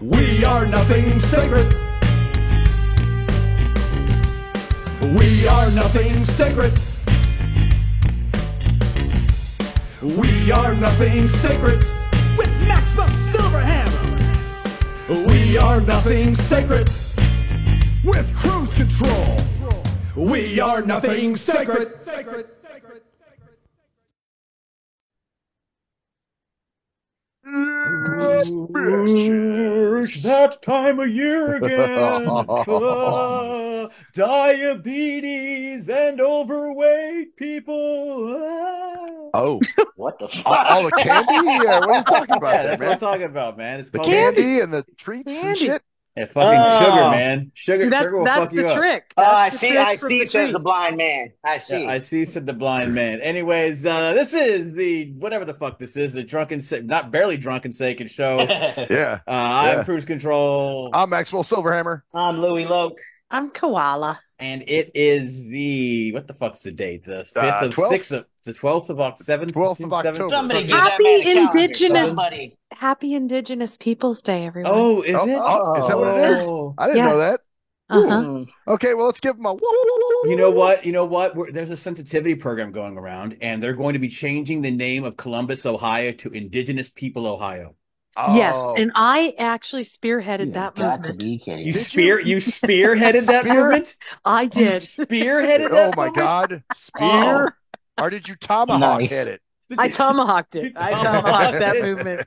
We are nothing sacred. We are nothing sacred. We are nothing sacred. With Max the Silverhammer. We are nothing sacred. With cruise control. We are nothing sacred. It's that time of year again. Diabetes and overweight people. Oh, What the fuck? all the candy? Yeah, what are you talking about Yeah, there, that's what man? I'm talking about, man. It's The called candy and the treats and Candy. shit. Yeah, fucking sugar, man. Sugar That's will fuck the you up. trick. I That's the see. trick I from see. the Says treat. the blind man. I see. Yeah, I see, said the blind man. Anyways, this is the whatever the fuck this is, the drunken, not barely drunken Sacred show. Yeah. I'm Yeah. Cruise Control, I'm Maxwell Silverhammer. I'm Louis Loke. I'm koala. and it is the what the fuck's the date? The 5th of 12th? 6th of the 12th of October, 12th of October. Somebody give Happy that man a calendar. Indigenous- Somebody. Happy Indigenous Peoples Day, everyone. Oh, is it? Oh, is that what it is? Oh. I didn't know that. Uh-huh. Mm. Okay, well, let's give them a. You know what? There's a sensitivity program going around, and they're going to be changing the name of Columbus, Ohio, to Indigenous People, Ohio. Yes, Oh. and I actually spearheaded You that got to movement. be kidding. You me. spearheaded that Spear? movement? I You did. spearheaded Oh that my movement? God! Spear? Or did you tomahawk Nice. hit it? I tomahawked it. I tomahawked that it. movement.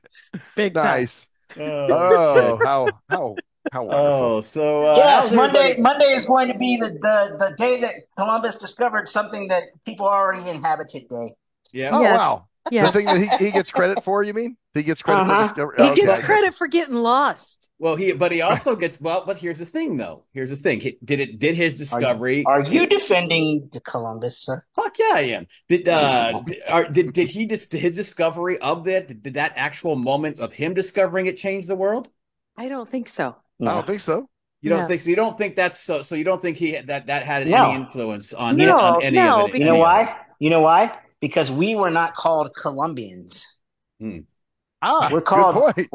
Big time. Nice. Oh, Oh, how wonderful. oh, so Yes, how's everybody- Monday is going to be the day that Columbus discovered something that people already inhabited day. Yeah. Oh, Yes. wow. Yes. The thing that he gets credit for, you mean? He gets credit for Uh-huh. discovery. He gets Okay. credit for getting lost. Well, he also gets but here's the thing though. Here's the thing. Did his discovery? Are you defending the Columbus, sir? Fuck yeah, I am. Did his discovery of that? Did that actual moment of him discovering it change the world? I don't think so. I don't think so. You don't No. think so? You don't think that's so? So you don't think that had No. any influence on No, on any no, of it? You know why? You know why? Because we were not called Colombians. Ah, We're Good called point.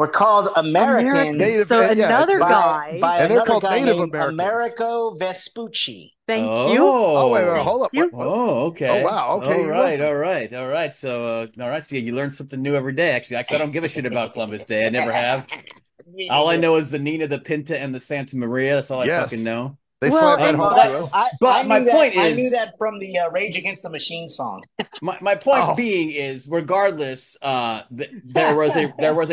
Americans. Native- So yeah, another by, guy. by And they're another called guy Native named Americans. Americo Vespucci. Thank Oh, you. Oh, wait, hold up. you. What? Oh, okay. Oh, wow. Okay, All you right. learned All right. All right. So, all right. So you learn something new every day. Actually, I don't give a shit about Columbus Day. I never have. All I know is the Nina, the Pinta, and the Santa Maria. That's all I Yes. fucking know. They Well, slammed that and- home Well, to us. But my point I is- knew that from the Rage Against the Machine song. My point Oh. being is, regardless, there was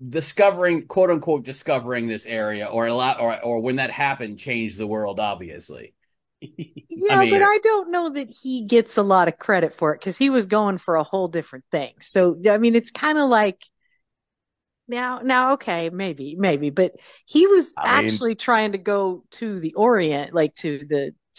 discovering, quote unquote, discovering this area or when that happened, changed the world. Obviously, Yeah, I mean- but I don't know that he gets a lot of credit for it because he was going for a whole different thing. So, I mean, it's kind of like now, okay, maybe, but he was I mean- actually trying to go to the Orient, like to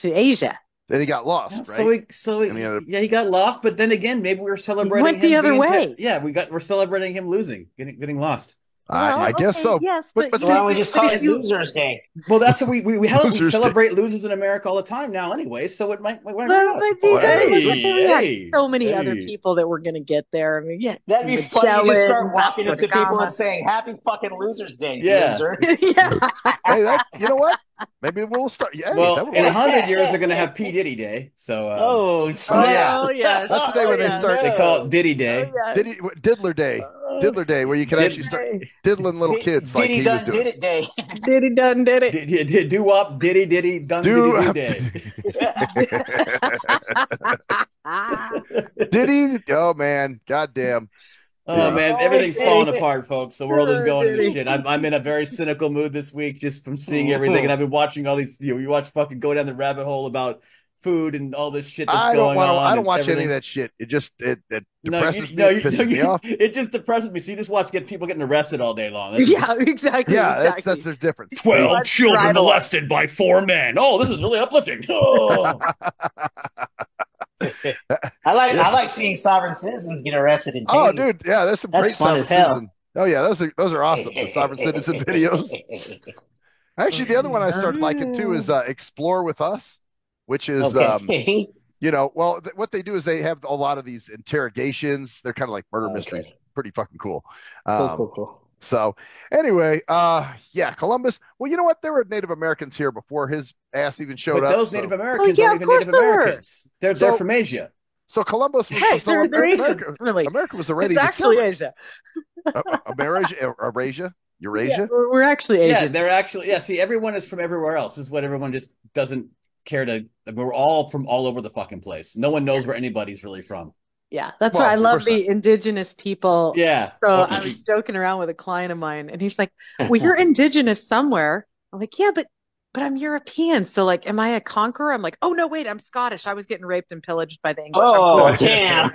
Asia. Then he got lost, right? he he got lost. But then again, maybe we were celebrating. went the him other being way. Yeah, we're celebrating him losing, getting lost. I guess okay, so. Yes, But- but, but Why don't we just call if it you- Losers Day? Well, that's what we Losers celebrate losers in America all the time now, anyway. So it might. But Hey, we had hey, so many other hey. people that were going to get there. I mean, yeah, That'd be funny. You Magellan, just start walking up to Vasco da people Gama. and saying, "Happy fucking Losers Day, Yeah. loser." yeah. Hey, you know what? Maybe we'll start. Yeah, that Well, would in work. 100 years, they're going to have P Diddy Day. So Oh, Oh, snap. yeah. Oh, yes. That's the day when they yeah. start. they call it Diddy Day. Oh, yes. Diddler Day. Diddler Day, where you can actually start diddling little kids like Diddy he was done doing. did it day. Did he done did it? Do wop diddy diddy dun Do- diddy do day. Did he? Oh man, goddamn. Oh man, everything's falling apart, folks. The world is going to Diddy. shit. I'm in a very cynical mood this week just from seeing everything, and I've been watching all these. You watch fucking go down the rabbit hole about food and all this shit that's I going don't want to. on. I don't and watch everything. any of that shit. It just it No, depresses me. It pisses me off. It just depresses me. So you just watch people getting arrested all day long. That's- Yeah, exactly. Yeah, exactly. that's their difference. 12 Let's children drive along. molested by 4 men. Oh, this is really uplifting. Oh. I like seeing sovereign citizens get arrested in Oh, Vegas. dude, yeah, that's some That's great fun sovereign as hell. citizen. Oh yeah, those are awesome. The sovereign citizen videos. Actually, the other one I started liking too is Explore with Us, which is Okay. well, what they do is they have a lot of these interrogations. They're kind of like murder Okay. mysteries. Pretty fucking cool. Cool. So anyway, yeah, Columbus. Well, you know what? There were Native Americans here before his ass even showed But up. those So, Native Americans yeah, aren't of even course Native there were. Americans. They're So- from Asia. so Columbus was Hey, so they're Asians, America, really. America was already It's actually discovered. Asia. Eurasia, Yeah, Eurasia. we're actually Yeah, Asian. they're actually see, everyone is from everywhere else. This is what everyone just doesn't care to. We're all from all over the fucking place. No one knows where anybody's really from. Yeah, that's Well, why I of love course not. the indigenous people. Yeah. So Oh, I was joking around with a client of mine, and he's like, "Well, you're indigenous somewhere." I'm like, "Yeah, but I'm European. So like, am I a conqueror?" I'm like, "Oh no, wait, I'm Scottish. I was getting raped and pillaged by the English." I'm Oh, cool." damn.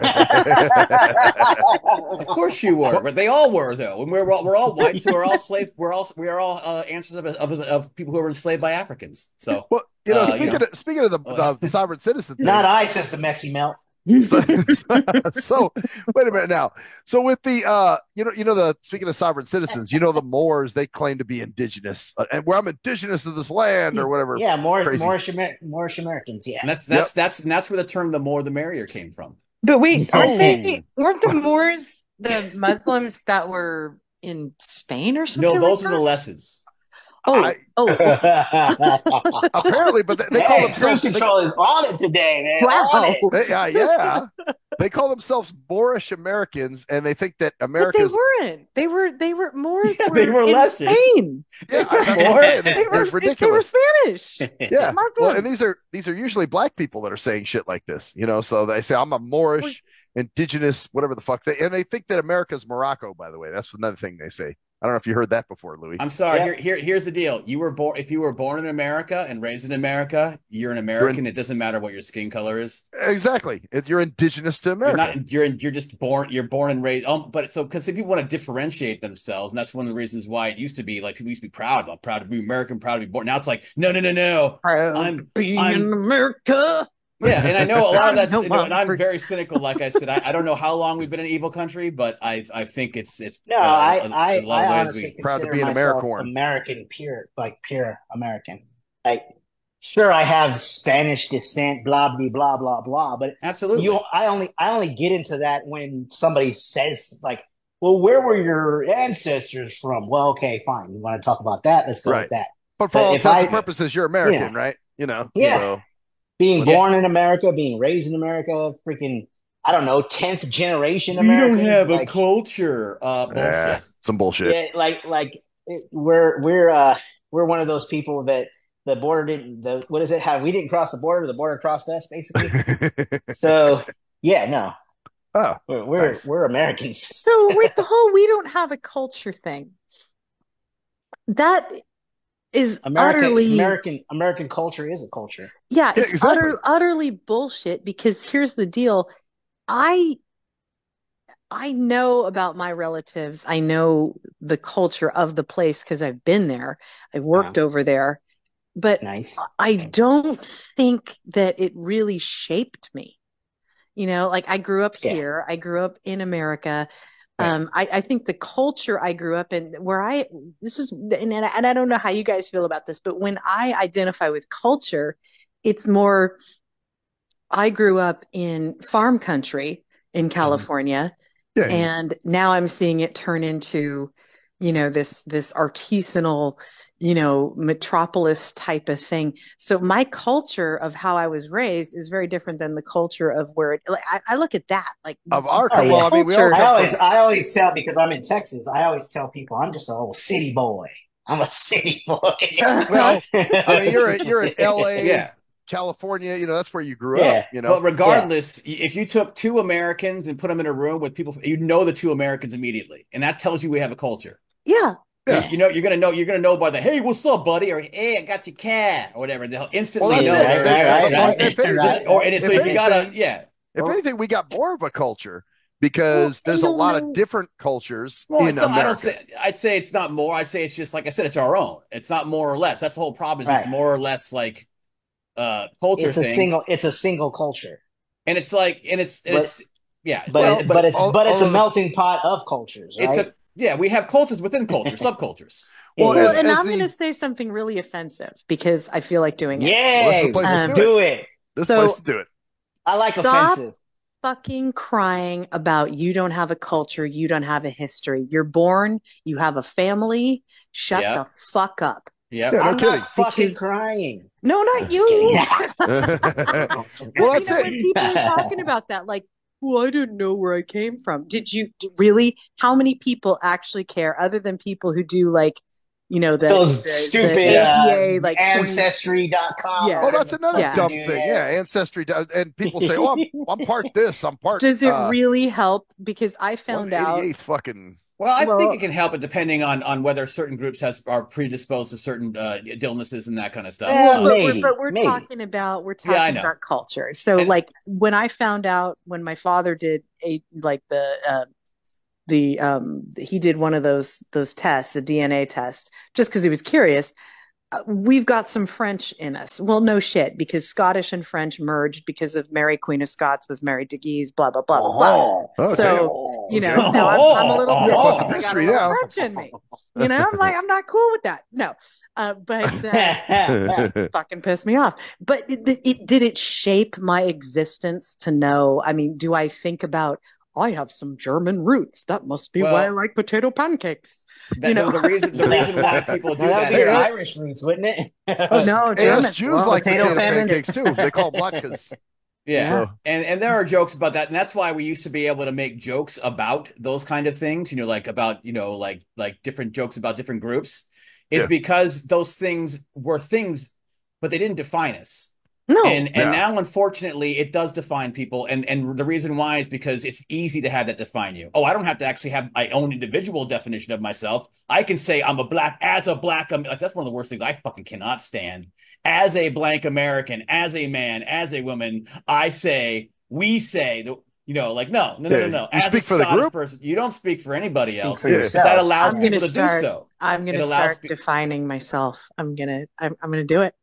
Of course you were, but they all were though. And we're all white, so we're all slave. We are all ancestors of people who were enslaved by Africans. So Well, speaking of the sovereign citizen thing, Not I, says the Mexi Melt. so wait a minute now. So with the speaking of sovereign citizens, the Moors, they claim to be indigenous, and where I'm indigenous to this land or whatever. Yeah, crazy. Moorish Americans. Yeah, and that's where the term "the more the merrier" came from. But wait, Oh. weren't the Moors the Muslims that were in Spain or something? No, those like are the that? lessons. Apparently, but they call Hey, themselves cruise control is on it today, man. Wow. On it. yeah. They call themselves Moorish Americans, and they think that But they America's weren't. They were Moors. Yeah, were they were in lessers. Spain. yeah, They were it's ridiculous. Spanish. Yeah, Muslims. well, and these are usually black people that are saying shit like this, So they say I'm a Moorish, indigenous, whatever the fuck and they think that America's Morocco. By the way, that's another thing they say. I don't know if you heard that before, Louis. I'm sorry. Yeah. Here's the deal. If you were born in America and raised in America, you're an American. It doesn't matter what your skin color is. Exactly. You're indigenous to America. You're just born. You're born and raised. Because people want to differentiate themselves, and that's one of the reasons why it used to be like people used to be proud. I'm proud to be American. Proud to be born. Now it's like no. I'm in America. Yeah, and I know a lot of that's, No, and I'm very cynical. Like I said, I don't know how long we've been an evil country, but I think it's No, I I honestly Proud to consider be an myself Americorn. American, pure American. Like, sure, I have Spanish descent, blah blah blah blah, but absolutely. I only get into that when somebody says like, "Well, where were your ancestors from?" Well, okay, fine. You want to talk about that? Let's go Right. with that. But for But all if intents I- and purposes, you're American, Yeah. right? Yeah. So, Being Well, born in America, being raised in America, freaking, I don't know, 10th generation We don't Americans. have a like, culture. Bullshit. some bullshit. yeah, we're one of those people that the border didn't. What is it? How we didn't cross the border crossed us, basically. So yeah, no, Oh, we're nice. we're Americans. So with the whole "we don't have a culture" thing, that is utterly American culture is a culture. yeah, Yeah, it's exactly. utterly bullshit. Because here's the deal: I know about my relatives. I know the culture of the place because I've been there. I worked over there, but Nice. I don't think that it really shaped me. Like I grew up Yeah. here. I grew up in America. Right. I think the culture I grew up in, and I don't know how you guys feel about this, but when I identify with culture, it's more, I grew up in farm country in California, Yeah. and now I'm seeing it turn into, this artisanal, metropolis type of thing. So my culture of how I was raised is very different than the culture of where I look at that like Of our Oh, yeah. well, I mean, we all Culture. come I always tell, because I'm in Texas, I always tell people I'm just a little city boy. I'm a city boy. Well, I mean, you're in L.A., Yeah. California. That's where you grew Yeah. up. But regardless, if you took two Americans and put them in a room with people, the two Americans immediately, and that tells you we have a culture. Yeah. Yeah. You're gonna know by the "Hey, what's up, buddy?" or "Hey, I got your cat," or whatever. They'll instantly Well, know. that's it. Right. Or and so if you gotta, If anything, we got more of a culture because there's a lot of different cultures in America. I'd say it's not more. I'd say it's just like I said, it's our own. It's not more or less. That's the whole problem. It's just Right. more or less like culture It's a thing. It's a single culture. And it's like, yeah. But it's all a melting pot of cultures, right? We have cultures within cultures, subcultures. Well, Yeah. And as I'm the- going to say something really offensive because I feel like doing it. Yeah, Well, this is the place to do it. This So- place to do it. I like Stop. offensive. fucking crying about you don't have a culture, you don't have a history. You're born, you have a family. Shut the fuck up. Yeah, I'm not fucking crying. No, not you. Well, that's it. When people are talking about that, like, well, I didn't know where I came from. Did you really? How many people actually care other than people who do like, those stupid APA, like Ancestry.com. Yeah. Oh, that's another dumb thing. Yeah, Ancestry. And people say, "Oh, I'm part this. I'm part." Does it really help? Because I found out. Fucking. Well, I think it can help it depending on whether certain groups are predisposed to certain illnesses and that kind of stuff. But we're talking about culture. So, like when I found out when my father did he did one of those tests, a DNA test, just because he was curious. We've got some French in us. Well, no shit, because Scottish and French merged because of Mary Queen of Scots was married to Guise, blah, blah, blah, blah, blah. Okay. So, I'm a little bit I got a little French in me. I'm like, I'm not cool with that. No. But fucking pissed me off. But did it shape my existence to know? I mean, do I think about, I have some German roots. That must be why I like potato pancakes. The reason why people do that is Irish roots, wouldn't it? No, German. Jews like potato pancakes too. They call them latkes. Yeah. So. And there are jokes about that. And that's why we used to be able to make jokes about those kind of things, like about, like different jokes about different groups. It's because those things were things, but they didn't define us. No. And now, unfortunately, it does define people. And the reason why is because it's easy to have that define you. Oh, I don't have to actually have my own individual definition of myself. I can say I'm like, that's one of the worst things I fucking cannot stand. As a blank American, as a man, as a woman, we say, no. You as speak a for the Scottish group? person, you don't speak for anybody else. For yourself. That allows people to do so. I'm going to start defining myself. I'm going to do it.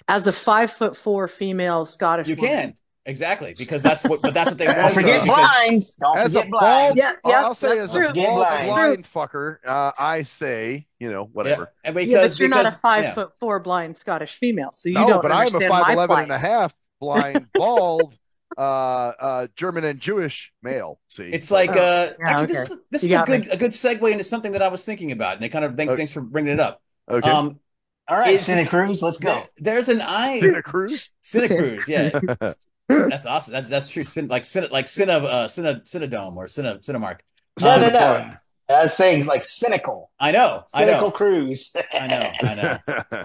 As a 5'4" female Scottish you woman. Can exactly because that's what they want. Don't forget blind. Don't forget blind. Yeah, I'll say as a blind fucker, I say whatever. Yeah. But you're not a 5'4" blind Scottish female, so you don't. But understand I'm a 5'11" my and a half blind, bald, German and Jewish male. See, it's like actually this is a good segue into something that I was thinking about, and thanks for bringing it up. Okay. All right, Santa Cruz, let's go. There's an Santa Cruz, yeah. That's awesome. That's true. Like Cinedome or Cinemark. No. I was saying like cynical. I know. Cynical Cruz. I know.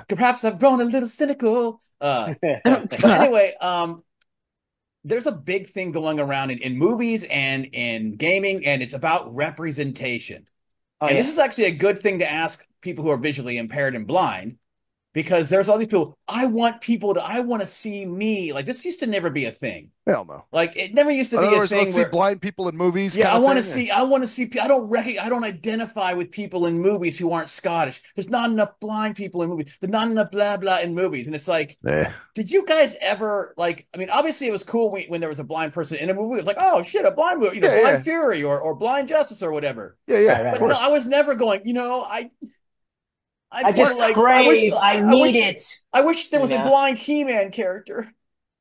Perhaps I've grown a little cynical. Anyway, there's a big thing going around in movies and in gaming, and it's about representation. This is actually a good thing to ask people who are visually impaired and blind, because there's all these people. I want to see me. Like, this used to never be a thing. Hell no. Like, it never used to be a thing. See blind people in movies. Yeah, I want to see. I don't identify with people in movies who aren't Scottish. There's not enough blind people in movies. There's not enough blah blah in movies. And it's like, did you guys ever like? I mean, obviously it was cool when there was a blind person in a movie. It was like, oh shit, a blind movie, Blind Fury or Blind Justice or whatever. Yeah. But no, I was never going. I just crave. I need it. I wish there was a blind He-Man character.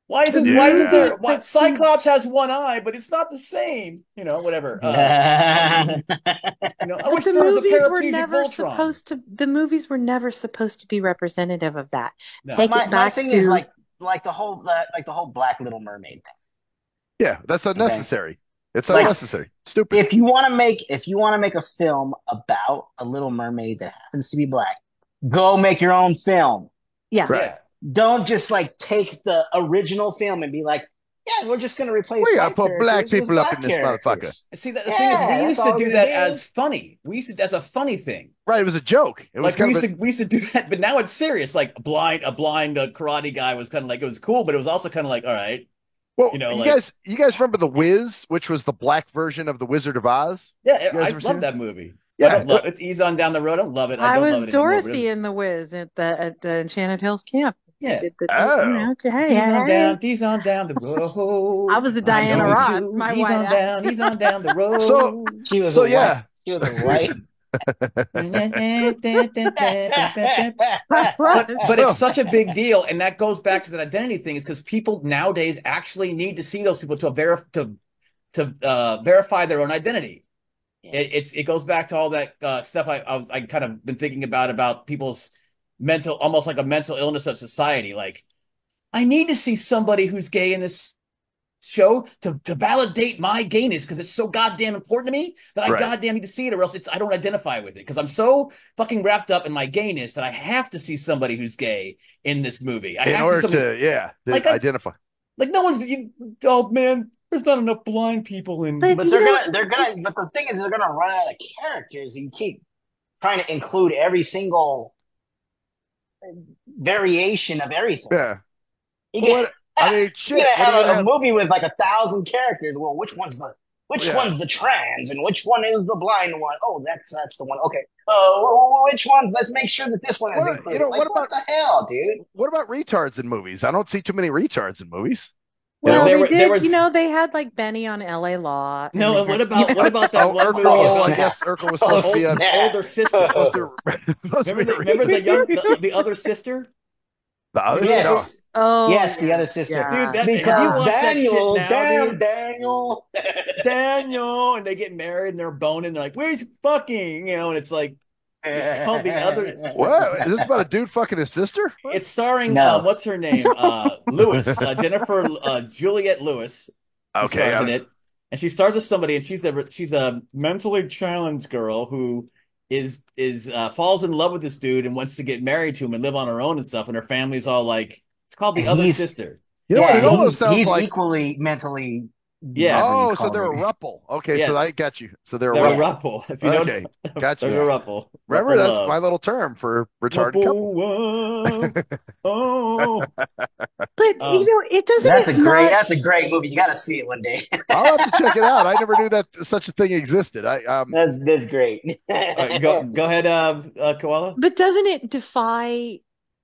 Why isn't there? Cyclops has one eye, but it's not the same. Whatever. I wish there was a paraplegic Voltron. The movies were never supposed to be representative of that. No. My thing is like the whole Black Little Mermaid thing. Yeah, that's unnecessary. Okay. It's unnecessary. Stupid. If you want to make a film about a Little Mermaid that happens to be black, go make your own film. Yeah. Right. Don't just take the original film and be like, yeah, we're just going to replace. We gotta put black people up in this motherfucker. See, the thing is, we used to do that as funny. We used to as a funny thing. Right, it was a joke. It was we used to do that, but now it's serious. Like a blind karate guy was kind of like, it was cool, but it was also kind of like, all right. Well, you guys remember The Wiz, which was the black version of The Wizard of Oz? Yeah, I love that movie. Yeah, I don't love it. Ease on down the road. I don't love it. I was Dorothy in The Wiz at Enchanted Hills Camp. Yeah. Okay. Ease on down the road. I was the Diana Ross. My wife. Ease on down the road. She was She was white. But it's such a big deal, and that goes back to that identity thing, is because people nowadays actually need to see those people to verify their own identity. It goes back to all that stuff I kind of been thinking about people's almost like a mental illness of society. Like, I need to see somebody who's gay in this show to validate my gayness because it's so goddamn important to me that I goddamn need to see it, or else I don't identify with it because I'm so fucking wrapped up in my gayness that I have to see somebody who's gay in this movie. In order to identify. Like, no one's oh man, there's not enough blind people in. But but the thing is, they're gonna run out of characters. You keep trying to include every single variation of everything. Yeah. I mean, shit. You're gonna have a movie with like 1,000 characters. Well, which one's the trans and which one is the blind one? Oh, that's the one. Okay. Which one? Let's make sure that this one is included. What the hell, dude? What about retards in movies? I don't see too many retards in movies. Well, they had like Benny on LA Law. No, what about that one movie? I guess Urkel was supposed to be an older sister. Remember the other sister? The other sister? No. Oh, yes, the other sister. Yeah. Dude, because Daniel, Daniel, and they get married and they're boning. They're like, "Where's fucking?" And it's like, it's called the other. What is this about? A dude fucking his sister? It's starring what's her name? Lewis, Jennifer Juliette Lewis. Okay, stars in it, and she stars as somebody, and she's a mentally challenged girl who is falls in love with this dude and wants to get married to him and live on her own and stuff. And her family's all like. It's called the other sister. You know, it almost sounds he's like equally mentally. Yeah. Oh, so they're a ruple. Okay, so I got you. So they're a ruple. If you okay, got you. They're a ruple. Remember, that's my little term for retarded couple. Oh. But it doesn't. That's a great movie. You got to see it one day. I'll have to check it out. I never knew that such a thing existed. That's great. Go ahead, Koala. But doesn't it defy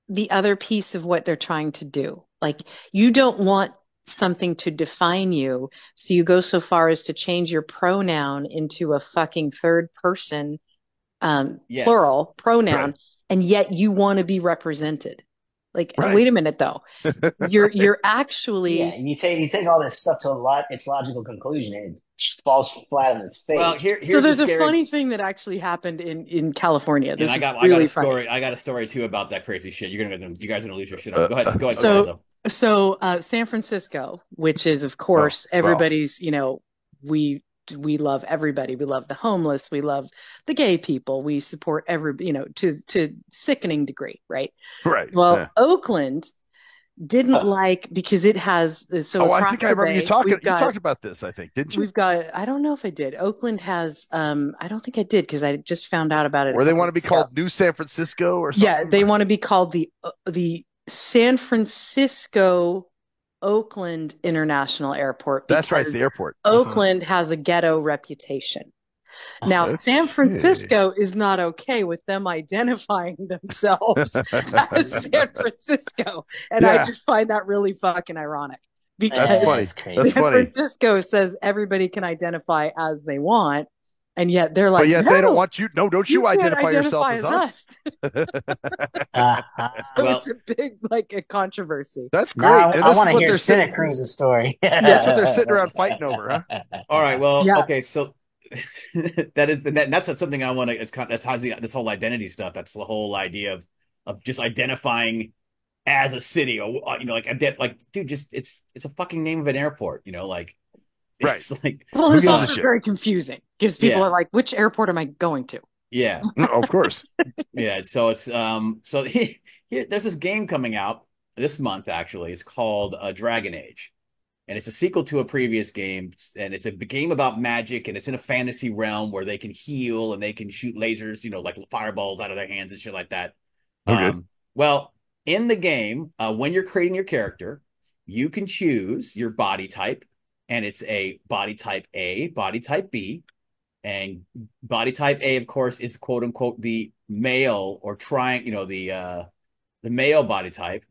the other piece of what they're trying to do? Like, you don't want something to define you, so you go so far as to change your pronoun into a fucking third person plural pronoun, and yet you want to be represented. Like, wait a minute though. You're actually you take all this stuff to its logical conclusion and it falls flat on its face. Well, so there's a funny thing that actually happened in California. This I got a story. I got a story too about that crazy shit. You guys are gonna lose your shit. Go ahead. So San Francisco, which is of course everybody's, we love everybody. We love the homeless. We love the gay people. We support to sickening degree, right? Right. Well, Oakland didn't because it has I think I remember you talked about this, I think, didn't you? We've got, I don't know if I did. Oakland has I don't think I did because I just found out about it. Or they want to be called New San Francisco or something? Yeah, they want to be called the San Francisco Oakland International Airport. That's right, it's the airport. Oakland has a ghetto reputation. Now, San Francisco is not okay with them identifying themselves as San Francisco. And I just find that really fucking ironic. Because San Francisco says everybody can identify as they want. And yet they're like, but yet they don't want you. No, don't you identify yourself as us. It's a big, a controversy. That's great. I want to hear Santa Cruz's story. That's what they're sitting around fighting over, huh? All right. Well, okay. So that's something I want to. That's how this whole identity stuff. That's the whole idea of just identifying as a city, or dude, just it's a fucking name of an airport. It's well, it's also very confusing because people are like, which airport am I going to? Yeah. Of course. Yeah. So it's there's this game coming out this month. Actually, it's called Dragon Age. And it's a sequel to a previous game, and it's a game about magic, and it's in a fantasy realm where they can heal and they can shoot lasers, like fireballs out of their hands and shit like that. Okay. Well, in the game, when you're creating your character, you can choose your body type, and it's a body type A, body type B, and body type A, of course, is quote unquote the male or the male body type.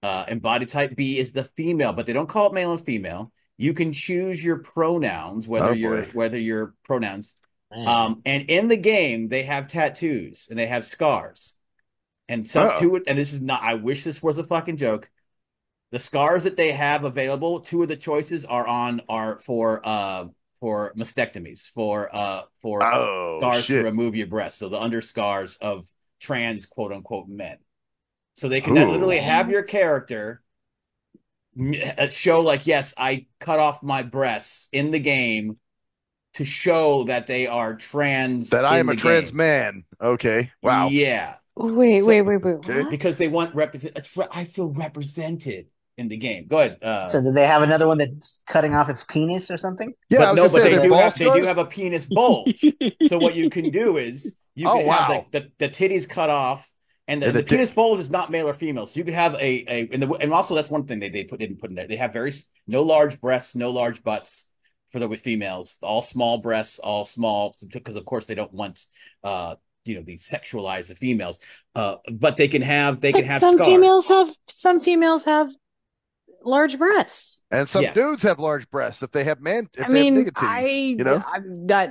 And body type B is the female, but they don't call it male and female. You can choose your pronouns, whether your pronouns. And in the game, they have tattoos and they have scars. And and this is not. I wish this was a fucking joke. The scars that they have available, two of the choices are for mastectomies, for Oh scars to shit. remove your breast. So the under scars of trans quote unquote men. So they can Ooh. literally have your character show like, yes, I cut off my breasts in the game to show that they are trans That I in am a the trans game. man. Okay. Wow. Yeah. Wait, So, wait, wait, wait. Okay. What? because they want I feel represented in the game. Go ahead. So do they have another one that's cutting off its penis or something? Yeah, I But was no, gonna but say they the do ball have scars? a penis bulge. So what you can do is you Oh, can have wow. the titties cut off, and And the penis bulge is not male or female. So you could have and also that's one thing they didn't put in there. They have no large breasts, no large butts for the with females. All small breasts, all small, because of course they don't want they sexualize the females. But they can have scars. Some females have large breasts. And some Yes. dudes have large breasts if they have if I they have mean, nigga titties, you know? I'm not,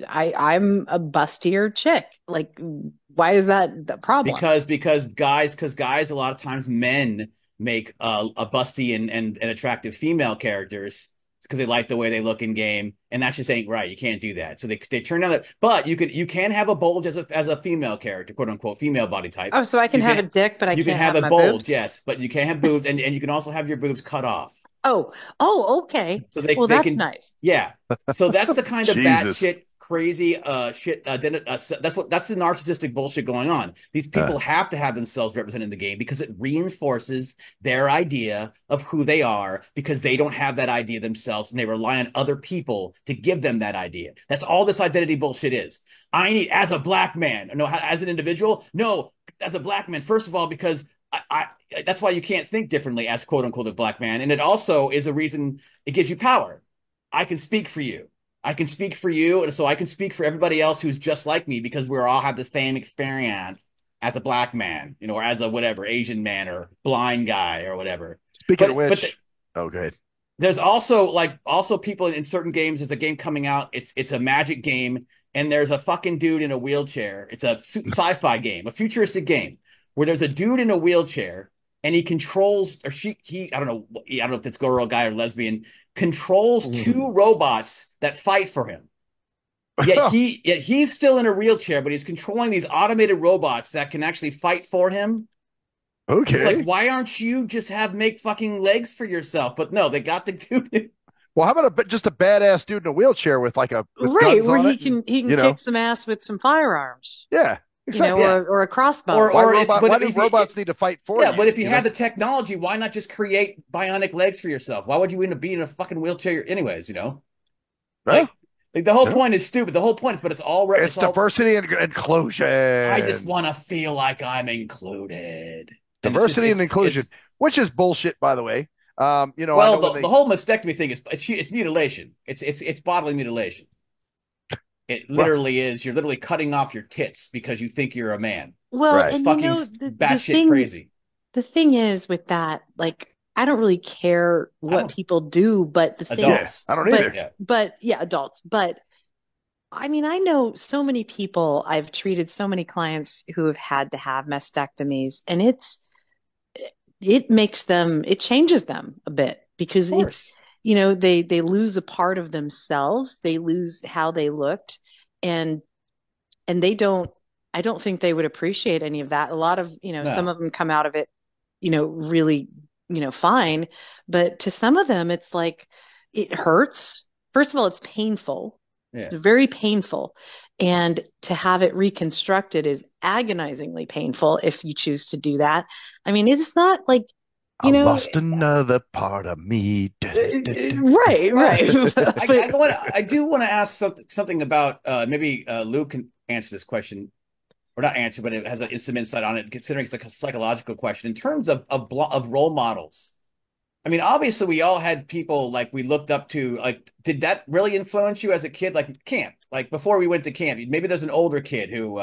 I'm a bustier chick. Like, why is that the problem? Because guys a lot of times men make a busty and attractive female characters because they like the way they look in game, and that just ain't right. You can't do that. So they turn down that. But you can have a bulge as a female character, quote unquote, female body type. Oh, so I can have a dick, but I you can't can have a my bulge, boobs? yes, but you can't have boobs, and you can also have your boobs cut off. Oh, okay. So well, they that's can, nice. Yeah. So that's the kind of Jesus. batshit crazy shit. That's the narcissistic bullshit going on. These people have to have themselves represented in the game because it reinforces their idea of who they are, because they don't have that idea themselves and they rely on other people to give them that idea. That's all this identity bullshit is. I need, as a black man, no, as an individual, no, as a black man, first of all, because I that's why you can't think differently as quote unquote a black man. And it also is a reason it gives you power. I can speak for you. I can speak for you. And so I can speak for everybody else who's just like me, because we all have the same experience as a black man, or as a whatever Asian man or blind guy or whatever. Speaking of which, okay. There's also people in certain games. There's a game coming out. It's a magic game. And there's a fucking dude in a wheelchair. It's a sci-fi game, a futuristic game, where there's a dude in a wheelchair and he controls, or I don't know if it's girl, guy, or lesbian, controls two robots that fight for him. Yet he's still in a wheelchair, but he's controlling these automated robots that can actually fight for him. Okay. It's like, why aren't you just make fucking legs for yourself? But no, they got the dude. Well, how about just a badass dude in a wheelchair with with right, where he can kick some ass with some firearms. Yeah. Exactly. Or a crossbow. Why do robots need to fight for you? Yeah, but if you had the technology, why not just create bionic legs for yourself? Why would you end up being in a fucking wheelchair anyways, Like the whole point is stupid. The whole point is, but it's all it's diversity and inclusion. I just want to feel like I'm included. Diversity and inclusion, which is bullshit, by the way. The whole mastectomy thing is it's mutilation. It's bodily mutilation. It literally is. You're literally cutting off your tits because you think you're a man. Well, right. It's fucking batshit crazy. The thing is with that, like, I don't really care what people do, but the thing, I don't either. But adults. But I mean, I know so many people. I've treated so many clients who have had to have mastectomies, and it changes them a bit, because it's, they lose a part of themselves. They lose how they looked, and I don't think they would appreciate any of that. A lot of, some of them come out of it, really, fine. But to some of them, it's like, it hurts. First of all, it's painful. Yeah. It's very painful. And to have it reconstructed is agonizingly painful if you choose to do that. I mean, it's not like, I lost another part of me. Right. I do want to ask something about maybe Lou can answer this question, or not answer, but it has some insight on it, considering it's like a psychological question in terms of role models. I mean, obviously, we all had people like we looked up to. Like, did that really influence you as a kid? Like camp, like before we went to camp, maybe there's an older kid who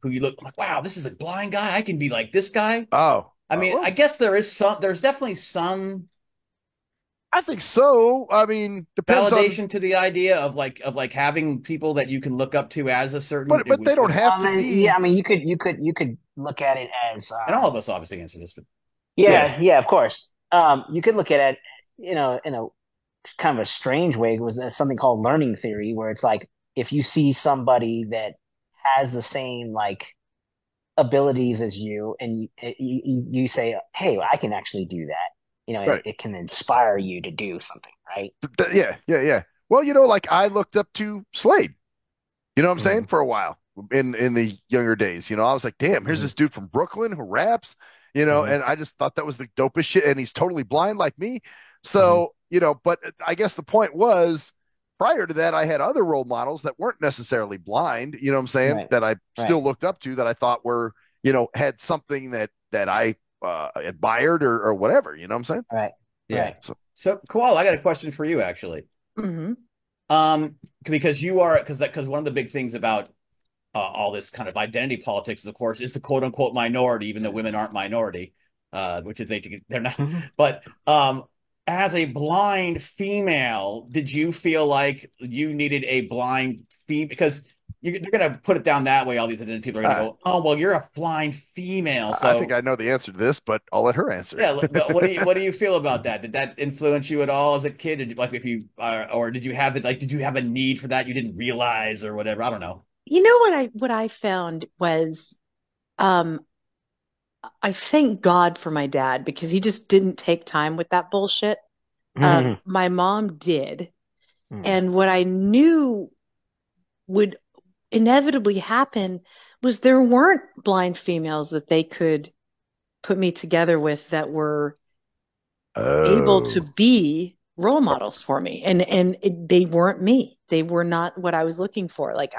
you look like, wow, this is a blind guy. I can be like this guy. Oh. I mean, I guess there's definitely some. I think so. I mean, depends validation to the idea of having people that you can look up to as a certain. But they don't have to be. Yeah, I mean, you could look at it as. And all of us obviously answer this. Yeah, of course. You could look at it, in a kind of a strange way. It was something called learning theory, where it's like if you see somebody that has the same like abilities as you, and you say, "Hey, I can actually do that," Right. it can inspire you to do something, right? Yeah. Well, like I looked up to Slade. You know what I'm saying? Hmm. For a while in the younger days, I was like, damn, here's Hmm. this dude from Brooklyn who raps, Hmm. and I just thought that was the dopest shit. And he's totally blind like me. Hmm. So, but I guess the point was prior to that, I had other role models that weren't necessarily blind, you know what I'm saying? Right, That I right, still looked up to that I thought were, had something that I admired or whatever, you know what I'm saying? right, Yeah. right. So, So, Koala, I got a question for you, actually. Mm-hmm. Because because one of the big things about all this kind of identity politics, of course, is the quote unquote minority, even though women aren't minority, which is they're not. But as a blind female, did you feel like you needed a blind female? Because they're going to put it down that way. All these identity people are going to uh, go, "Oh, well, you're a blind female." I think So I know the answer to this, but I'll let her answer. yeah, but what do you feel about that? Did that influence you at all as a kid? Did you, like if you or did you have it like did you have a need for that you didn't realize or whatever? I don't know. You know what I found was um I thank God for my dad because he just didn't take time with that bullshit. Hmm. My mom did. Hmm. And what I knew would inevitably happen was there weren't blind females that they could put me together with that were able to Oh, be role models for me, they weren't me. They were not what I was looking for. Like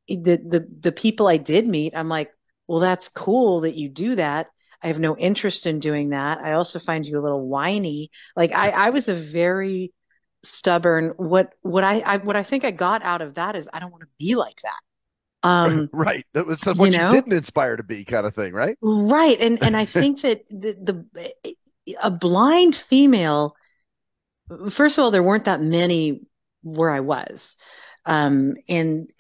the people I did meet, I'm like, well, that's cool that you do that. I have no interest in doing that. I also find you a little whiny. Like I was a very stubborn. What I think I got out of that is I don't want to be like that. right. That was You what you know, didn't inspire to be, kind of thing, right? right? And I think that a blind female, first of all, there weren't that many where I was. And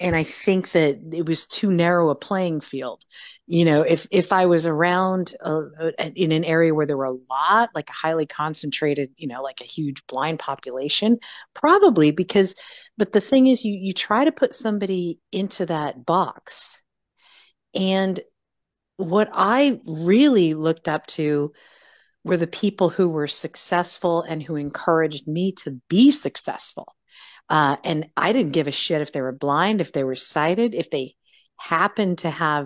I think that it was too narrow a playing field. If I was around in an area where there were a lot, like a highly concentrated, like a huge blind population, probably but the thing is, you try to put somebody into that box. And what I really looked up to were the people who were successful and who encouraged me to be successful. And I didn't give a shit if they were blind, if they were sighted, if they happened to have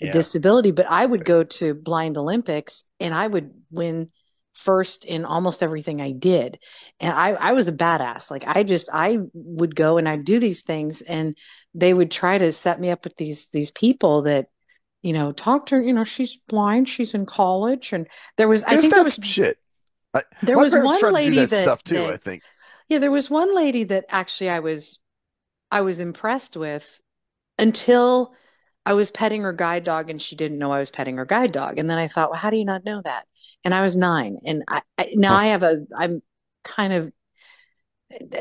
a Yeah. disability. But I would go to Blind Olympics and I would win first in almost everything I did. And I was a badass. Like I would go and I'd do these things and they would try to set me up with these people that, talk to her, she's blind, she's in college. And I Isn't think there that was some shit? there My was parents one tried to do lady that that stuff too, I think. yeah, there was one lady that actually I was impressed with until I was petting her guide dog and she didn't know I was petting her guide dog. And then I thought, well, how do you not know that? And I was 9. And now Huh. I'm kind of,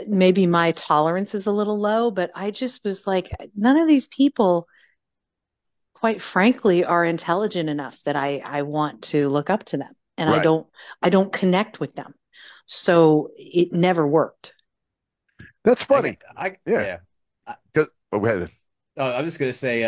maybe my tolerance is a little low, but I just was like, none of these people, quite frankly, are intelligent enough that I want to look up to them. And Right. I don't connect with them. So it never worked. That's I get funny. Yeah. yeah. I, Oh, go ahead. I'm just gonna say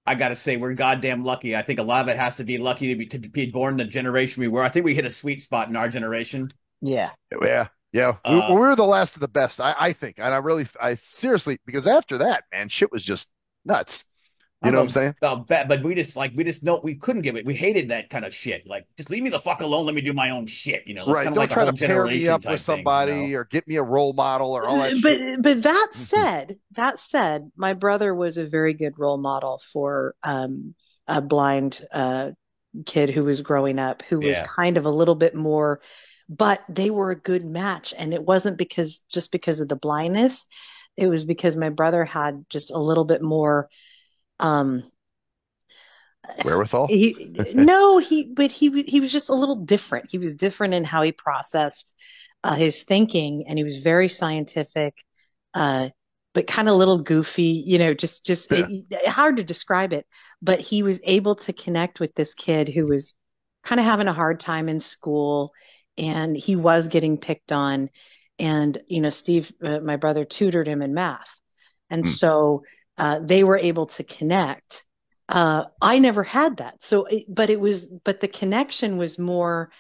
I gotta say we're goddamn lucky. I think a lot of it has to be lucky to be born the generation we were. I think we hit a sweet spot in our generation. Yeah. Yeah. Yeah. We Uh were the last of the best, I think. And I seriously, because after that, man, shit was just nuts. You know what I'm saying? but we just know we couldn't give it. We hated that kind of shit. Like just leave me the fuck alone. Let me do my own shit. That's Right. kind of Don't like a try whole to pair me generation up with type thing. somebody or get me a role model or all that shit. But that said, my brother was a very good role model for a blind kid who was growing up, who was Yeah. kind of a little bit more, but they were a good match. And it wasn't because of the blindness. It was because my brother had just a little bit more um Wherewithal. he no he was just a little different. He was different in how he processed his thinking, and he was very scientific, uh but kind of a little goofy, Yeah. hard to describe it. But he was able to connect with this kid who was kind of having a hard time in school, and he was getting picked on. And, Steve, my brother, tutored him in math. And so they were able to connect. I never had that. But the connection was more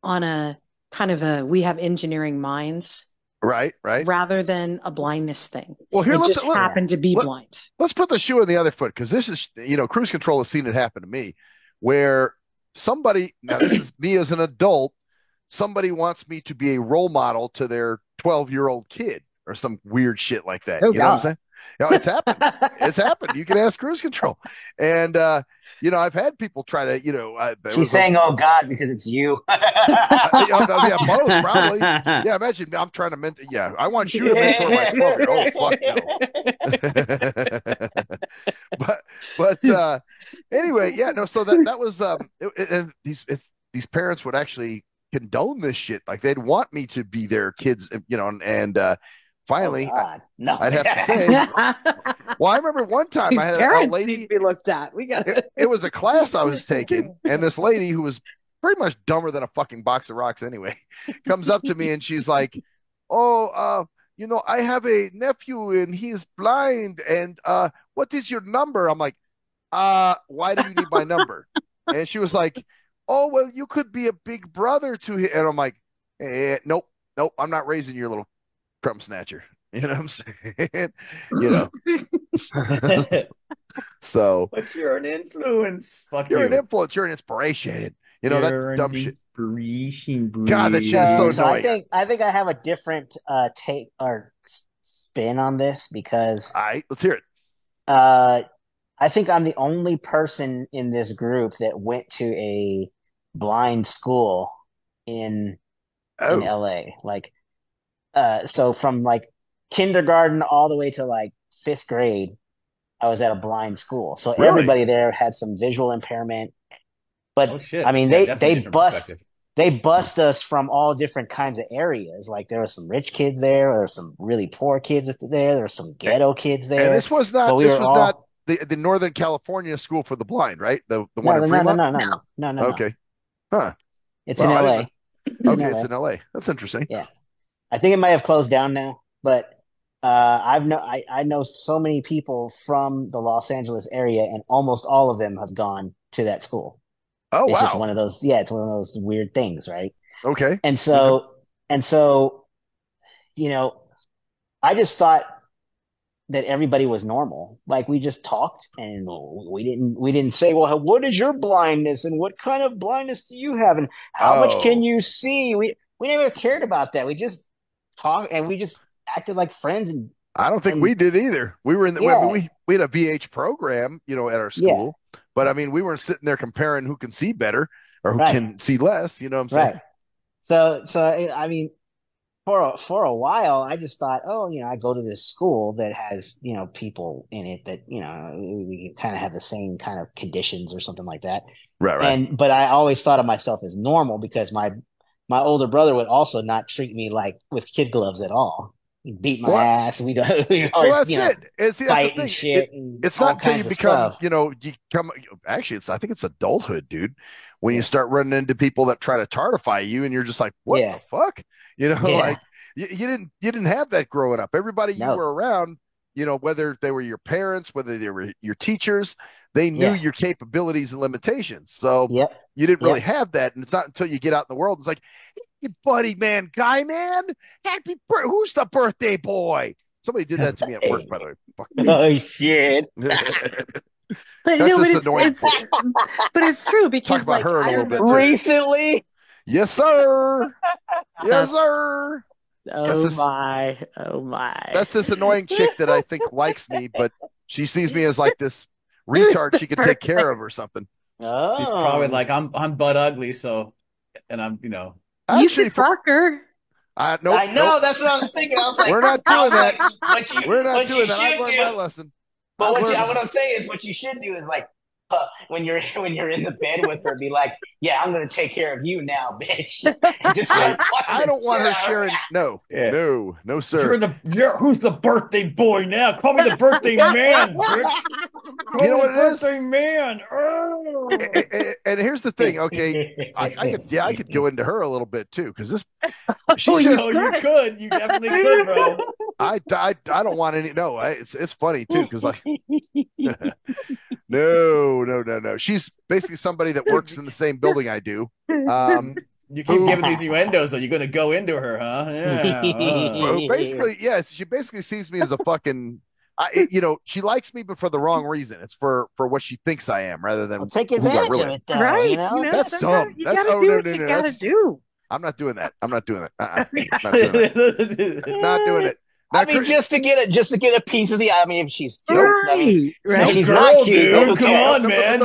on a kind of we have engineering minds. Right. Rather than a blindness thing. Well, here, let's happen to be blind. Let's put the shoe on the other foot, because this is, Cruise Control has seen it happen to me, where somebody, now this is me as an adult, somebody wants me to be a role model to their 12-year-old kid or some weird shit like that. Oh, you know what I'm saying? It's happened. It's happened. You can ask Cruise Control. And, I've had people try to, she's saying, oh God, because it's you. Yeah, both probably. Yeah, imagine I'm trying to I want you to mentor my 12-year-old. Fuck no. but anyway, yeah, no. So that was and these parents would actually condone this shit. Like, they'd want me to be their kids, and finally, no. I'd have to say. Well, I remember one time I had a lady need to be looked at. We got it was a class I was taking, and this lady, who was pretty much dumber than a fucking box of rocks anyway, comes up to me and she's like, "Oh, I have a nephew and he's blind, and what is your number?" I'm like, "Why do you need my number?" And she was like, "Oh, well, you could be a big brother to him." And I'm like, nope, I'm not raising your little crumb snatcher. You know what I'm saying? So. But you're an influence. Fuck you're you. an influence. You're an inspiration. That dumb shit. Inspiration, God, that shit is so annoying. I think I have a different take or spin on this, because. All right, let's hear it. I think I'm the only person in this group that went to a blind school in LA. Like, so from like kindergarten all the way to like 5th grade, I was at a blind school. So everybody there had some visual impairment. But I mean, they bust us from all different kinds of areas. Like, there were some rich kids there, there were some really poor kids there, there were some ghetto kids there. And this was not the Northern California School for the Blind, right? The one in Fremont? No. Okay. Huh. It's in LA. It's in LA. That's interesting. Yeah. I think it might have closed down now, but I know so many people from the Los Angeles area, and almost all of them have gone to that school. Oh, it's just one of those. Yeah, it's one of those weird things, right? Okay. And so, I just thought that everybody was normal. Like, we just talked, and we didn't say, well, what is your blindness, and what kind of blindness do you have, and how much can you see? We never cared about that. We just talked, and we just acted like friends. And I don't think we did either. We were in we had a VH program, at our school. Yeah. But I mean, we weren't sitting there comparing who can see better or who can see less. You know what I'm saying? Right. So I mean, for a while, I just thought, I go to this school that has, people in it that, we kind of have the same kind of conditions or something like that. Right. But I always thought of myself as normal, because my older brother would also not treat me like with kid gloves at all. He'd beat my ass. We'd always, It's fight and shit. It's not until you become, actually, I think it's adulthood, dude. When you start running into people that try to tartify you, and you're just like, what the fuck? Like you didn't have that growing up. Everybody you were around, whether they were your parents, whether they were your teachers, they knew your capabilities and limitations. So you didn't really have that. And it's not until you get out in the world, it's like, hey, buddy, man, guy, man, who's the birthday boy? Somebody did that to me at work, by the way. Fuck me. Oh, shit. But it's true, because talk about her a little bit recently. Yes, sir. Yes, sir. Oh my. That's this annoying chick that I think likes me, but she sees me as like this retard she could take care of or something. Oh. She's probably like, I'm butt ugly, so, and I'm, you should fuck her. Nope, I know. That's what I was thinking. I was like, we're not doing that. We're not doing that. I learned my lesson. But what I'm saying is, what you should do is like, when you're in the bed with her, be like, yeah, I'm gonna take care of you now, bitch. Just like, I don't want her sharing. No, sir. Who's the birthday boy now? Call me the birthday man, bitch. Call me what it is? Birthday man. Oh. And here's the thing. Okay, I could go into her a little bit too, because this. You definitely could, bro. I don't want any. No, it's funny too, because like, no. She's basically somebody that works in the same building I do. You keep giving these innuendos, so you're going to go into her, huh? Yeah. Well, basically, yes. She basically sees me as a fucking. She likes me, but for the wrong reason. It's for what she thinks I am, rather than take advantage of it. Though, right? You know? That's dumb. You gotta do what you gotta do. I'm not doing that. I'm not doing it. Not doing it. Not doing it. Now, I mean, just to get a piece of the. I mean, if she's cute, right? She's girl, not cute. Dude, come on, man.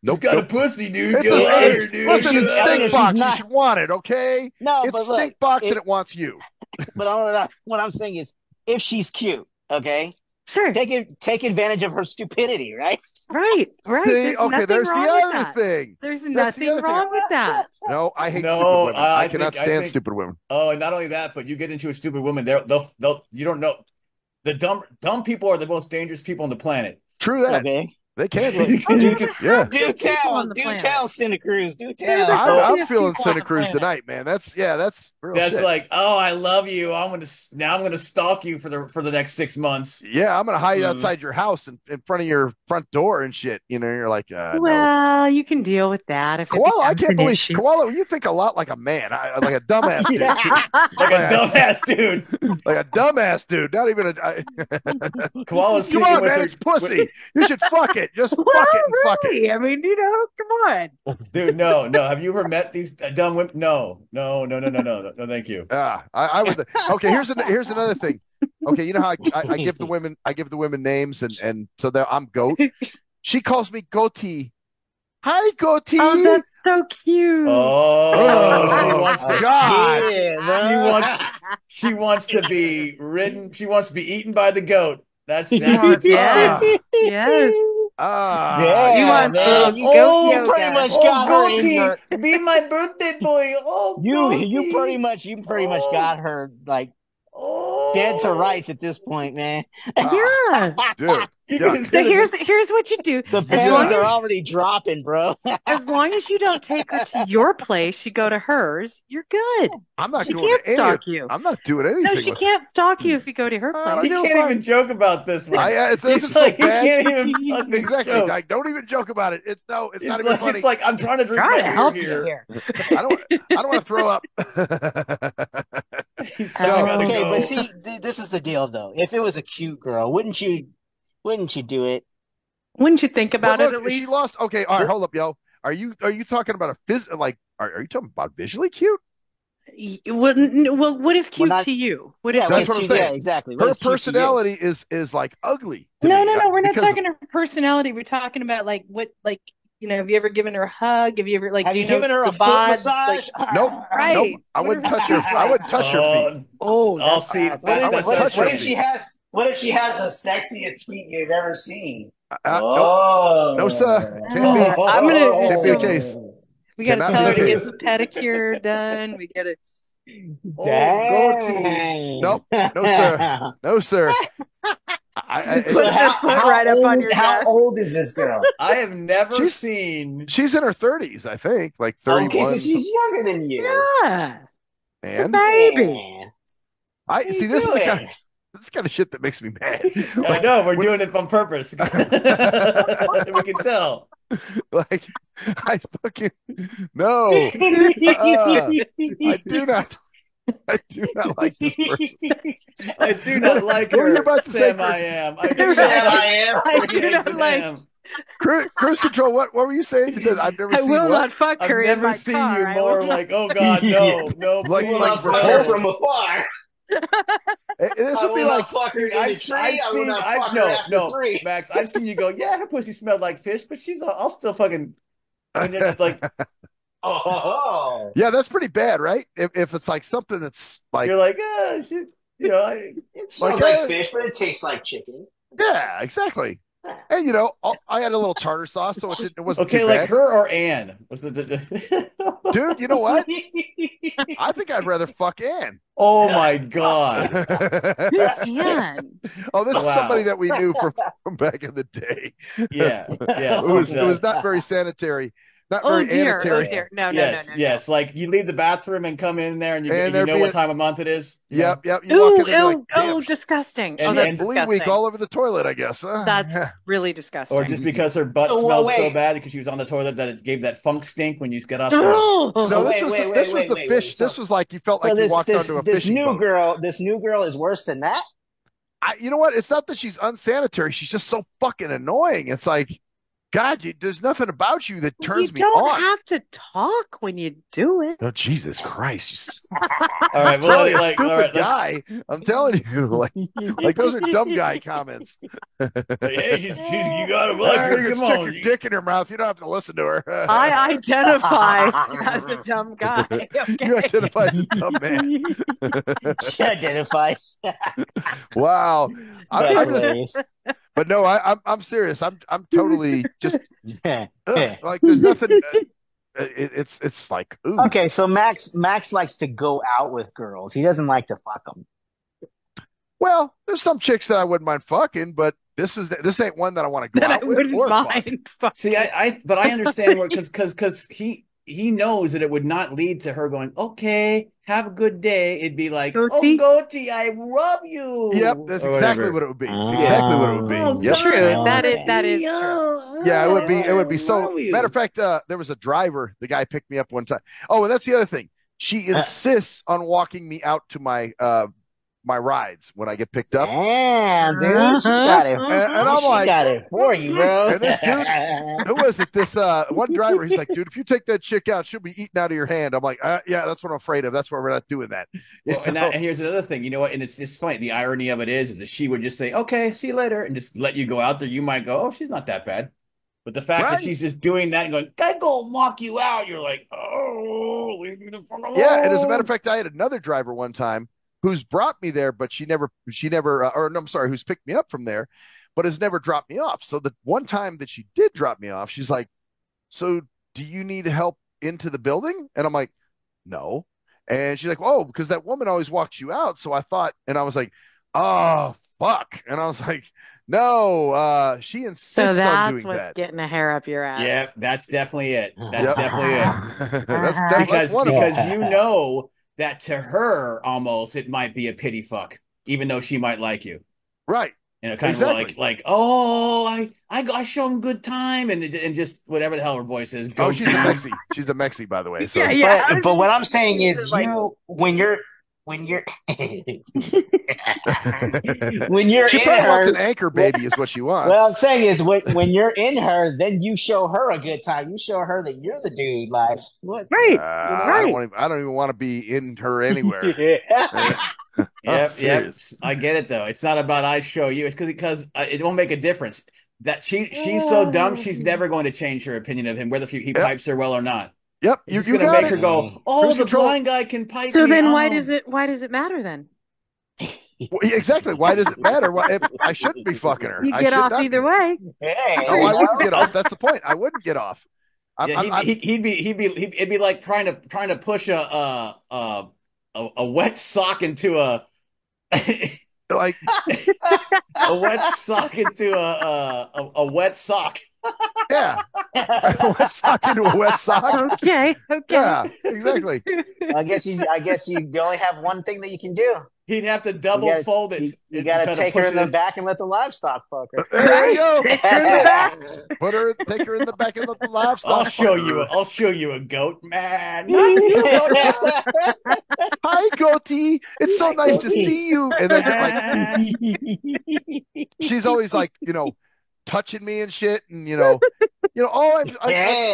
She's got a pussy, dude. Go at her, dude. Listen, it's stink box. You should want it, okay? No, it's but stink box and it wants you. But what I'm saying is, if she's cute, okay, sure, take advantage of her stupidity, right? Right. See, there's the other thing. There's nothing wrong with that. No, I hate stupid women. I cannot stand stupid women. Oh, and not only that, but you get into a stupid woman, they'll you don't know. The dumb people are the most dangerous people on the planet. True that. Okay. They can be. Yeah. Do tell, Santa Cruz. Do tell. I'm feeling Santa Cruz tonight, man. That's real shit. Like, oh, I love you. I'm gonna stalk you for the next 6 months. Yeah, I'm gonna hide outside your house in front of your front door and shit. You're like, well, you can deal with that. If Koala, I can't believe Koala. You think a lot like a man, like a dumbass dude. Like a dumbass dude. Like a dumbass dude. Not even a. Koala's come on, man. It's pussy. You should fuck it. Just fuck it and fuck it. I mean, come on. Dude, no. Have you ever met these dumb women? No, thank you. I would. Okay, here's another thing. Okay, you know how I give the women names, and so that I'm Goat. She calls me Goatee. Hi, Goatee. Oh, that's so cute. Oh, she wants to. God, she wants to be ridden. She wants to be eaten by the goat. That's yes. Yeah, you pretty much got her. Be my birthday boy. Oh, you pretty much got her like dead to rights at this point, man. Yeah, dude. Yeah. So here's what you do. The pennies are already dropping, bro. As long as you don't take her to your place, you go to hers. You're good. I'm not. She can't stalk you. I'm not doing anything. No, she can't stalk you if you go to her place. He can't even joke about this one. This is so bad. He can't even exactly. Joke. Like, don't even joke about it. It's not even funny. It's like I'm trying to drink my beer here. I don't want to throw up. Okay, but see, this is the deal, though. If it was a cute girl, wouldn't you do it? Wouldn't you think about it at least? She lost. Okay, all right, hold up, yo. Are you talking about are you talking about visually cute? Well, what is cute to you? That's what I'm saying. Yeah, exactly. Her personality is like ugly. No. We're not talking her personality. We're talking about like what, like, have you ever given her a hug? Have you ever given her a foot massage? Nope. Right. Nope. I wouldn't touch her. I wouldn't touch her feet. Oh, I'll see. What if she has the sexiest feet you've ever seen? No, sir. Can't be the case. We got to tell her to get some pedicure done. We got to. Nope. No, sir. How old is this girl? I have never seen. She's in her 30s, I think, like 31. Okay, so she's younger than you. Yeah, and baby. I see. This is the kind of shit that makes me mad. I know we're doing it on purpose. We can tell. Like, I fucking no. I do not. I do not like this person. I do not like her. What were you about to Sam, say? I am. I do not like. Cruise control. What were you saying? You said I've never seen. I will not fuck her. I've never seen you more like, oh God, no, like from afar. This would be like Max. I've seen you go. Yeah, her pussy smelled like fish, but I'll still fucking. And then it's like, oh, yeah, that's pretty bad, right? If it's like something that's like you're like, shit, it smells like fish, but it tastes like chicken. Yeah, exactly. And I had a little tartar sauce, so it wasn't okay, too like bad. her or Anne? Dude, you know what? I think I'd rather fuck Anne. Oh my god! Anne? Oh, this is somebody that we knew from back in the day. Yeah. It was not very sanitary. Not very sanitary. Oh dear. No. Yes. Like you leave the bathroom and come in there, and you know what time of month it is. Yep. You walk in like, disgusting. And, that's Bleed disgusting. week all over the toilet, I guess. That's really disgusting. Or just because her butt smelled so bad because she was on the toilet that it gave that funk stink when you got up there. No, this was the fish. This was like you felt like you walked onto a fishing boat. This new girl is worse than that. You know what? It's not that she's unsanitary. She's just so fucking annoying. It's like, God, there's nothing about you that turns me on. You don't have to talk when you do it. Oh, Jesus Christ. All right, well, stupid guy. I'm telling you, like those are dumb guy comments. Hey, you got to like her. Come stick on. your dick in her mouth. You don't have to listen to her. I identify as a dumb guy. Okay. You identify as a dumb man. She identifies. Wow. But no, I'm serious. I'm totally just like there's nothing. It's like ooh. Okay. So Max likes to go out with girls. He doesn't like to fuck them. Well, there's some chicks that I wouldn't mind fucking, but this ain't one that I want to go out with. I wouldn't mind fuck. See, but I understand where because he knows that it would not lead to her going, okay, have a good day. It'd be like, Goatee? Oh, Goatee, I love you. Yep, that's exactly what it would be. Exactly what it would be. It's true. That is true. Yeah, it would be so. Matter of fact, there was a driver. The guy picked me up one time. Oh, and that's the other thing. She insists on walking me out to my rides when I get picked up. Damn, dude, she got it. And I'm like, got it for you, bro. And this dude, who was it? This one driver, he's like, dude, if you take that chick out, she'll be eaten out of your hand. I'm like, yeah, that's what I'm afraid of. That's why we're not doing that. Well, and here's another thing. You know what? And it's funny. The irony of it is that she would just say, okay, see you later, and just let you go out there. You might go, oh, she's not that bad. But the fact that she's just doing that and going, I go walk you out, you're like, oh, leave me the fuck alone. Yeah, and as a matter of fact, I had another driver one time who's brought me there, but she never, who's picked me up from there, but has never dropped me off. So the one time that she did drop me off, she's like, so do you need help into the building? And I'm like, no. And she's like, oh, because that woman always walks you out. So I thought, and I was like, oh, fuck. And I was like, no, she insists on doing that. So that's what's getting a hair up your ass. Yeah, that's definitely it. That's definitely it. Because you know that to her, almost, it might be a pity fuck, even though she might like you. Right. Kind of like, oh, I show him good time, and just whatever the hell her voice is. Oh, she's a Mexi. She's a Mexi, by the way. So. Yeah. But what I'm saying is, when you're when you're she probably wants an anchor baby is what she wants. What I'm saying is when you're in her, then you show her a good time. You show her that you're the dude. Like what? Right. Right. I don't even want to be in her anywhere. Yep. I get it though. It's not about I show you. It's because it won't make a difference. That she's so dumb. She's never going to change her opinion of him, whether he pipes her well or not. Yep, you're going to make her go, oh, the blind guy can pipe. So then, why does it matter then? Well, exactly. Why does it matter? I shouldn't be fucking her. You get off either way. Hey, I wouldn't get off. That's the point. I wouldn't get off. It'd be like trying to push a wet sock into a like a wet sock into a wet sock. Yeah. A wet sock into a wet sock. Okay. Yeah, exactly. I guess you only have one thing that you can do. He'd have to fold it. You got to take her in the back and let the livestock fuck her. There you go. Take her in the back. Take her in the back and let the livestock. I'll show you a goat, man. Hi, Goatee. It's so nice to see you. And then like, she's always like, touching me and shit, and I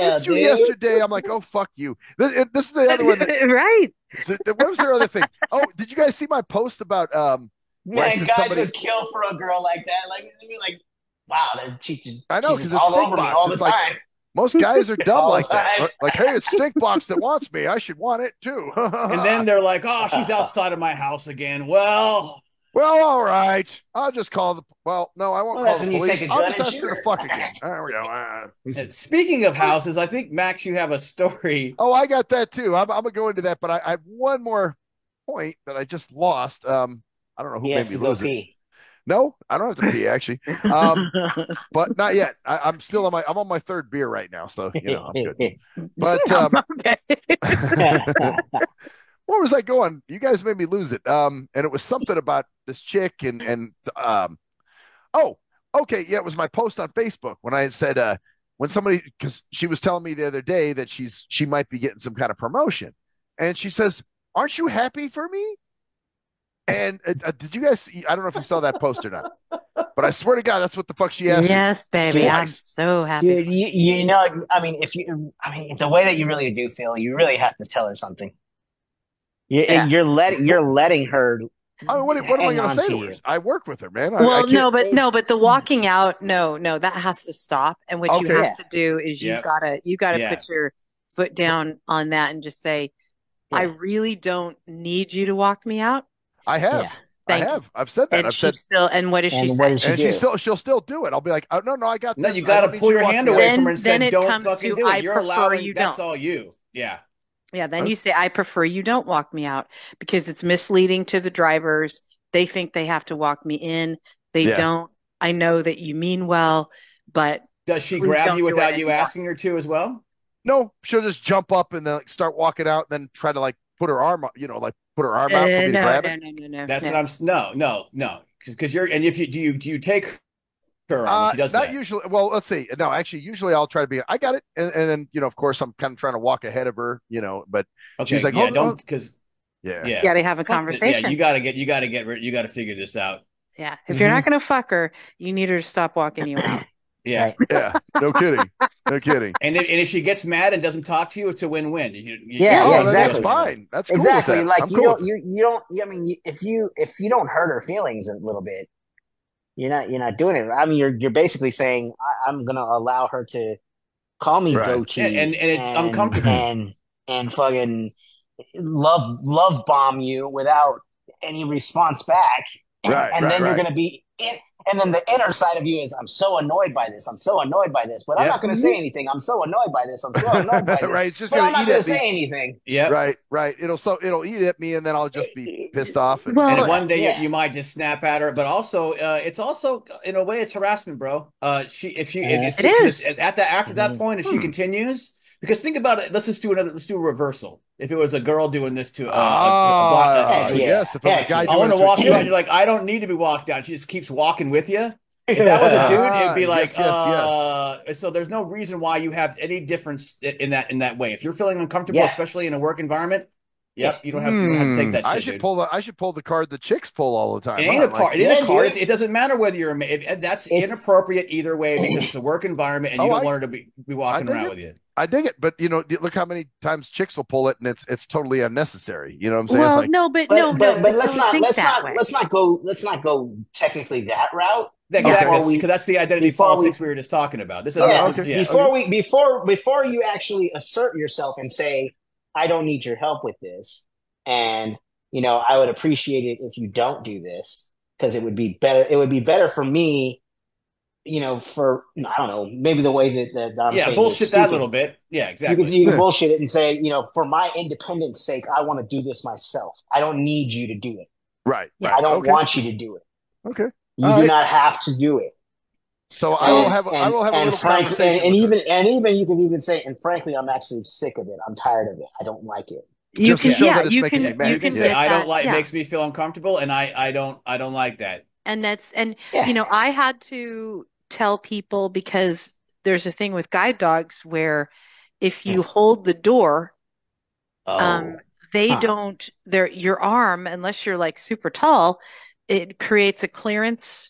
missed you yesterday. I'm like, oh fuck you. This is the other one. Right. What was their other thing? Oh, did you guys see my post about man, guys would kill for a girl like that? Like, wow, they're cheating. I know, because it's Stinkbox. All the time. Like, most guys are dumb like that. Like, hey, it's Stinkbox that wants me. I should want it too. And then they're like, oh, she's outside of my house again. Well, Well, all right. I'll just call the. Well, no, I won't call the police. I'll just ask her to fuck again. There we go. Speaking of houses, I think Max, you have a story. Oh, I got that too. I'm gonna go into that, but I have one more point that I just lost. I don't know who made me lose it. No, I don't have to pee actually. But not yet. I'm still on I'm on my third beer right now, so you know I'm good. But where was I going? You guys made me lose it. And it was something about this chick and oh, okay, yeah, it was my post on Facebook when I said when somebody, because she was telling me the other day that she might be getting some kind of promotion, and she says, "Aren't you happy for me?" And did you guys see? I don't know if you saw that post or not, but I swear to God, that's what the fuck she asked me. Yes, baby, I'm so happy. Dude, you know, I mean, if the way that you really do feel, you really have to tell her something. You're letting her. I mean, what am I going to say to her? I work with her, man. Well, but the walking out, no, that has to stop. And what you have to do is you gotta put your foot down on that and just say, I really don't need you to walk me out. I have. Yeah. I've said that. I've said still. And what does she say? And she'll still do it. I'll be like, oh, no, I got this. No, you got to pull your hand away from her and say, don't fucking do it. You're allowing. That's all you. Yeah. Yeah, then you say, I prefer you don't walk me out because it's misleading to the drivers. They think they have to walk me in. They don't. I know that you mean well, but does she grab you without you asking her to as well? No, she'll just jump up and then start walking out and then try to put her arm up, put her arm out for me to grab it. No. That's what I'm, no. Because you're, and if you, do you take her on? She does not that? Usually. Well, let's see. No, actually, usually I'll try to be. I got it, and then of course, I'm kind of trying to walk ahead of her, but she's like, don't because you got to have a conversation. Yeah, you got to figure this out. Yeah, if you're not going to fuck her, you need her to stop walking you out. Yeah, yeah, no kidding. And if she gets mad and doesn't talk to you, it's a win-win. Exactly. That's fine. That's cool exactly with that. Like you don't. I mean, if you don't hurt her feelings a little bit, you're not doing it. I mean, you're basically saying I'm gonna allow her to call me goatee, and it's uncomfortable and fucking love bomb you without any response back, and then you're gonna be in. And then the inner side of you is, I'm so annoyed by this. But I'm not going to say anything. I'm so annoyed by this. I'm so annoyed by this. Right. It's just going to eat at me. I'm not going to say anything. Yeah. Right. It'll eat at me, and then I'll just be pissed off. And one day you might just snap at her. But also, it's also in a way it's harassment, bro. After that point, if she continues. Because think about it. Let's do a reversal. If it was a girl doing this to yes, if a guy I want to walk you out, and you're like, I don't need to be walked out. She just keeps walking with you. If that was a dude, it'd be like, yes. So there's no reason why you have any difference in that way. If you're feeling uncomfortable, especially in a work environment, you don't have to take that shit. I should pull the card the chicks pull all the time. It ain't a card. It ain't a card. It doesn't matter whether you're that's inappropriate either way because it's a work environment and you don't want her to be walking around with you. I dig it, but look how many times chicks will pull it, and it's totally unnecessary. You know what I'm saying? Well, but let's not go technically that route. Exactly, because that's the identity politics we were just talking about. This is before you actually assert yourself and say, I don't need your help with this, and I would appreciate it if you don't do this because it would be better. It would be better for me. For I don't know, maybe the way that I'm saying bullshit that a little bit. Yeah, exactly. You can bullshit it and say, for my independence sake, I want to do this myself. I don't need you to do it. Right. I don't want you to do it. Okay. You do not have to do it. So I will have a little conversation. And even you can even say, and frankly, I'm actually sick of it. I'm tired of it. I don't like it. You can say, I don't like. It makes me feel uncomfortable, and I don't like that. And I had to tell people because there's a thing with guide dogs where if you hold the door, they don't. Your arm, unless you're like super tall, it creates a clearance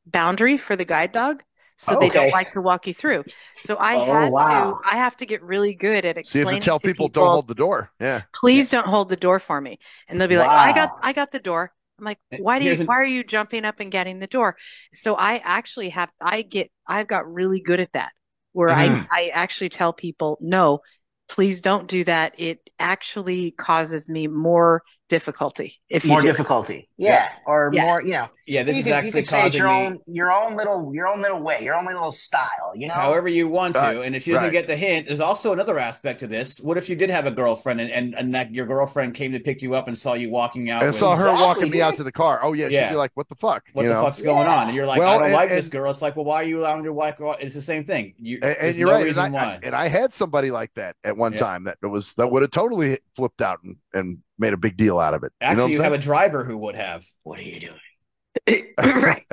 boundary for the guide dog, so they don't like to walk you through. So I have to get really good at explaining. Tell people don't hold the door. Yeah, please don't hold the door for me, and they'll be like, I got the door. I'm like, why are you jumping up and getting the door? So I actually I've got really good at that, where I actually tell people, no, please don't do that. It actually causes me more difficulty if more you do. difficulty. Yeah. Or more, Yeah, this is actually causing your own little way, your own little style, however you want to. And if she doesn't get the hint, there's also another aspect to this. What if you did have a girlfriend and that your girlfriend came to pick you up and saw you walking out and saw her walking me out to the car? Oh yeah, she'd be like, what the fuck? What the fuck's going on? And you're like, I don't like this girl. It's like, well, why are you allowing your wife to go out? It's the same thing. And you're right. Reason why. And I had somebody like that at one time that would have totally flipped out and made a big deal out of it. Actually, you have a driver who would have. What are you doing? right.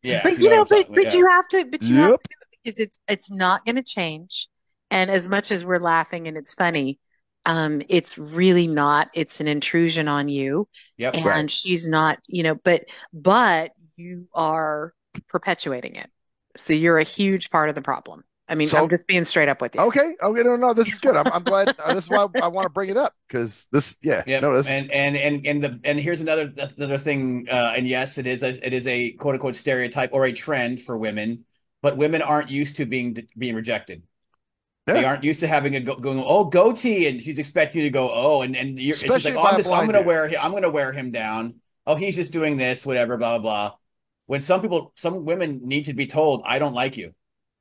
Yeah. But you have to do it because it's not going to change. And as much as we're laughing and it's funny, it's really not. It's an intrusion on you. Yep. And she's not, but you are perpetuating it. So you're a huge part of the problem. I mean, I'm just being straight up with you. Okay. No, this is good. I'm glad. This is why I want to bring it up because this, and here's another thing. And yes, it is a quote unquote stereotype or a trend for women, but women aren't used to being rejected. Yeah. They aren't used to having a goatee, and she's expecting you to go and you're she's like, I'm going to wear him down. Oh, he's just doing this, whatever, blah blah blah. When some women need to be told, I don't like you.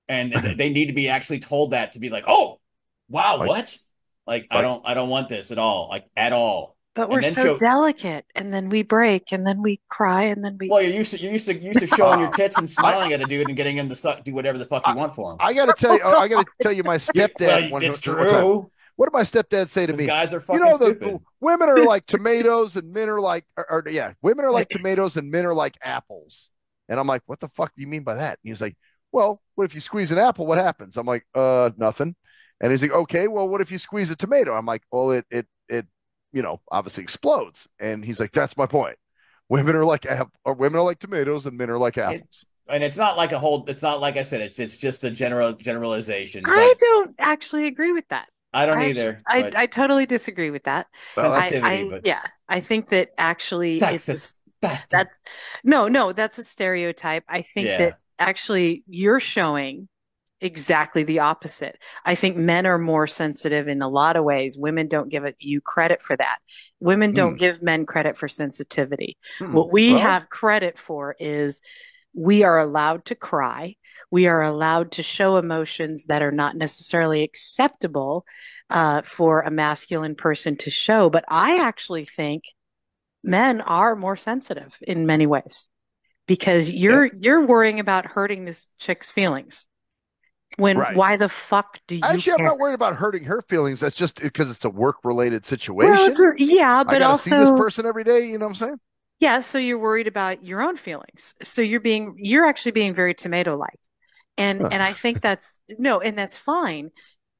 And they need to be actually told that to be like, oh, wow, what? Like I don't want this at all, like at all. But we're so delicate, and then we break, and then we cry, and then we. Well, you're used to showing your tits and smiling at a dude and getting him to do whatever the fuck you want for him. I got to tell you, my stepdad. It's true. What did my stepdad say to me? Guys are fucking stupid. Women are like tomatoes, and men are like, women are like tomatoes, and men are like apples. And I'm like, what the fuck do you mean by that? And he's like, well, what if you squeeze an apple? What happens? I'm like, nothing. And he's like, okay, well, what if you squeeze a tomato? I'm like, well, it obviously explodes. And he's like, that's my point. Women are like tomatoes, and men are like apples. And it's not like it's not like I said, it's just a generalization. I don't actually agree with that. I don't either. I totally disagree with that. I think that actually that's a stereotype. I think that actually you're showing exactly the opposite. I think men are more sensitive in a lot of ways. Women don't give you credit for that. Women don't give men credit for sensitivity. What we have credit for is we are allowed to cry. We are allowed to show emotions that are not necessarily acceptable for a masculine person to show. But I actually think men are more sensitive in many ways because you're worrying about hurting this chick's feelings. Why the fuck do you Actually, care? I'm not worried about hurting her feelings. That's just because it's a work-related situation. Well, but I also see this person every day. You know what I'm saying? Yeah, so you're worried about your own feelings. So you're actually being very tomato-like. And I think that's fine.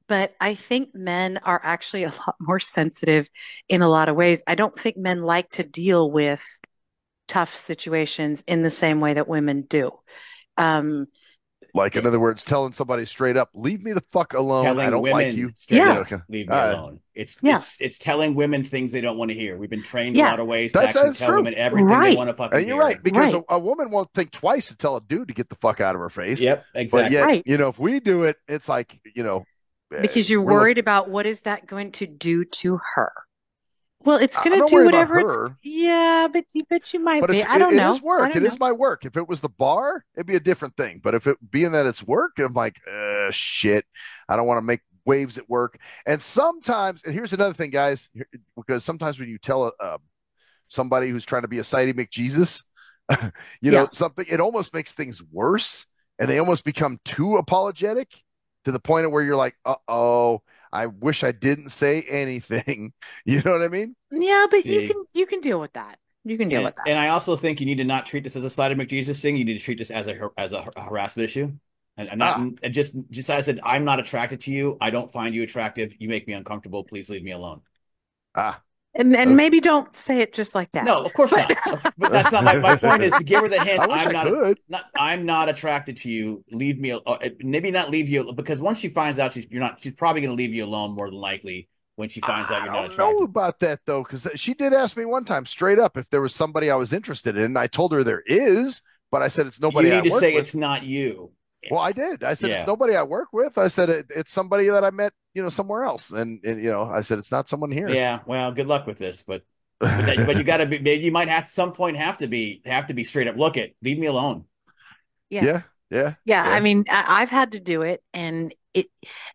But I think men are actually a lot more sensitive in a lot of ways. I don't think men like to deal with tough situations in the same way that women do. Like, in other words, telling somebody straight up, leave me the fuck alone. I don't like you. Leave me alone. It's telling women things they don't want to hear. We've been trained a lot of ways to actually tell women everything they want to fucking hear. And you're right, because a woman won't think twice to tell a dude to get the fuck out of her face. Yep, exactly. But yet, if we do it, it's like, because you're worried about what is that going to do to her. Well, it's going to do whatever it's. Yeah, but you might be. I don't know. It is work. It is my work. If it was the bar, it'd be a different thing. But if it being that it's work, I'm like, shit. I don't want to make waves at work. And sometimes, and here's another thing, guys, because sometimes when you tell somebody who's trying to be a Sidey McJesus, something, it almost makes things worse, and they almost become too apologetic to the point of where you're like, I wish I didn't say anything. You know what I mean? Yeah, but you can deal with that. You can deal with that. And I also think you need to not treat this as a Sidey McJesus thing. You need to treat this as a harassment issue. And just as I said, I'm not attracted to you. I don't find you attractive. You make me uncomfortable. Please leave me alone. And maybe don't say it just like that. No, of course not. But that's not my point. Is to give her the hint. I'm not attracted to you. Leave me. Maybe not leave you, because once she finds out she's probably going to leave you alone more than likely when she finds out you're not attracted. I don't know about that though, because she did ask me one time straight up if there was somebody I was interested in. And I told her there is, but I said it's nobody. You need to say it's not you. Well, I did. I said it's nobody I work with. I said it's somebody that I met, somewhere else, and I said it's not someone here. Yeah. Well, good luck with this, but you got to be. Maybe you might have to some point have to be straight up. Look it. Leave me alone. Yeah. Yeah. I mean, I've had to do it, and you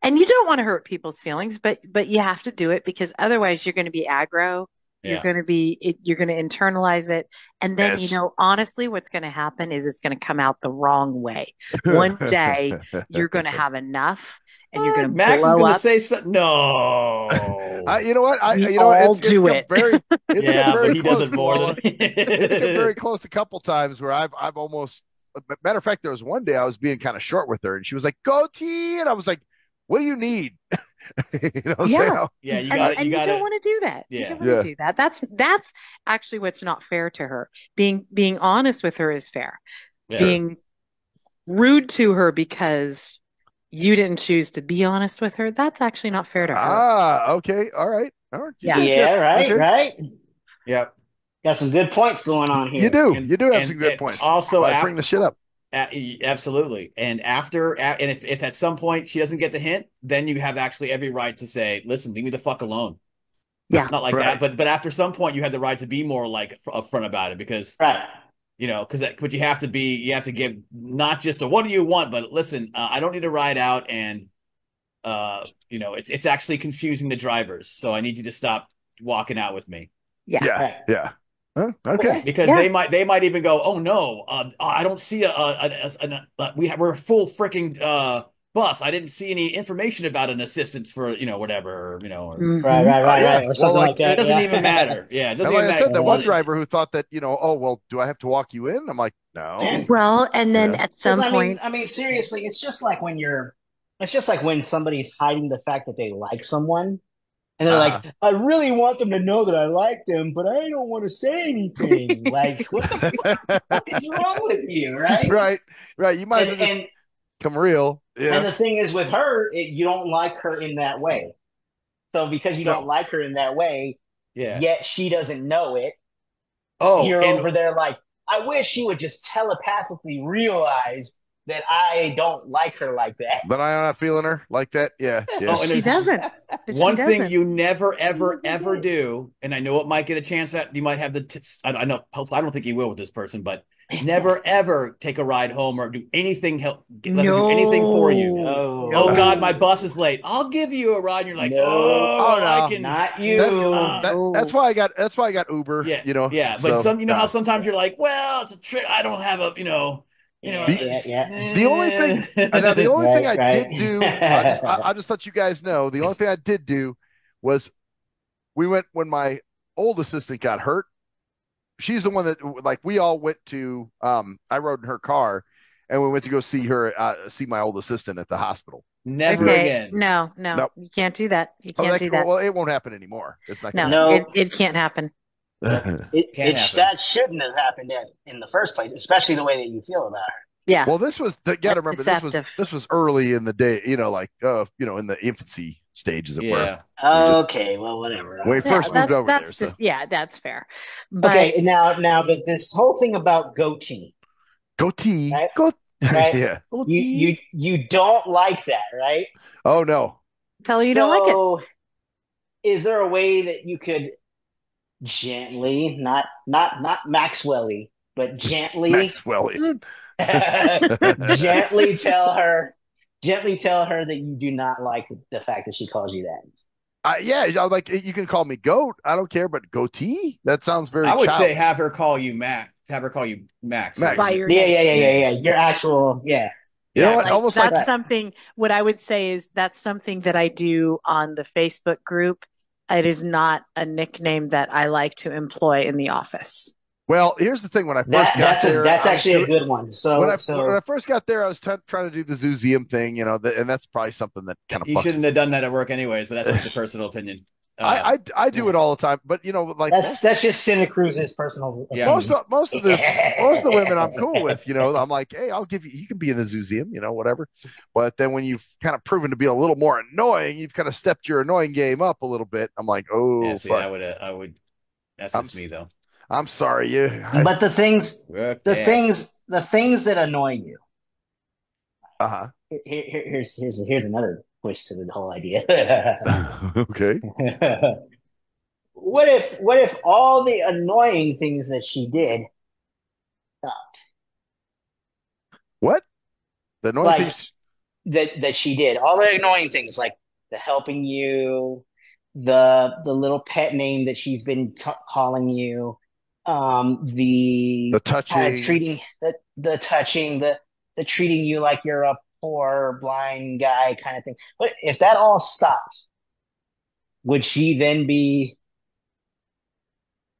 don't want to hurt people's feelings, but you have to do it because otherwise you're going to be aggro. You're going to you're going to internalize it. And then, honestly, what's going to happen is it's going to come out the wrong way. One day you're going to have enough and you're going to Max is going to say something. No. You know what? It's do it. But he does it more than it's come very close a couple times where I've almost, matter of fact, there was one day I was being kind of short with her and she was like, goatee. And I was like, what do you need? You don't want to do that. Yeah. You don't want to do that. That's actually what's not fair to her. Being honest with her is fair. Yeah. Being rude to her because you didn't choose to be honest with her, that's actually not fair to her. Okay. All right. Right. Yep. Got some good points going on here. You do have some good points. Also, bring the shit up. Absolutely. And if at some point she doesn't get the hint, then you have actually every right to say, listen, leave me the fuck alone. Yeah. Not like that. But after some point you have the right to be more like upfront about it because, but you have to give not just a, what do you want? But listen, I don't need to ride out and, it's actually confusing the drivers. So I need you to stop walking out with me. Yeah. Yeah. Huh? Okay. Because they might even go, oh no, I don't see we're a full freaking bus. I didn't see any information about an assistance for whatever or. Right. Or something like that. It doesn't even matter. Yeah, it doesn't even matter. I said, that one driver who thought that do I have to walk you in? I'm like, no. Well, and then at some point, I mean, seriously, it's just like when somebody's hiding the fact that they like someone. And they're like, I really want them to know that I like them, but I don't want to say anything. Like, what the fuck is wrong with you, right? Right. You might as well just come real. Yeah. And the thing is with her, you don't like her in that way. So because you don't like her in that way, yet she doesn't know it, you're over there like, I wish she would just telepathically realize that I don't like her like that. But I'm not feeling her like that. Yeah. She doesn't. One thing you never, ever, ever do, and I know it might get a chance that you might have I know. Hopefully, I don't think you will with this person, but never, ever take a ride home or do anything. Let her do anything for you. Oh God, my bus is late. I'll give you a ride. And you're like, no, I can not you. That's why I got Uber. Yeah. Yeah, but how sometimes you're like, well, it's a trip. I don't have a The only thing I did do, I'll just let you guys know. The only thing I did do was we went when my old assistant got hurt. She's the one that we all went to. I rode in her car, and we went to go see my old assistant at the hospital. Never again. No, you can't do that. You can't do that. Well, it won't happen anymore. It's not. It can't happen. That shouldn't have happened in the first place, especially the way that you feel about her. Yeah. Well, this was this was early in the day, in the infancy stage, as it were. Okay, well, whatever. When we first moved over there. That's fair. But okay, now this whole thing about goatee. Goatee. Right? Right? Yeah. You don't like that, right? Oh no. Tell her you don't like it. Is there a way that you could gently, not Maxwell-y, but gently Maxwell-y. gently tell her that you do not like the fact that she calls you that. Like you can call me goat. I don't care, but goatee? That sounds very. I would say have her call you Max. Have her call you Max. By your name. Yeah. Your actual, yeah. You know what? That's something. What I would say is that's something that I do on the Facebook group. It is not a nickname that I like to employ in the office. Well, here's the thing. When I first got there, that's actually a good one. When I first got there, I was trying to do the Zoozium thing, and that's probably something that kind of. You shouldn't have done that at work, anyways. But that's just a personal opinion. I do it all the time, but that's just Santa Cruz's personal. Yeah. Most of the women I'm cool with, I'm like, hey, I'll give you. You can be in the Zoozium, whatever. But then when you've kind of proven to be a little more annoying, you've kind of stepped your annoying game up a little bit. I'm like, I would. That's just me though. I'm sorry, But the things that annoy you, Here's another twist to the whole idea. Okay. What if all the annoying things that she did stopped? What? The annoying Like things that she did. All the annoying things like the helping you, the little pet name that she's been calling you, the kind of touching. treating the touching, the treating you like you're a poor blind guy kind of thing. But if that all stops, would she then be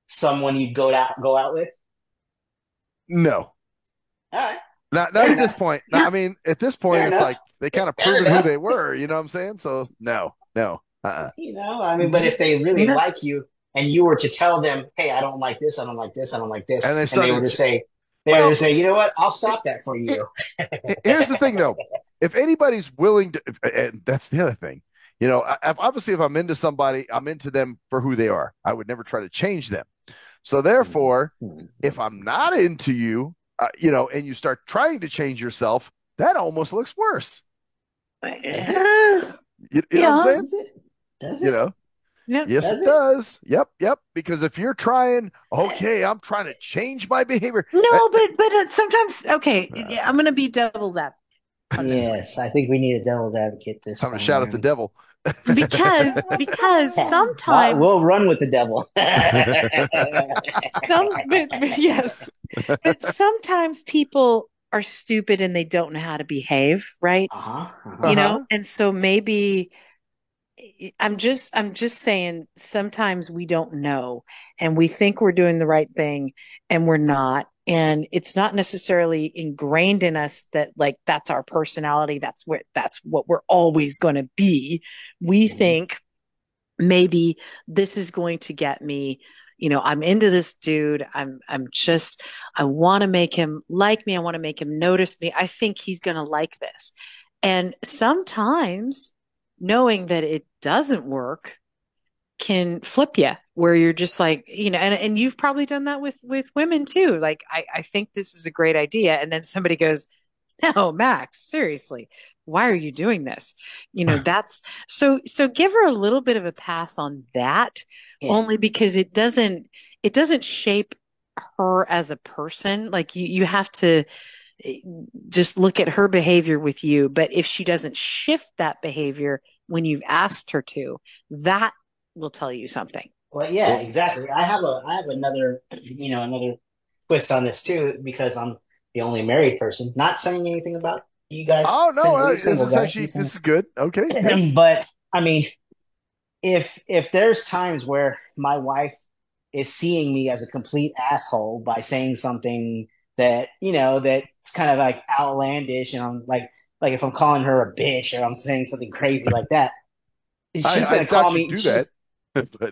someone you'd go out with? No. All right. Not at this point. No, I mean, at this point, it's like they kind of proven who they were. You know what I'm saying? So no. I mean, but if they really like you and you were to tell them, "Hey, I don't like this. I don't like this. I don't like this," and they were to say, "You know what? I'll stop that for you." Here's the thing, though. If anybody's willing to, and that's the other thing. Obviously, if I'm into somebody, I'm into them for who they are. I would never try to change them. So therefore, if I'm not into you, and you start trying to change yourself, that almost looks worse. You know what I'm saying? Does it? Yes, it does. Yep. Because if you're trying, okay, I'm trying to change my behavior. No, but sometimes, okay, I'm going to be devil's advocate. Yes, I think we need a devil's advocate this time. Time to shout at the devil. Because sometimes we'll run with the devil. Yes, but sometimes people are stupid and they don't know how to behave, right? And so maybe I'm just saying sometimes we don't know and we think we're doing the right thing and we're not. And it's not necessarily ingrained in us that like that's our personality. That's what we're always going to be. We think maybe this is going to get me, I'm into this dude. I want to make him like me. I want to make him notice me. I think he's going to like this. And sometimes knowing that it doesn't work can flip you where you're just like, and you've probably done that with women too. Like, I think this is a great idea. And then somebody goes, no, Max, seriously, why are you doing this? That's so give her a little bit of a pass on that only because it doesn't shape her as a person. Like you have to just look at her behavior with you. But if she doesn't shift that behavior when you've asked her to, that will tell you something. Well, yeah, exactly. I have another twist on this too, because I'm the only married person. Not saying anything about you guys. Oh no, this is good. Okay. Good. But I mean, if there's times where my wife is seeing me as a complete asshole by saying something that, that's kind of like outlandish, and I'm like if I'm calling her a bitch or I'm saying something crazy like that, she's gonna call me. Do that.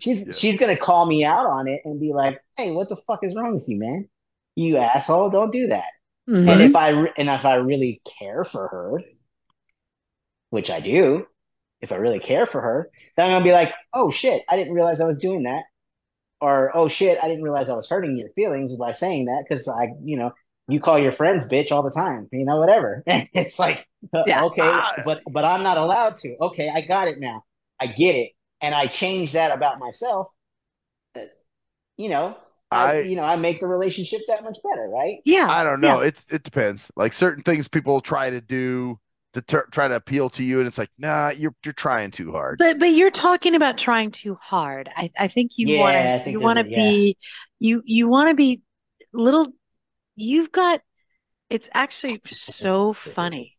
She's gonna call me out on it and be like, "Hey, what the fuck is wrong with you, man? You asshole! Don't do that." Mm-hmm. And if I really care for her, which I do, if I really care for her, then I'm gonna be like, "Oh shit, I didn't realize I was doing that," or "Oh shit, I didn't realize I was hurting your feelings by saying that because you call your friends bitch all the time, whatever." It's like, okay, but I'm not allowed to. Okay, I got it now. I get it. And I change that about myself, I make the relationship that much better, right? Yeah. I don't know. Yeah. It depends. Like certain things people try to do to try to appeal to you, and it's like, nah, you're trying too hard. But you're talking about trying too hard. I think you want to be you want to be little. You've got. It's actually so funny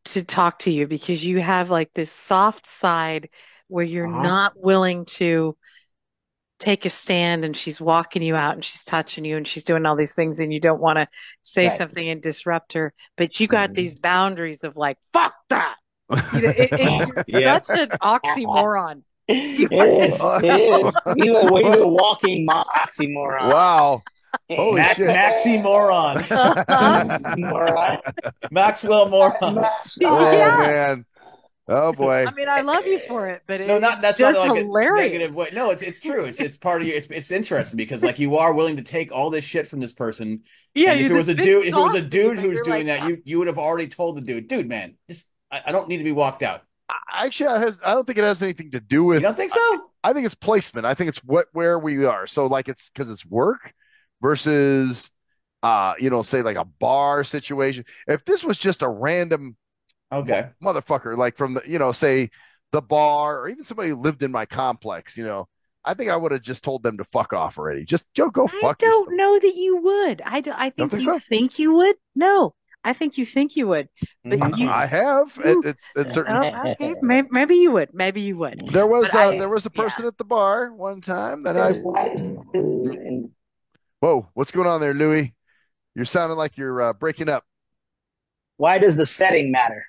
to talk to you because you have like this soft side where you're not willing to take a stand, and she's walking you out and she's touching you and she's doing all these things and you don't want to say something and disrupt her, but you got these boundaries of like, fuck that. That's an oxymoron. It is. He's a walking oxymoron. Wow. Holy shit. Maximoron. Maxwell Moron. Oh, man. Oh boy. I mean, I love you for it, but that's just not like hilarious. a negative way. No, it's true. It's part of you. It's interesting because like you are willing to take all this shit from this person. Yeah, and if it was a dude who's doing like, that, you would have already told the dude, man, I don't need to be walked out. Actually, I don't think it has anything to do with. You don't think so? I think it's placement. I think it's where we are. So like it's because it's work versus, say like a bar situation. If this was just a random motherfucker, like from the, say the bar or even somebody who lived in my complex, I think I would have just told them to fuck off already. Just go fuck. I don't know that you would. I think you think you would. No, I think you think you would, but I have. It's certain. Okay, maybe you would. Maybe you would. There was a person at the bar one time that I. Whoa, what's going on there, Louis? You're sounding like you're breaking up. Why does the setting matter?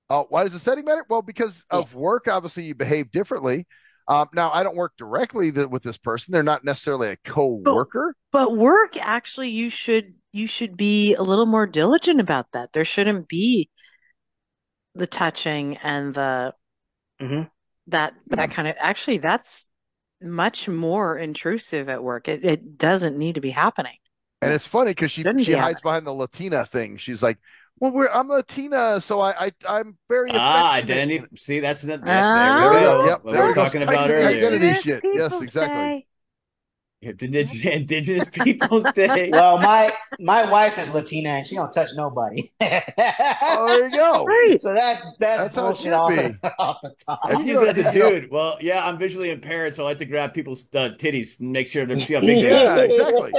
Why does the setting matter? Well, because of work, obviously you behave differently. Now, I don't work directly with this person. They're not necessarily a co-worker. But work, actually, you should be a little more diligent about that. There shouldn't be the touching and the that kind of. Actually, that's much more intrusive at work. It doesn't need to be happening. And it's funny because she hides behind the Latina thing. She's like, well, I'm Latina, so I'm very identity. See, that's the there we go. Yep, what we were talking about earlier. Identity shit. Yes, exactly. Indigenous Peoples Day. Well, my wife is Latina and she don't touch nobody. Oh, there you go. Right. So that's how it should be. Off the top. I use it as a dude. Well, yeah, I'm visually impaired, so I like to grab people's titties and make sure they're see how big they are. Yeah, exactly.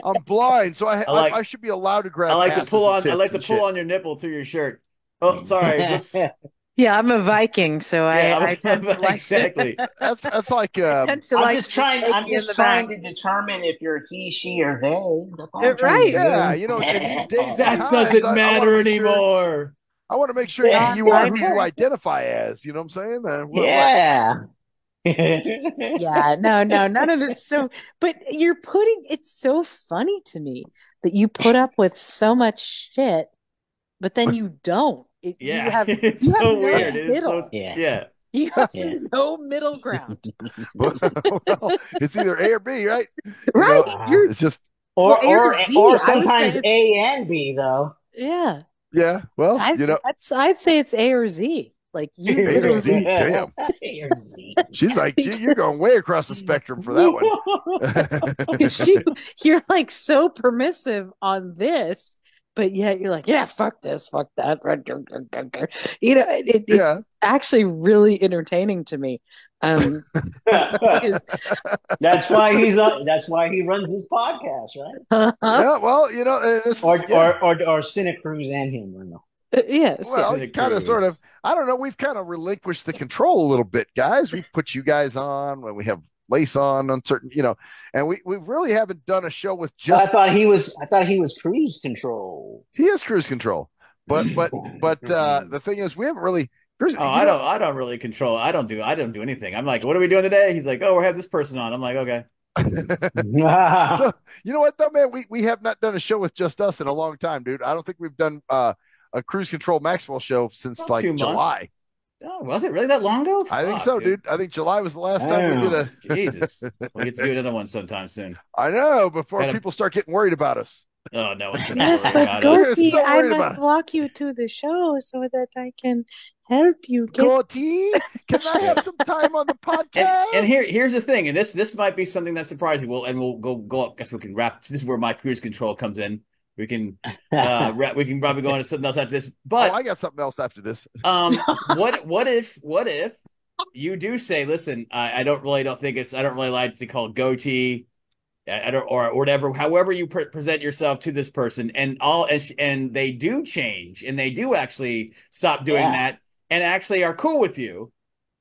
I'm blind, so I should be allowed to grab. I like to pull on your nipple through your shirt. Oh, sorry. Whoops. Yeah, I'm a Viking, so I tend to like exactly. That's like I'm just trying to determine if you're he, she, or they. Right? Yeah, in these days that doesn't matter anymore. I want to make sure you are who you identify as. You know what I'm saying? Yeah. Yeah, no, none of this. So, but it's so funny to me that you put up with so much shit, but then you don't. You have weird. Yeah. You have no middle ground. Well, it's either A or B, right? Right. It's just or sometimes A and B though. Yeah. Yeah. Well, I'd say it's A or Z. Like you A or Z. Damn. A or Z. She's like, you're going way across the spectrum for that one. You're like so permissive on this. But yet you're like, yeah, fuck this, fuck that. It's actually really entertaining to me. That's why he runs his podcast, right? Yeah, well, or Cinecruise and him. Yes. Well, kind of, sort of. I don't know. We've kind of relinquished the control a little bit, guys. We've put you guys on when we have Lace on certain, and we really haven't done a show with just. I thought he was cruise control. He is cruise control, but the thing is, we haven't really. I don't really control. I don't do anything. I'm like, what are we doing today? He's like, oh, we have this person on. I'm like, okay. So you know what though, man, we have not done a show with just us in a long time, dude. I don't think we've done a cruise control Maxwell show since like July. Oh, was it really that long ago? I think so, dude. I think July was the last time we did a. Jesus, we'll get to do another one sometime soon. I know, before people start getting worried about us. Oh no! Yes, but Goatee, I must walk you to the show so that I can help you. Goatee, can I have some time on the podcast? And here's the thing, and this might be something that surprises you. We'll go up. Guess we can wrap. This is where my cruise control comes in. We can we can probably go on to something else after this. But I got something else after this. What if you do say, listen, I don't really like to call it Goatee, or whatever. However you present yourself to this person, and they do change, and they do actually stop doing that, and actually are cool with you.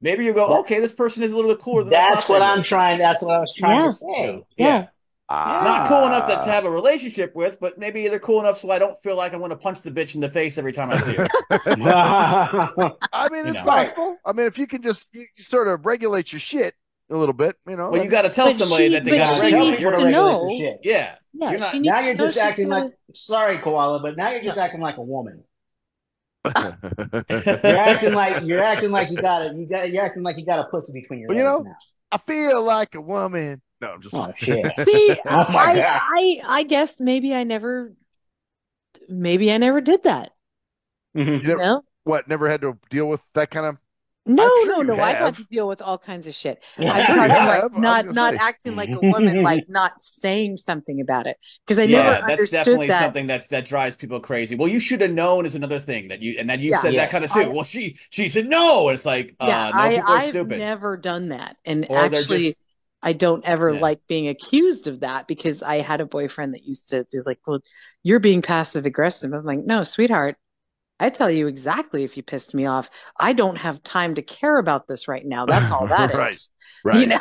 Maybe you go, okay, this person is a little bit cooler. That's what I was trying to say. Yeah. Not cool enough to have a relationship with, but maybe they're cool enough so I don't feel like I want to punch the bitch in the face every time I see her. I mean, it's possible. I mean, if you can just you sort of regulate your shit a little bit, Well, you got to tell somebody that they got to regulate your shit. Yeah. Now you're just acting like, sorry, Koala, but now you're just acting like a woman. You're acting like you got a pussy between your legs now. I feel like a woman. No, I'm just. Oh shit. See, oh my God. I guess maybe I never did that. Mm-hmm. You know? What? Never had to deal with that kind of. No. I've had to deal with all kinds of shit. I'm talking like not acting like a woman, like not saying something about it, because I never understood that's definitely that. something that drives people crazy. Well, you should have known is another thing that you said that kind of too. Well, she said no. It's like people are stupid. I've never done that, and actually, I don't ever like being accused of that, because I had a boyfriend that used to do like, well, you're being passive aggressive. I'm like, no, sweetheart. I tell you exactly if you pissed me off. I don't have time to care about this right now. That's all that is. Right. You know,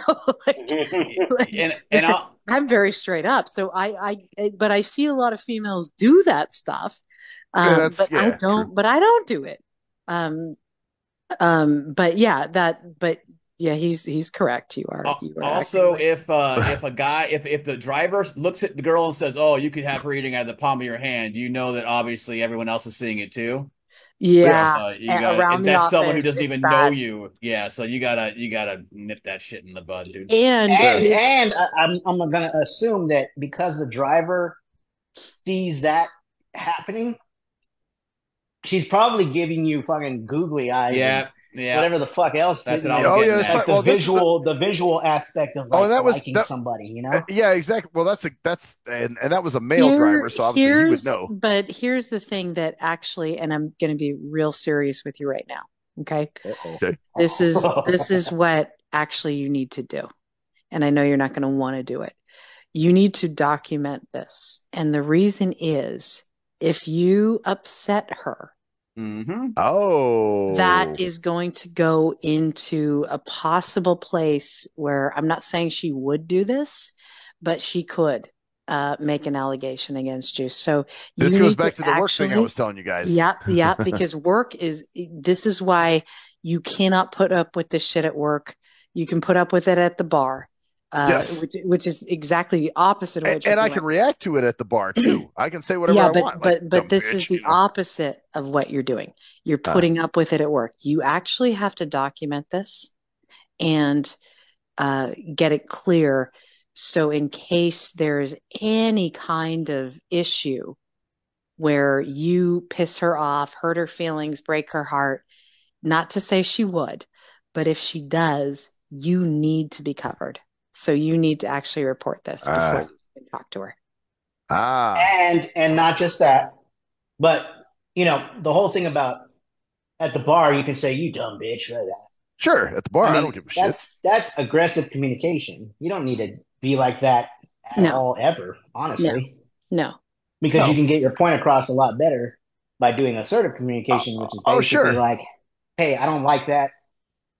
and I'm very straight up. So but I see a lot of females do that stuff. But I don't do it. But he's correct. You are also if the driver looks at the girl and says, "Oh, you could have her eating out of the palm of your hand," you know that obviously everyone else is seeing it too. Yeah, that's someone who doesn't even know you. Yeah, so you gotta nip that shit in the bud, dude. And I'm gonna assume that because the driver sees that happening, she's probably giving you fucking googly eyes. Yeah, whatever the fuck else. That's what I was getting at. Like the visual aspect of liking somebody, you know? Yeah, exactly. Well, that's that was a male driver, so obviously he would know. But here's the thing that actually, and I'm going to be real serious with you right now. Okay. Okay. This is what actually you need to do, and I know you're not going to want to do it. You need to document this, and the reason is if you upset her. Mm-hmm. Oh, that is going to go into a possible place where I'm not saying she would do this, but she could make an allegation against you. So this goes back to the work thing I was telling you guys. Yeah, because this is why you cannot put up with this shit at work. You can put up with it at the bar. Yes. Which is exactly the opposite of what you're doing. I can react to it at the bar too. I can say whatever I want. But this is the opposite of what you're doing. You're putting up with it at work. You actually have to document this and get it clear. So in case there's any kind of issue where you piss her off, hurt her feelings, break her heart, not to say she would, but if she does, you need to be covered. So you need to actually report this before you can talk to her. And not just that, but the whole thing about at the bar, you can say, "You dumb bitch," like that. Sure, at the bar, I don't give a shit. That's aggressive communication. You don't need to be like that at all, ever. Honestly, no, because you can get your point across a lot better by doing assertive communication, which is basically like, "Hey, I don't like that.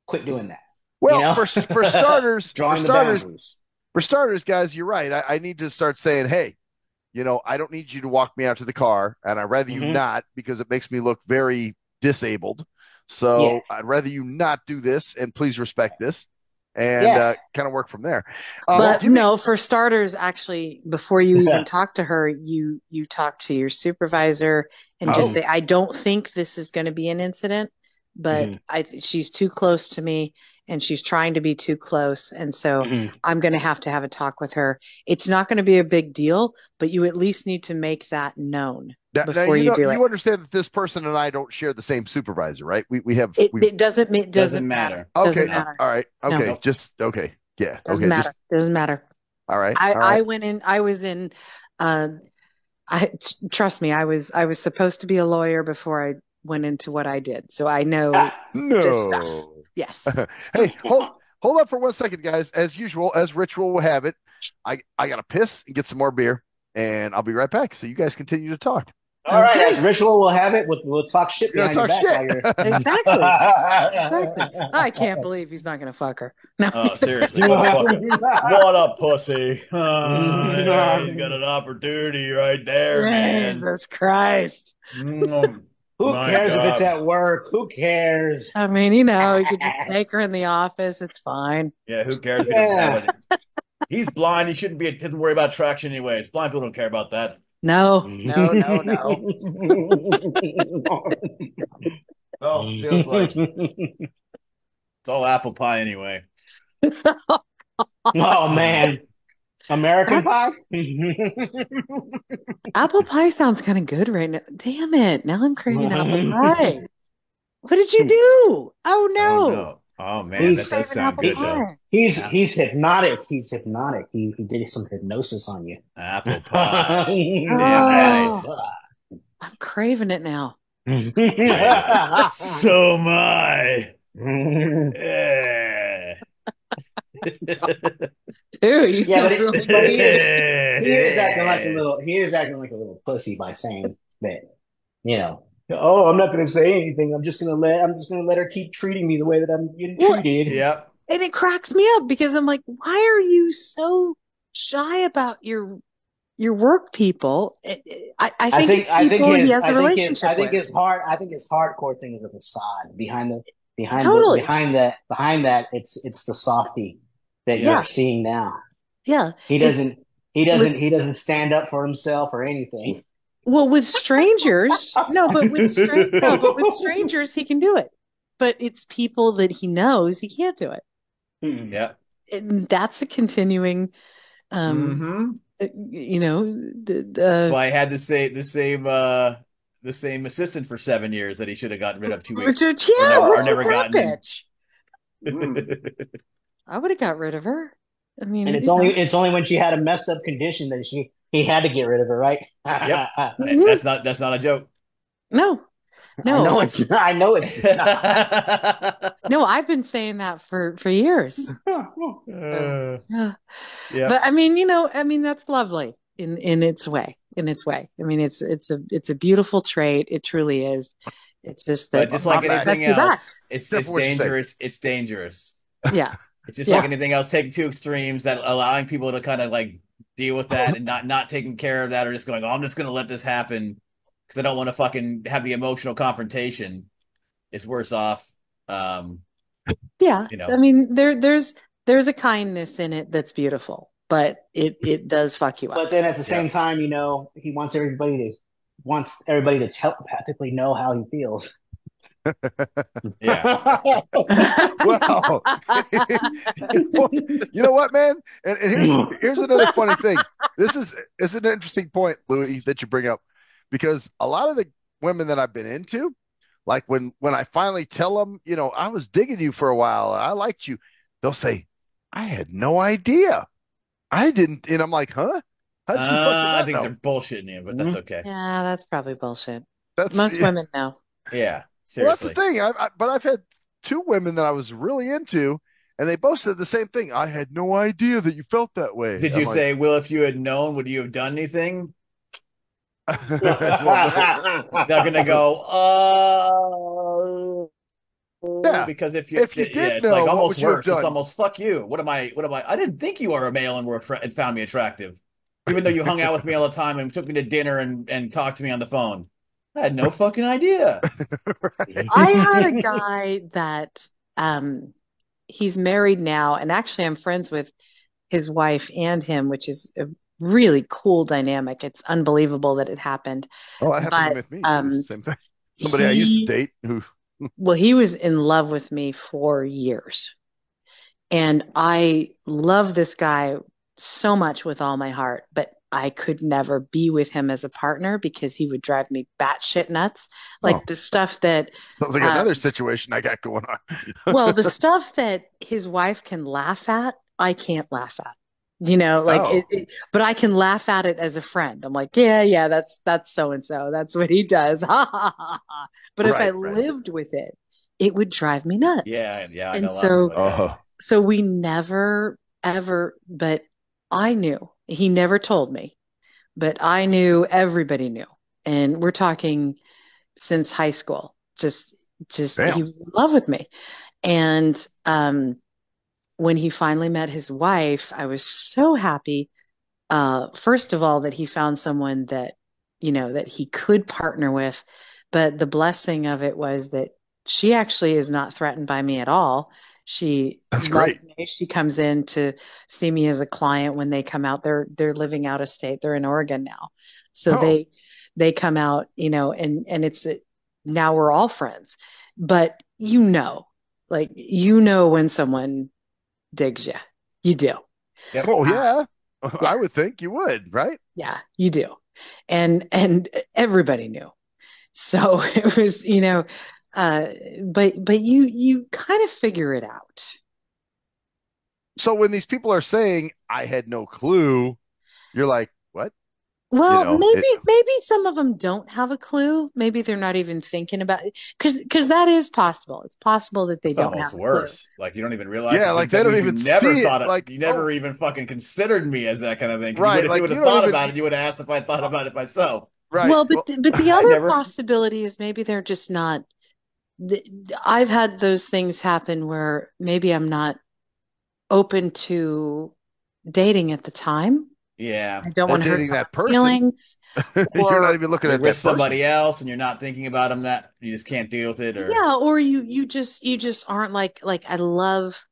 Quit doing that." Well, for starters, for starters, guys, you're right. I need to start saying, hey, I don't need you to walk me out to the car, and I'd rather you not, because it makes me look very disabled. So I'd rather you not do this, and please respect this, and kind of work from there. But for starters, actually, before you even talk to her, you talk to your supervisor and just say, I don't think this is going to be an incident, but she's too close to me. And she's trying to be too close. And so I'm going to have a talk with her. It's not going to be a big deal, but you at least need to make that known before you do it. You understand that this person and I don't share the same supervisor, right? We have. It doesn't matter. Okay. Doesn't matter. All right. Okay. No. Just okay. Yeah. Doesn't matter. Doesn't matter. All right. I went in. I was in. Trust me. I was supposed to be a lawyer before I went into what I did, so I know this stuff. Yes. Hey, hold up for 1 second, guys. As usual, as ritual will have it, I gotta piss and get some more beer, and I'll be right back. So you guys continue to talk. All right, as ritual will have it, we'll talk shit behind your back while you're... Exactly. I can't believe he's not gonna fuck her. No. Oh, seriously. What up, pussy? You got an opportunity right there, man. Jesus Christ. Who cares if it's at work? Who cares? I mean, you could just take her in the office. It's fine. Yeah, who cares? He's blind. He shouldn't be. Doesn't worry about traction anyways. Blind people don't care about that. No. Well, feels like it's all apple pie anyway. Oh man, American Pie. Apple pie sounds kind of good right now. Damn it! Now I'm craving apple pie. What did you do? Oh no! Oh man, that does sound good though. He's hypnotic. He's hypnotic. He did some hypnosis on you. Apple pie. Damn right. I'm craving it now. So am I. Ew, you sound really but he is acting like a little pussy by saying that, oh, I'm not going to say anything. I'm just going to let her keep treating me the way that I'm getting treated. Yep. And it cracks me up because I'm like, why are you so shy about your work people? I think he has a relationship with. I think his hardcore thing is a facade behind that. It's the softy that you're seeing now. Yeah, he doesn't stand up for himself or anything. Well, with strangers, with strangers he can do it. But it's people that he knows he can't do it. Yeah, and that's a continuing. That's why I had the same assistant for 7 years that he should have gotten rid of 2 weeks. Or never gotten bitch. I would have got rid of her. I mean, and it's only when she had a messed up condition that he had to get rid of her, right? Yep. That's not a joke. No. I know it's not. No, I've been saying that for years. Yeah. But I mean, that's lovely in its way. I mean, it's a beautiful trait. It truly is. It's just that, but just like anything else, it's dangerous. It's dangerous. Yeah. It's just like anything else, taking two extremes, that allowing people to kind of like deal with that and not taking care of that, or just going, oh, I'm just going to let this happen because I don't want to fucking have the emotional confrontation, is worse off. I mean, there's a kindness in it that's beautiful, but it does fuck you up. But then at the same time, he wants everybody to telepathically know how he feels. Yeah. Well, you know what, man? And here's another funny thing. This is an interesting point, Louis, that you bring up, because a lot of the women that I've been into, like when I finally tell them, I was digging you for a while, I liked you, they'll say, I had no idea. I didn't, and I'm like, huh? I think they're bullshitting you, but that's okay. Yeah, that's probably bullshit. Most women know. Yeah. Seriously. Well, that's the thing. But I've had 2 women that I was really into, and they both said the same thing. I had no idea that you felt that way. Did you say, Will, if you had known, would you have done anything? They're going to go, because if you did it's know, like almost worse. It's almost, fuck you. What am I? I didn't think you were a male and found me attractive, even though you hung out with me all the time and took me to dinner and talked to me on the phone. I had no fucking idea. Right. I had a guy that he's married now, and actually I'm friends with his wife and him, which is a really cool dynamic. It's unbelievable that it happened. Oh, that happened with me. Same thing. Somebody I used to date who well, he was in love with me for years. And I love this guy so much with all my heart, but I could never be with him as a partner because he would drive me batshit nuts. Like the stuff that sounds like another situation I got going on. Well, the stuff that his wife can laugh at, I can't laugh at. But I can laugh at it as a friend. I'm like, yeah, that's so and so. That's what he does. But if I lived with it, it would drive me nuts. Yeah. And so we never ever. But I knew. He never told me, but I knew, everybody knew. And we're talking since high school, just he was in love with me. And when he finally met his wife, I was so happy. First of all, that he found someone that, that he could partner with. But the blessing of it was that she actually is not threatened by me at all. That's great. Me. She comes in to see me as a client when they come out. They're living out of state. They're in Oregon now. So they come out, and it's now we're all friends. But like when someone digs you. You do. Yep. Oh yeah. I would think you would, right? Yeah, you do. And everybody knew. So it was, but you kind of figure it out. So when these people are saying I had no clue, you're like, what? Well, maybe some of them don't have a clue. Maybe they're not even thinking about it, because that is possible. It's possible that they don't have a worse. Clue. Like you don't even realize. Yeah, like they don't even never see thought it. Like you never even fucking considered me as that kind of thing. Right? If you would have thought about it, you would have asked if I thought about it myself. Right. Well, but the other possibility is maybe they're just not. I've had those things happen where maybe I'm not open to dating at the time. Yeah, I don't want to hurt that person. Feelings. You're not even looking at with somebody else, and you're not thinking about them. That you just can't deal with it, or or you just aren't like I love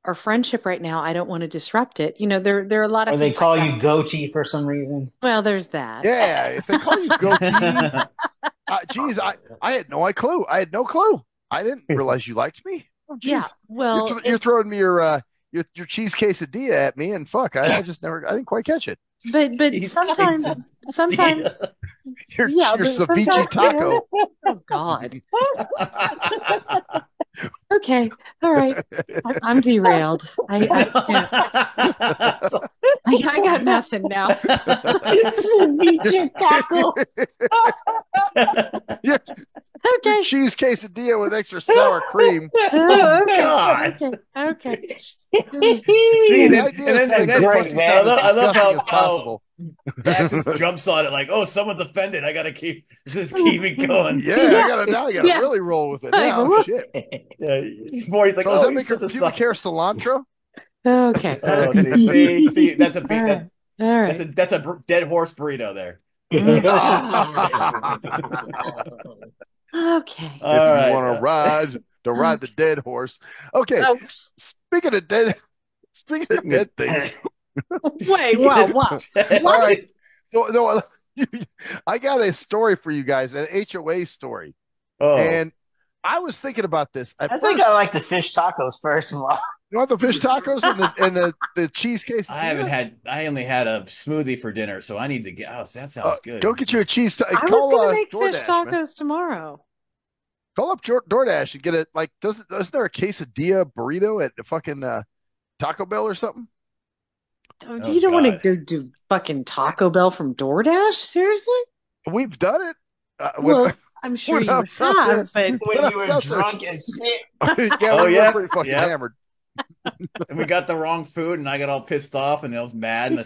our friendship right now. I don't want to disrupt it. There are a lot of. Or they call you goatee for some reason. Well, there's that. Yeah, if they call you goatee, geez, I had no clue. I had no clue. I didn't realize you liked me. Oh, geez. Yeah, well, you're throwing me your cheese quesadilla at me, and fuck, I didn't quite catch it. But sometimes your ceviche taco. Oh God. Okay, all right. I'm derailed. I got nothing now. Ceviche taco. Yes. Okay. Cheese quesadilla with extra sour cream. Oh, God. Okay. See, the idea is great, man. I love how possible. Axis jumps on it like, oh, someone's offended. I gotta keep it going. Yeah, I gotta really roll with it. Yeah, oh, shit. Yeah, before he's like, so oh, he's such a do you care cilantro? Okay. Oh, see, that's a big, all right. That's a dead horse burrito there. Okay. If you want to ride the dead horse. Okay. Speaking of dead things. Wait, wow. All right. So no, I got a story for you guys, an HOA story. Oh. And I was thinking about this. I think I like the fish tacos first of all. You want the fish tacos and the cheese case? I only had a smoothie for dinner, so I need to get. Oh, that sounds good. Go get you a cheese. I was going to make fish tacos tomorrow. Call up DoorDash and get it. Like, isn't there a quesadilla burrito at fucking Taco Bell or something? You don't want to do fucking Taco Bell from DoorDash? Seriously? We've done it. Well, I'm sure you have, but when you were drunk and shit. We were pretty fucking hammered. And we got the wrong food, and I got all pissed off, and I was mad, and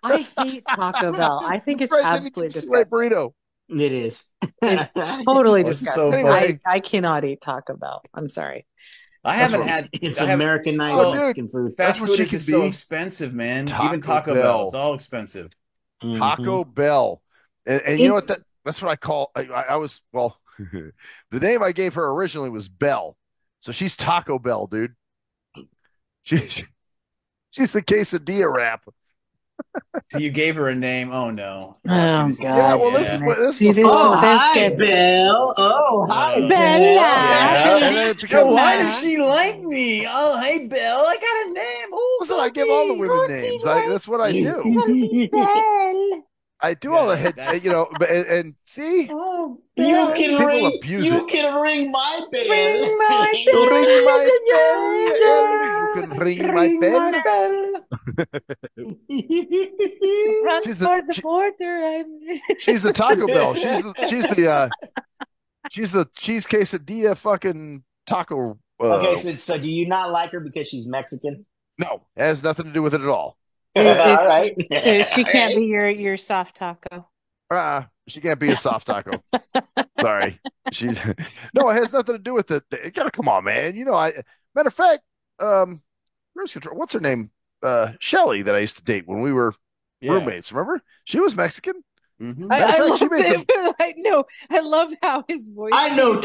I hate Taco Bell. I think it's absolutely disgusting. Burrito. It is. It's totally disgusting. So anyway. I cannot eat Taco Bell. I'm sorry. I haven't had. It's Americanized Mexican food. Fast food is just so expensive, man. Even Taco Bell, it's all expensive. Taco Bell, and you know what? That's what I call. I was the name I gave her originally was Bell, so she's Taco Bell, dude. She's the quesadilla wrap. So you gave her a name. Oh no! Oh God! Yeah, well, this hi, Belle. Oh, hi, Belle. Why does she like me? Oh, hey, Belle. I got a name. Oh, so I give all the women names. That's what I do. I do all the head, and see, you can ring. You can ring my bell. Ring my bell. You can ring my bell. Run toward the border. She's the Taco Bell. She's the cheese quesadilla fucking taco. Okay, so do you not like her because she's Mexican? No, it has nothing to do with it at all. All right. So she can't be your soft taco. She can't be a soft taco. Sorry. It has nothing to do with it. You gotta come on, man. Matter of fact, what's her name? Shelly that I used to date when we were roommates. Remember? She was Mexican. Mm-hmm. I love how his voice. I know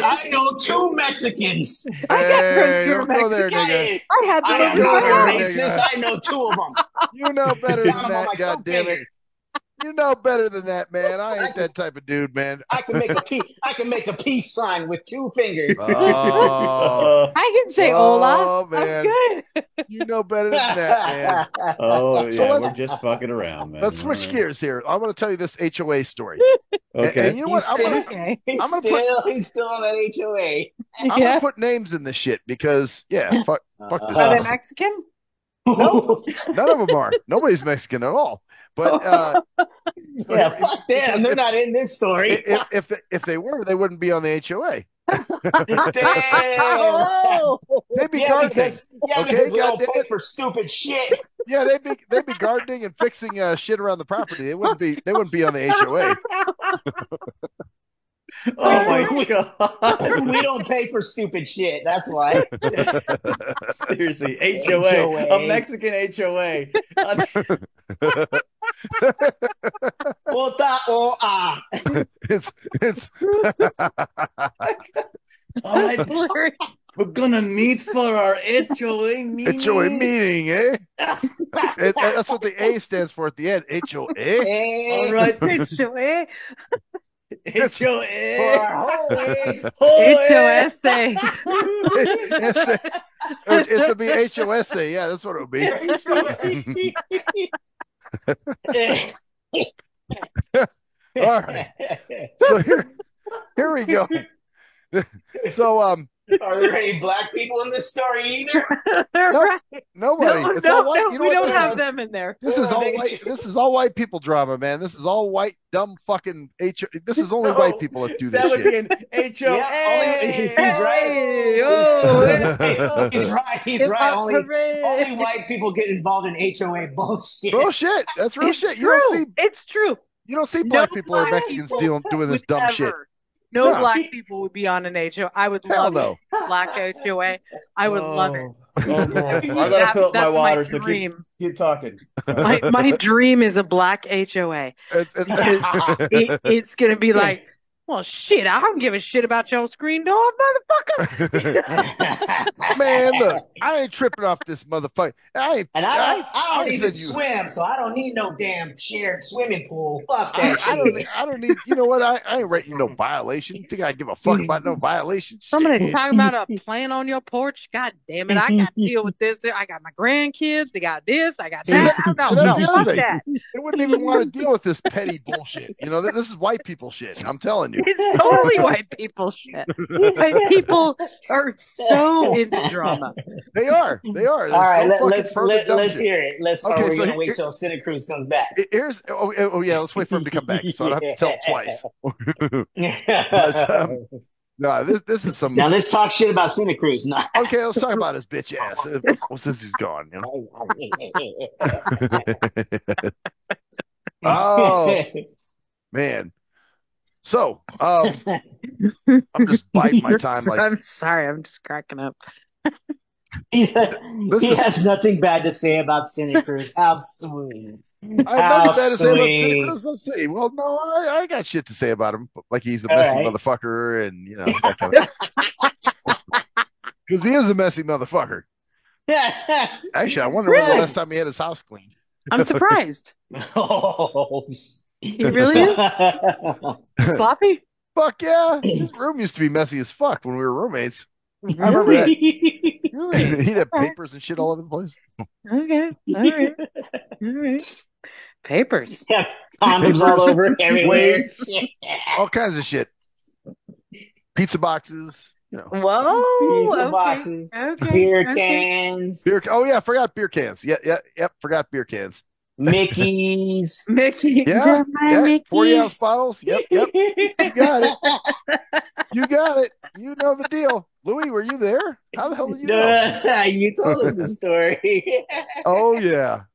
two Mexicans. Don't go there, nigga. I am not racist. I know two of them. You know better than that. God damn it. You know better than that, man. I ain't that type of dude, man. I can make a peace sign with 2 fingers. Oh, I can say hola. Man. I'm good. You know better than that, man. Oh, So yeah, we're just fucking around, man. Let's switch gears here. I'm going to tell you this HOA story. Okay. And you know what? He's still on that HOA. I'm going to put names in this shit because, fuck this. Are they Mexican? No, none of them are. Nobody's Mexican at all. But fuck them. They're not in this story. If they were, they wouldn't be on the HOA. They'd be gardening. Okay, we don't pay for stupid shit. Yeah, they'd be gardening and fixing shit around the property. They wouldn't be on the HOA. Oh my god. We don't pay for stupid shit. That's why. Seriously, HOA. A Mexican HOA. It's all right. We're gonna meet for our HOA meeting. HOA meeting, eh? That's what the A stands for at the end. HOA. All right. HOA. HOA. HOSA. It'll be HOSA. Yeah, that's what it would be. All right. So here we go. So are there any black people in this story either? Right. Nobody. No, it's all white. no, you know we don't this have is? them in there. This is all white. This is all white people drama, man. This is all white, dumb, fucking This is only white people that do this that would shit. be an HOA. He's right. Oh, He's right. Only white people get involved in HOA bullshit. Bullshit. That's real it's shit. True. It's true. You don't see black people or Mexicans doing this dumb shit. No black people would be on an HOA. I would love black HOA. I would love it. I gotta fill up my water, so keep talking. My dream is a black HOA. Because it's going to be like, well, shit, I don't give a shit about your screen door, motherfucker. Man, look, I ain't tripping off this motherfucker. I don't even swim, so I don't need no damn shared swimming pool. Fuck that shit. I don't need, you know what? I ain't writing no violation. You think I give a fuck about no violations? Somebody talking about a plant on your porch? God damn it, I got to deal with this. I got my grandkids. I got this. I got that. No, fuck that. They wouldn't even want to deal with this petty bullshit. You know, this is white people shit. I'm telling you. It's totally white people shit. White people are so into drama. They are. They're all right, so let's hear it. We're going to wait till Santa Cruz comes back. Let's wait for him to come back so I don't have to tell him twice. No, this is some. Now let's talk shit about Santa Cruz. No. Okay, let's talk about his bitch ass. Since he's gone, you know. Oh man. So, I'm just biting my time. I'm sorry, I'm just cracking up. He has nothing bad to say about Santa Cruz. How sweet. I have nothing bad to say about Santa Cruz. Let's see. Well, no, I got shit to say about him. Like he's a messy motherfucker, and you know that kind of. Because he is a messy motherfucker. Actually, I wonder when the last time he had his house cleaned. I'm surprised. He really is? Sloppy? Fuck yeah. His room used to be messy as fuck when we were roommates. I remember that. He'd have papers and shit all over the place. Okay. All right. Papers. Yeah, condoms all over everywhere. All kinds of shit. Pizza boxes. You know. Whoa. Pizza boxes. Okay. Beer cans. Oh yeah, forgot beer cans. Yep, forgot beer cans. Mickey's. Yeah. 40-ounce bottles. Yep. You got it. You know the deal. Louis, were you there? How the hell did you know? You told us the story. Oh, yeah.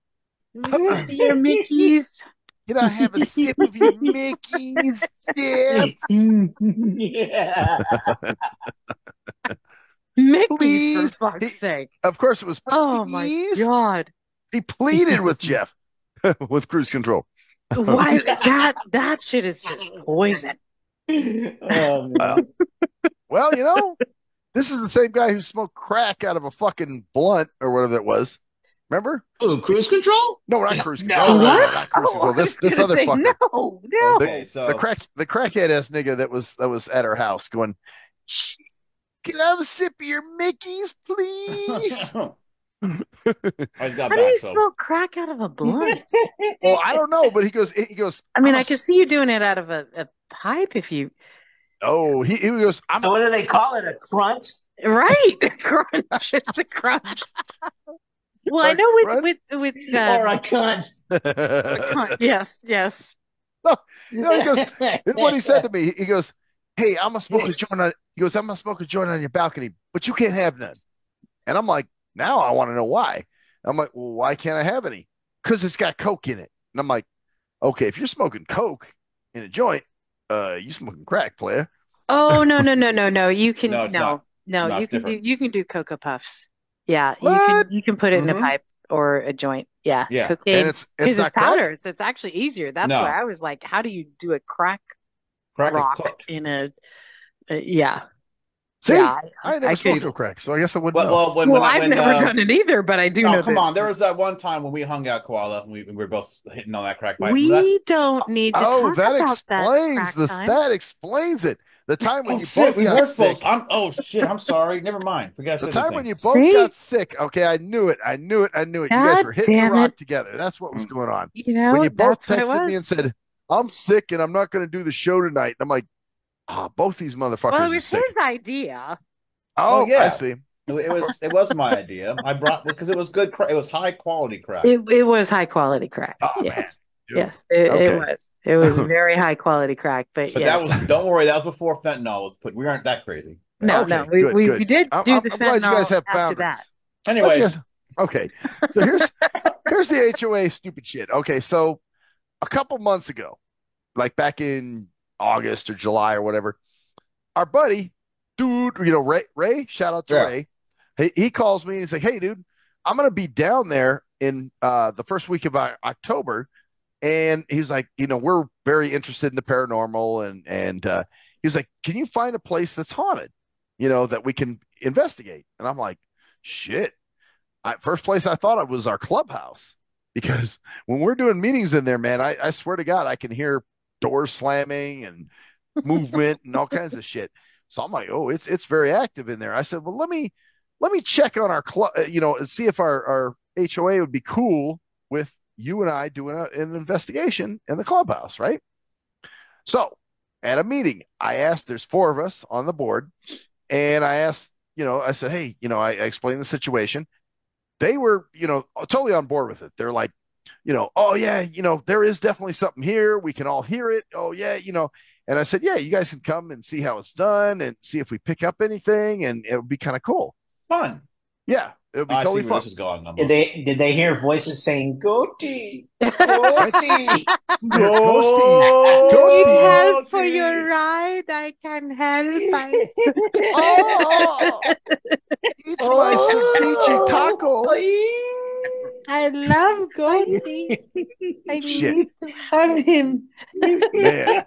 Your Mickey's. Can I have a sip of your Mickey's? Yeah. Mickey's, for fuck's sake. Of course it was. Oh, my God. He pleaded with Jeff. With cruise control. Why that shit is just poison. Well, you know, this is the same guy who smoked crack out of a fucking blunt or whatever that was. Remember? Oh, Cruise Control? No, not Cruise Control. No, No, what? not Cruise Control. This other say, fucker. No. Okay, the crackhead ass nigga that was at our house going, can I have a sip of your Mickey's, please? I just got How back, do you so. smoke crack out of a blunt? Well, I don't know, but he goes. I mean, I can see you doing it out of a pipe if you. Oh, he goes. So what do they call it? A crunch? Right, crunch, the crunch. Well, I know with or a cunt. Yes. No, he goes. What he said to me, he goes, "Hey, I'm gonna smoke a joint on." He goes, "I'm gonna smoke a joint on your balcony, but you can't have none." And I'm like, now I want to know why. I'm like, well, why can't I have any? Because it's got coke in it. And I'm like, okay, if you're smoking coke in a joint, you smoking crack, player. Oh no! You can you can do Cocoa Puffs. Yeah, you can put it in a pipe or a joint. Yeah. Cocaine. And it's powder, so it's actually easier. That's why I was like, how do you do a crack rock in a yeah. See, yeah, I never smoked no crack, so I guess I wouldn't know. I've never done it either, but I do know. Come on, there was that one time when we hung out, Koala, and we were both hitting on that crack pipe. We don't need to talk that about explains that. That explains it. The time when you both got sick. I'm sorry. Never mind. Forget the time when you both got sick. Okay, I knew it. You guys were hitting the rock together. That's what was going on. When you both texted me and said, "I'm sick and I'm not going to do the show tonight," and I'm like, both these motherfuckers. Well, it was his idea. Oh, yeah. I see. It was my idea. I brought because it was good. It was high quality crack. It was high quality crack. Oh, yes, yes, it was. It was very high quality crack. But that was. Don't worry, that was before fentanyl was put. We aren't that crazy. No, we did do the fentanyl. I'm glad you guys have boundaries. That. Anyways, okay. So here's the HOA stupid shit. Okay, so a couple months ago, like back in August or July or whatever, our buddy, dude, Ray, shout out to Ray. He calls me and he's like, "Hey, dude, I'm gonna be down there in the first week of October," and he's like, we're very interested in the paranormal, and he's like, "Can you find a place that's haunted, that we can investigate?" And I'm like, "Shit." First place I thought of was our clubhouse, because when we're doing meetings in there, man, I swear to God, I can hear doors slamming and movement and all kinds of shit. So I'm like, oh, it's very active in there. I said, well, let me check on our club, and see if our HOA would be cool with you and I doing an investigation in the clubhouse, right? So at a meeting, I asked, there's 4 of us on the board, and I asked, I said, hey, I explained the situation. They were, totally on board with it. They're like, oh yeah, there is definitely something here. We can all hear it. Oh yeah, And I said, yeah, you guys can come and see how it's done and see if we pick up anything, and it would be kind of cool. Fun. Yeah, it would be totally fun. This is going on. Did they hear voices saying "Goatee, Goatee, Goatee"? Help for your ride. I can help. Eat my ceviche taco. I love Goldie. I need to hug him. Man.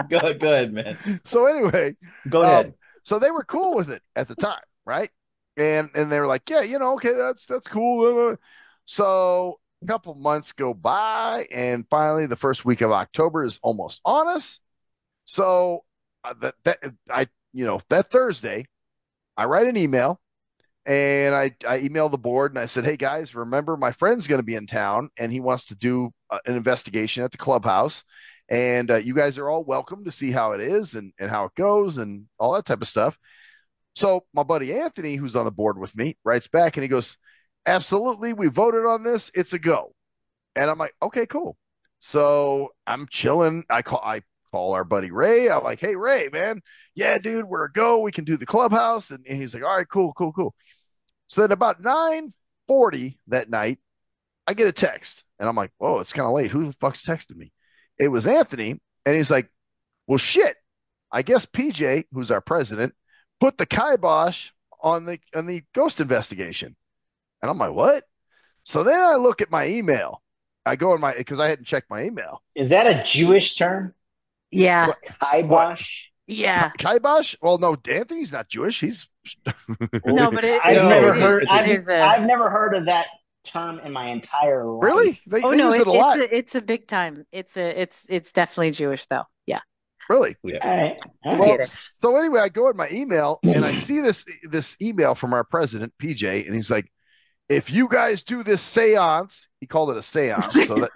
Go ahead, man. So anyway, go ahead. So they were cool with it at the time, right? And they were like, yeah, okay, that's cool. So a couple months go by, and finally the first week of October is almost on us. So that Thursday, I write an email. And I emailed the board and I said, hey guys, remember my friend's going to be in town and he wants to do an investigation at the clubhouse. And you guys are all welcome to see how it is and how it goes and all that type of stuff. So my buddy Anthony, who's on the board with me, writes back and he goes, absolutely, we voted on this. It's a go. And I'm like, okay, cool. So I'm chilling. I call our buddy Ray. I'm like, hey, Ray, man. Yeah, dude, we're a go. We can do the clubhouse. And he's like, all right, cool. So then about 9:40 that night, I get a text. And I'm like, whoa, it's kind of late. Who the fuck's texted me? It was Anthony. And he's like, well, shit. I guess PJ, who's our president, put the kibosh on the ghost investigation. And I'm like, what? So then I look at my email. I go because I hadn't checked my email. Is that a Jewish term? Yeah. Kibosh? Yeah. Kibosh? Well, no, Anthony's not Jewish. He's no, but I've never heard of that term in my entire life. Really? They use it a lot. It's a big time. It's definitely Jewish though. Yeah. Really? Yeah. All right. Well, so anyway, I go in my email and I see this email from our president, PJ, and he's like, if you guys do this seance, he called it a seance. So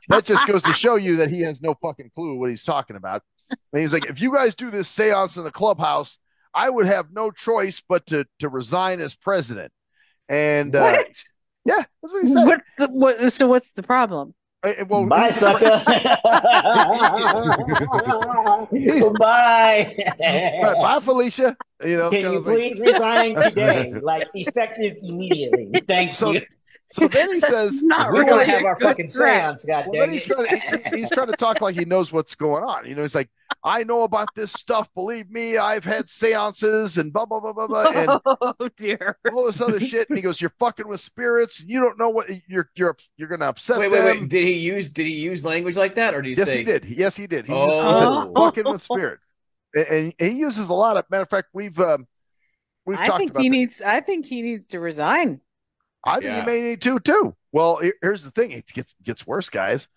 that just goes to show you that he has no fucking clue what he's talking about. And he's like, if you guys do this seance in the clubhouse, I would have no choice but to resign as president. And what? Yeah, that's what he said. So what's the problem? Well, bye, sucker. Bye. Bye, Felicia. Can you please resign today? Like effective immediately. Thank you. So then he says, "We want to have our fucking seance." God well, dang it. He's trying to talk like he knows what's going on. He's like, "I know about this stuff. Believe me, I've had seances and blah blah blah blah blah." And oh dear, all this other shit. And he goes, "You're fucking with spirits. And you don't know what you're going to upset them." Wait. Did he use language like that, or did he say? He did. Yes, he did. He said, "Fucking with spirits," and he uses a lot of. Matter of fact, we've talked about. I think he needs to resign. I think he may need to too. Well, here's the thing. It gets worse, guys.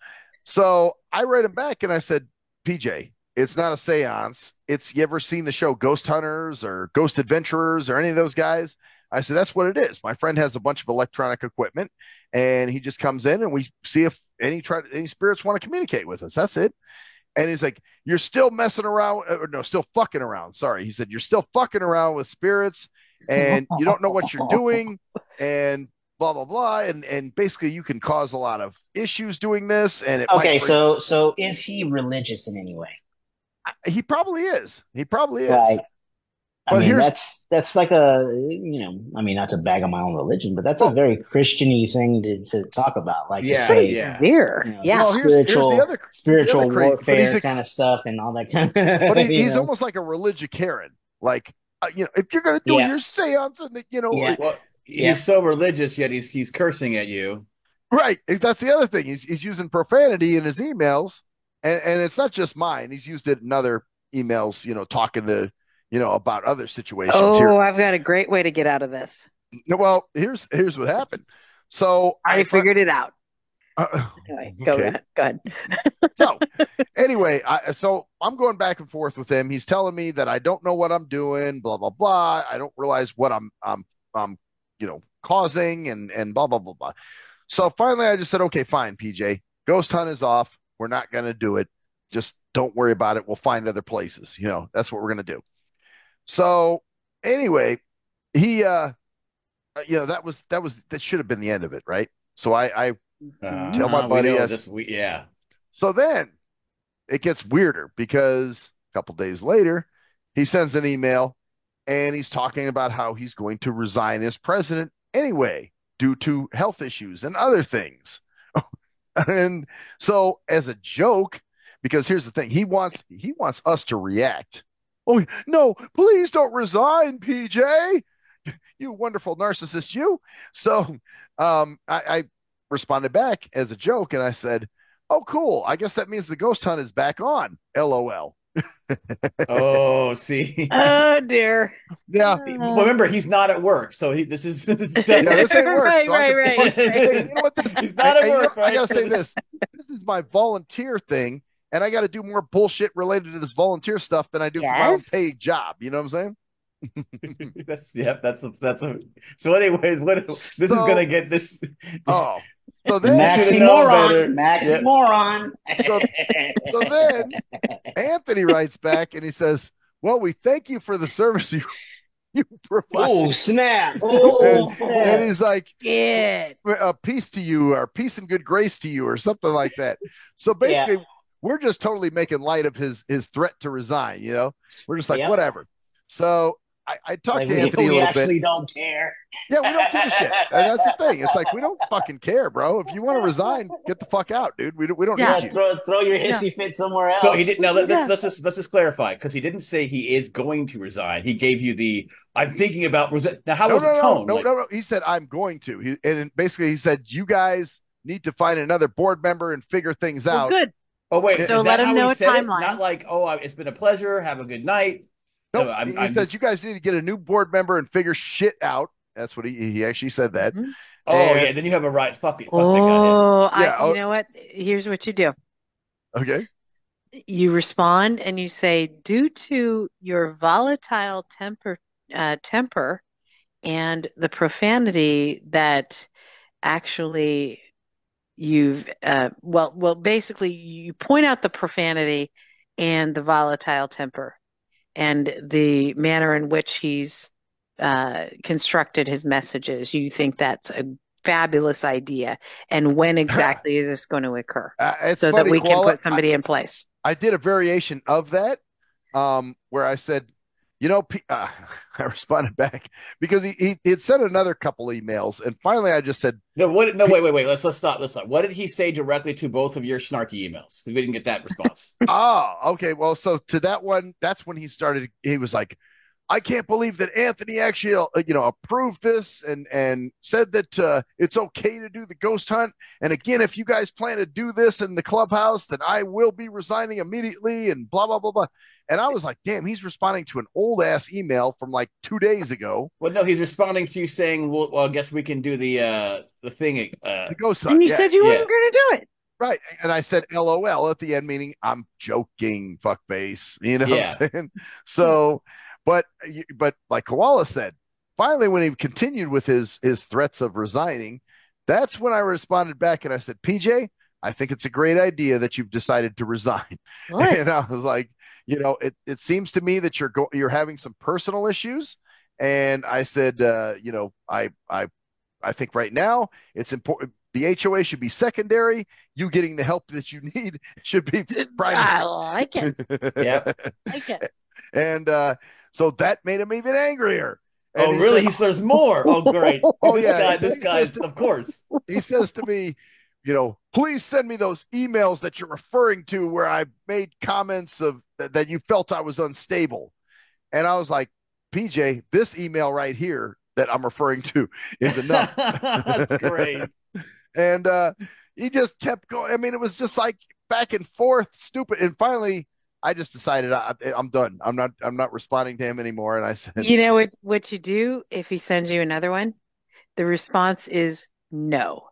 So I write him back and I said, PJ, it's not a seance. You ever seen the show Ghost Hunters or Ghost Adventurers or any of those guys? I said, that's what it is. My friend has a bunch of electronic equipment and he just comes in and we see if any spirits want to communicate with us. That's it. And he's like, you're still messing around, still fucking around. Sorry. He said, you're still fucking around with spirits and you don't know what you're doing. And blah blah blah, and basically you can cause a lot of issues doing this. And so is he religious in any way? He probably is. Right. I mean, that's like not to bag on my own religion, but that's a very Christian-y thing to talk about. Like, severe, spiritual warfare kind of stuff and all that kind of. But he's almost like a religious Karen. Like, if you're going to do your seance, and he's so religious, yet he's cursing at you. Right. That's the other thing. He's using profanity in his emails, and it's not just mine. He's used it in other emails, talking to, about other situations. Oh, I've got a great way to get out of this. Well, here's what happened. So I figured it out. Go ahead. So anyway, so I'm going back and forth with him. He's telling me that I don't know what I'm doing, blah, blah, blah. I don't realize what I'm causing and blah, blah, blah, blah. So finally I just said, okay, fine, PJ, Ghost Hunt is off. We're not going to do it. Just don't worry about it. We'll find other places. That's what we're going to do. So anyway, he, that should have been the end of it. Right. So I tell my buddy, So then it gets weirder because a couple days later, he sends an email and he's talking about how he's going to resign as president anyway, due to health issues and other things. And so as a joke, because here's the thing, he wants us to react. Oh, no, please don't resign, PJ. You wonderful narcissist, you. So I responded back as a joke and I said, oh, cool. I guess that means the Ghost Hunt is back on. LOL. Oh, see. Oh dear. Yeah. Remember, he's not at work, so this ain't work. Right. Hey, you know what? He's not at work. I gotta say this. This is my volunteer thing, and I got to do more bullshit related to this volunteer stuff than I do for my own paid job. You know what I'm saying? So anyways, this is gonna get this. Oh. So then Maximoron. So then Anthony writes back and he says, well, we thank you for the service you provide. Oh, snap. And he's like, peace to you, or peace and good grace to you, or something like that. So basically, we're just totally making light of his threat to resign. We're just like, whatever. So I talked to Anthony a little bit. We actually don't care. Yeah, we don't give a shit. And that's the thing. It's like, we don't fucking care, bro. If you want to resign, get the fuck out, dude. We don't need you. Throw your hissy fit somewhere else. So he didn't. Now let's just clarify, because he didn't say he is going to resign. He gave you the I'm thinking about. Now how was the tone? No. He said I'm going to. And basically he said you guys need to find another board member and figure things out. Good. Oh wait, so let him know a timeline. Not like, oh, it's been a pleasure. Have a good night. Nope. No, he says you guys need to get a new board member and figure shit out. That's what he actually said that. Mm-hmm. Oh yeah, then you have a right. Fuck it. You know what? Here's what you do. Okay. You respond and you say, due to your volatile temper and the profanity that actually you've basically you point out the profanity and the volatile temper and the manner in which he's constructed his messages. You think that's a fabulous idea, and when exactly is this going to occur so that we can put somebody in place? I did a variation of that where I said, I responded back because he had sent another couple emails, and finally I just said, wait. Let's stop. What did he say directly to both of your snarky emails? Because we didn't get that response. Oh, okay. Well, so to that one, that's when he started. He was like, I can't believe that Anthony actually, approved this and said that it's okay to do the ghost hunt. And again, if you guys plan to do this in the clubhouse, then I will be resigning immediately and blah, blah, blah, blah. And I was like, damn, he's responding to an old ass email from like 2 days ago. Well, no, he's responding to you saying, well, I guess we can do the thing. The ghost hunt. And you said you weren't going to do it. Right. And I said LOL at the end, meaning I'm joking, fuckface. You know what I'm saying? So... But like Koala said, finally, when he continued with his threats of resigning, that's when I responded back and I said, PJ, I think it's a great idea that you've decided to resign. What? And I was like, it seems to me that you're having some personal issues. And I said, I think right now it's important. The HOA should be secondary. You getting the help that you need should be primary. I like it. Yeah. Like it. And so that made him even angrier. And really? He says more. Oh, great. This guy, of course. He says to me, please send me those emails that you're referring to where I made comments of that you felt I was unstable. And I was like, PJ, this email right here that I'm referring to is enough. That's great. And he just kept going. I mean, it was just like back and forth, stupid. And finally, I just decided I'm done. I'm not responding to him anymore. And I said, you know what you do if he sends you another one? The response is no.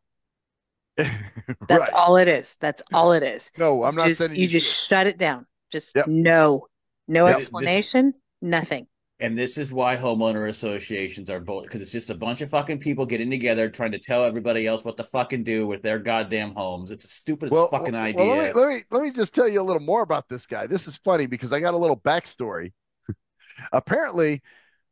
That's all it is. That's all it is. No, I'm not sending you. Just shut it down. Just no explanation, nothing. And this is why homeowner associations are bullshit, because it's just a bunch of fucking people getting together trying to tell everybody else what to fucking do with their goddamn homes. It's a stupid fucking idea. Well, let me just tell you a little more about this guy. This is funny because I got a little backstory. Apparently,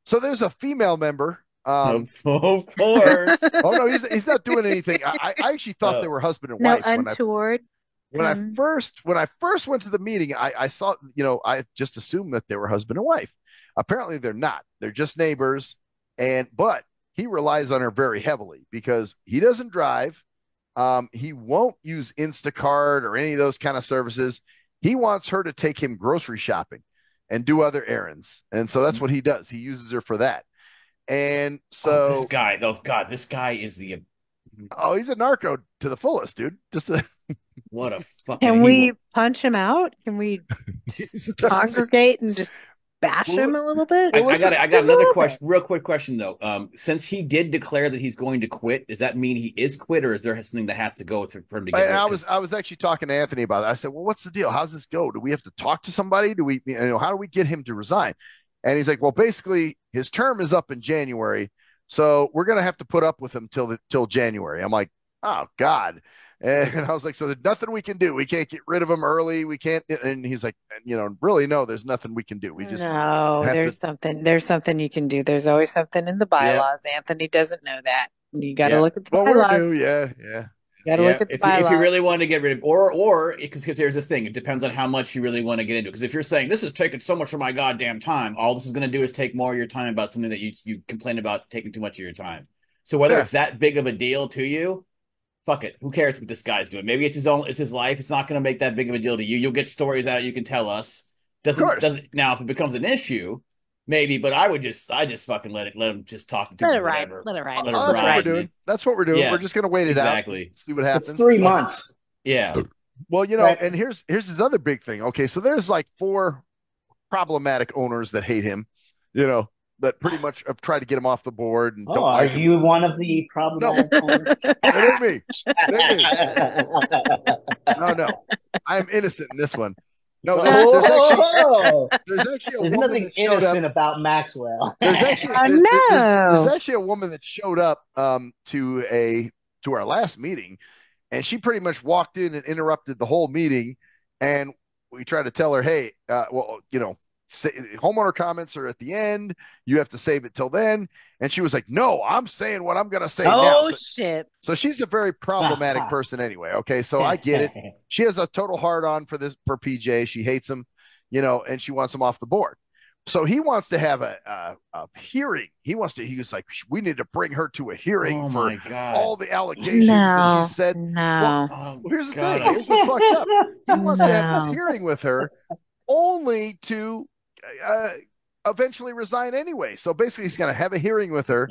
so there's a female member. Of course. Oh no, he's not doing anything. I actually thought they were husband and wife. Untoward. When I first went to the meeting, I saw, I just assumed that they were husband and wife. Apparently they're not. They're just neighbors. But he relies on her very heavily because he doesn't drive. He won't use Instacart or any of those kind of services. He wants her to take him grocery shopping and do other errands. And so that's what he does. He uses her for that. And so this guy is the he's a narco to the fullest, dude. What a fucking. Can we punch him out? Can we congregate and just bash him a little bit? I got another question. Real quick question though. Since he did declare that he's going to quit, does that mean he is quit, or is there something that has to go for him to get? I was actually talking to Anthony about it. I said, well, what's the deal? How's this go? Do we have to talk to somebody? Do we, how do we get him to resign? And he's like, well, basically his term is up in January. So we're going to have to put up with him till January. I'm like, oh God. And I was like, so there's nothing we can do. We can't get rid of him early. We can't. And he's like, really, no, there's nothing we can do. We just there's something you can do. There's always something in the bylaws. Yeah. Anthony doesn't know that. You got to look at the bylaws. Yeah. You got to look at the bylaws. If you really want to get rid of, or because here's the thing, it depends on how much you really want to get into. Because if you're saying this is taking so much of my goddamn time, all this is going to do is take more of your time about something that you complain about taking too much of your time. So whether it's that big of a deal to you, fuck it. Who cares what this guy's doing? Maybe it's his life. It's not going to make that big of a deal to you. You'll get stories out. You can tell us. Doesn't now if it becomes an issue, maybe. But I just fucking let him just talk to let it ride. Let it ride. That's what we're doing. Yeah. We're just going to wait it out. Exactly. See what happens. It's 3 months. Yeah. Well, Right. and here's his other big thing. Okay, so there's like 4 problematic owners that hate him, that pretty much have tried to get him off the board and don't Are like him. you one of the No, problematic owners? it ain't me. No. I am innocent in this one. No, there's actually a There's woman nothing that showed innocent up. about Maxwell. There's actually there's actually a woman that showed up to our last meeting, and she pretty much walked in and interrupted the whole meeting. And we tried to tell her, hey, homeowner comments are at the end. You have to save it till then. And she was like, no, I'm saying what I'm going to say now. Oh, shit. So she's a very problematic person anyway. Okay. So I get it. She has a total hard on for PJ. She hates him, and she wants him off the board. So he wants to have a hearing. He was like, we need to bring her to a hearing for all the allegations that she said. No. Well, here's the thing. Here's what's fucked up. He wants to have this hearing with her only to eventually resign anyway. So basically, he's going to have a hearing with her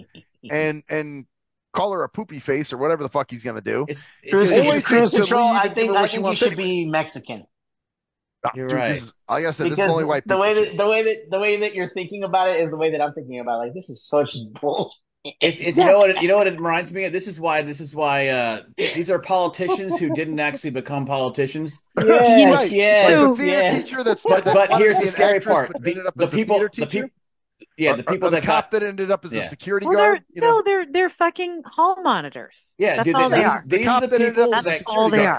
and call her a poopy face or whatever the fuck he's going to do. Cruise control. I think you should be Mexican. You're right. Like I said, this is only white people. The way that you're thinking about it is the way that I'm thinking about it. Like, this is such bull. You know what it reminds me of? This is why these are politicians who didn't actually become politicians. Yes, yes. Like the theater teacher but here's the scary part. The people the cop that ended up as a security guard. They're fucking hall monitors. Yeah, that's all they are. These are the people that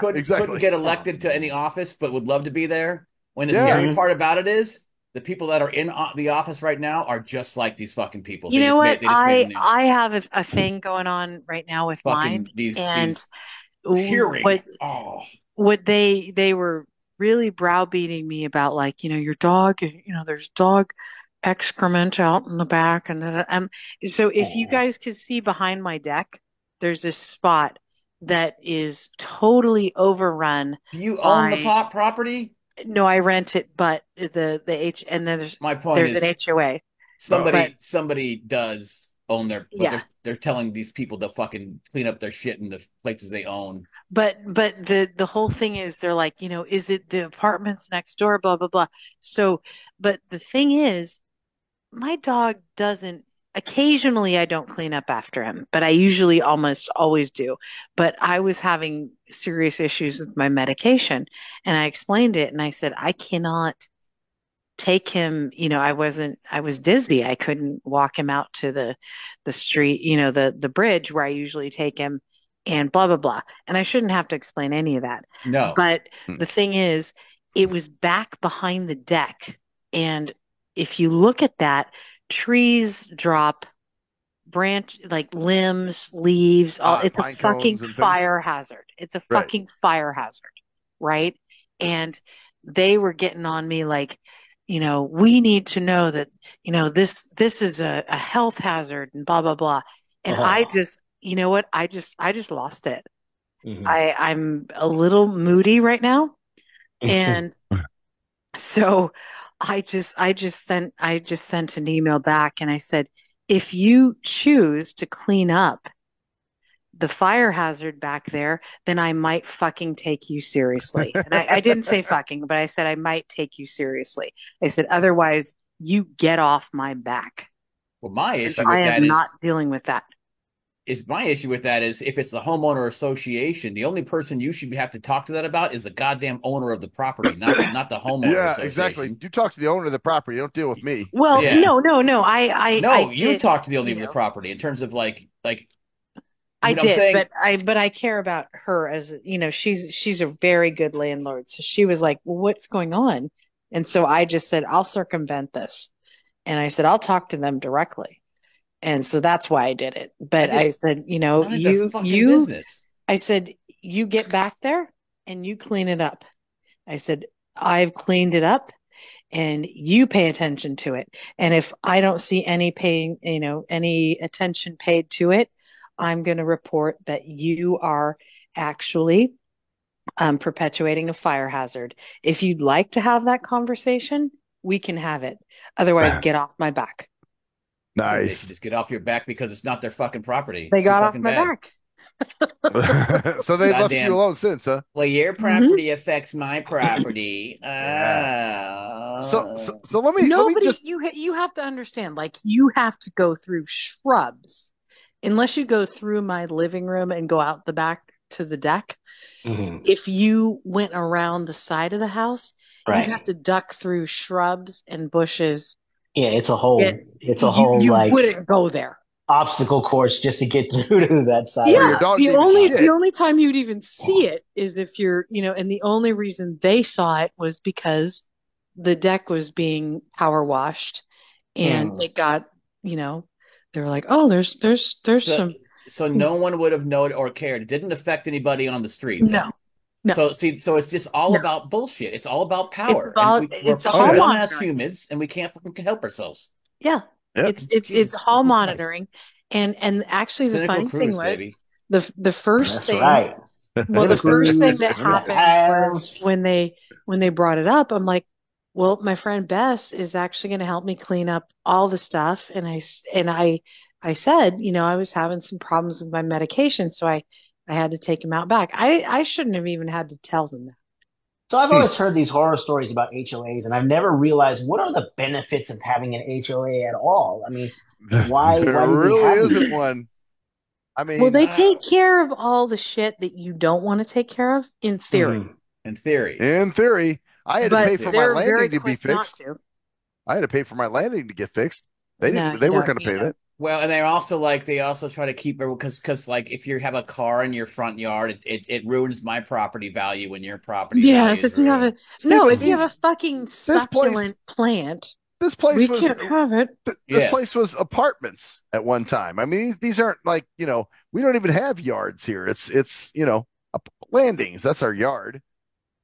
couldn't get elected to any office, but would love to be there. When the scary part about it is, the people that are in the office right now are just like these fucking people. You know what? I have a thing going on right now with mine. These hearing. What they were really browbeating me about, like, your dog, there's dog excrement out in the back. And so if you guys could see behind my deck, there's this spot that is totally overrun. Do you own the property? No, I rent it, but and then there's an HOA. Somebody does own but they're telling these people to fucking clean up their shit in the places they own. But the whole thing is, they're like, is it the apartments next door, blah blah blah. So, but the thing is, my dog doesn't. Occasionally, I don't clean up after him, but I usually almost always do. But I was having serious issues with my medication, and I explained it, and I said, I cannot take him. I was dizzy. I couldn't walk him out to the street, the bridge where I usually take him, and blah, blah, blah. And I shouldn't have to explain any of that. No. But the thing is, it was back behind the deck. And if you look at that, trees drop like limbs, leaves, it's a fucking fire hazard. It's a fucking fire hazard, right? And they were getting on me like, we need to know that, this is a health hazard and blah, blah, blah. And I just, I just lost it. Mm-hmm. I'm a little moody right now. And so I just sent an email back, and I said, if you choose to clean up the fire hazard back there, then I might fucking take you seriously. And I didn't say fucking, but I said I might take you seriously. I said, otherwise, you get off my back. Well, my issue with I am not dealing with that. My issue with that is, if it's the homeowner association, the only person you should have to talk to that about is the goddamn owner of the property, not the homeowner association. Yeah, exactly. You talk to the owner of the property. Don't deal with me. Well, no. You talk to the owner of the property in terms of like. I did, but I care about her as she's a very good landlord. So she was like, well, "What's going on?" And so I just said, "I'll circumvent this," and I said, "I'll talk to them directly." And so that's why I did it. But I said, I said, you get back there and you clean it up. I said, I've cleaned it up, and you pay attention to it. And if I don't see any attention paid to it, I'm going to report that you are actually perpetuating a fire hazard. If you'd like to have that conversation, we can have it. Otherwise, get off my back. Nice. Just get off your back, because it's not their fucking property. They got off my back. So they left you alone since, huh? Well, your property affects my property. So let me just you have to understand, like you have to go through shrubs unless you go through my living room and go out the back to the deck. Mm-hmm. If you went around the side of the house, you'd have to duck through shrubs and bushes. Yeah, it's a whole you like wouldn't go there. Obstacle course just to get through to that side. Yeah, the only time you'd even see it is if you're, and the only reason they saw it was because the deck was being power washed, and it got, they were like, oh, there's some. So no one would have known or cared. It didn't affect anybody on the street. No. So it's just all about bullshit. It's all about power. It's all dumbass humans, and we can't help ourselves. Yeah. Yep. It's hall monitoring, and actually the funny thing was the first thing. Right. Well, the first thing that happened was when they brought it up. I'm like, well, my friend Bess is actually going to help me clean up all the stuff, and I said, I was having some problems with my medication, so I had to take him out back. I shouldn't have even had to tell them that. So I've always heard these horror stories about HOAs, and I've never realized what are the benefits of having an HOA at all. I mean, why really isn't one. I mean, well, they take care of all the shit that you don't want to take care of. In theory, in theory, I had to pay for my landing to be fixed. I had to pay for my landing to get fixed. They weren't going to pay that. Well, and they also try to keep it because like if you have a car in your front yard, it ruins my property value when your property. Yes, if you have a fucking succulent plant. This place we can't have it. This place was apartments at one time. I mean, these aren't like, we don't even have yards here. It's landings. That's our yard.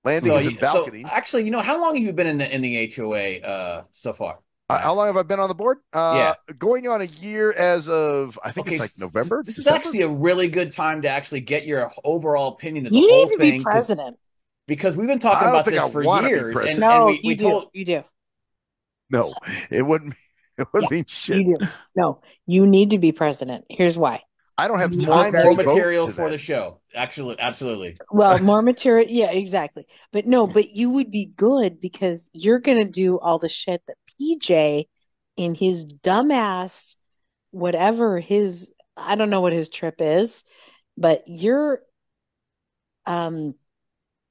Landings and balconies. So actually, how long have you been in the HOA so far? How long have I been on the board? Going on a year as of, I think it's like November. This is actually a really good time to actually get your overall opinion of the whole thing. You need to be president. Because we've been talking about this for years. You do. No, it wouldn't mean shit. You do. No, you need to be president. Here's why. I don't have more material for the show. Actually, absolutely. Well, more material. Yeah, exactly. But you would be good because you're going to do all the shit that PJ in his dumbass, whatever I don't know what his trip is, but you're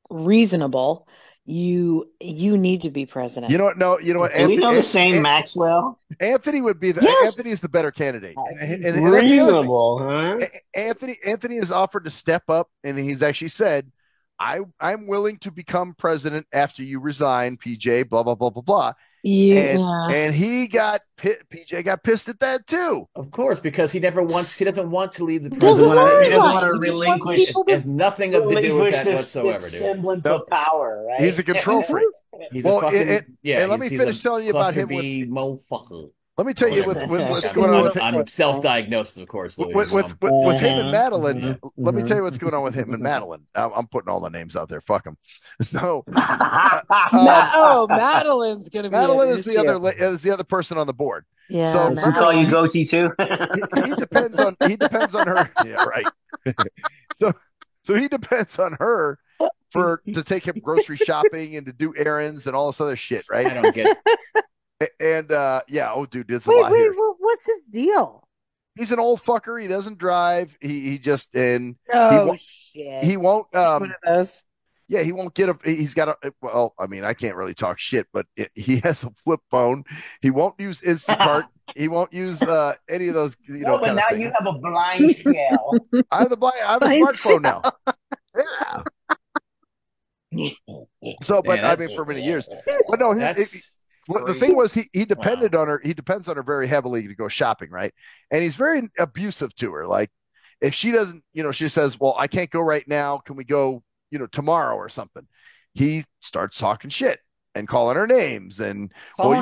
reasonable. You need to be president. You know what? No, you know what? Do we know the same Maxwell? Anthony would be Anthony is the better candidate. And reasonable, huh? Anthony has offered to step up, and he's actually said, I'm willing to become president after you resign, PJ, blah, blah, blah, blah, blah. Yeah. And PJ got pissed at that too. Of course, because he doesn't want to leave the president. He doesn't want to relinquish. It has nothing to do with that whatsoever, dude. Semblance of power, right? He's a control freak. He's a fucking, and let me finish telling you about him. Let me tell you what's going on with him. I'm self-diagnosed, of course. With him and Madeline, let me tell you what's going on with him and Madeline. I'm putting all the names out there. Fuck them. So, Madeline's gonna be. Madeline is the other person on the board. Yeah. So we call you Goatee too. he depends on her. Yeah, right. So he depends on her to take him grocery shopping and to do errands and all this other shit, right? I don't get it. And dude, it's a lot here. What's his deal? He's an old fucker. He doesn't drive. He just shit. He won't. One of those. Yeah, he won't get a. He's got a. Well, I mean, I can't really talk shit, but he has a flip phone. He won't use Instacart. He won't use any of those. But now you have a blind shell. I have a smartphone now. Yeah. So, but I mean, for many years. But no, the thing was, he depended on her. He depends on her very heavily to go shopping, right? And he's very abusive to her. Like, if she doesn't, she says, "Well, I can't go right now. Can we go, tomorrow or something?" He starts talking shit and calling her names. And how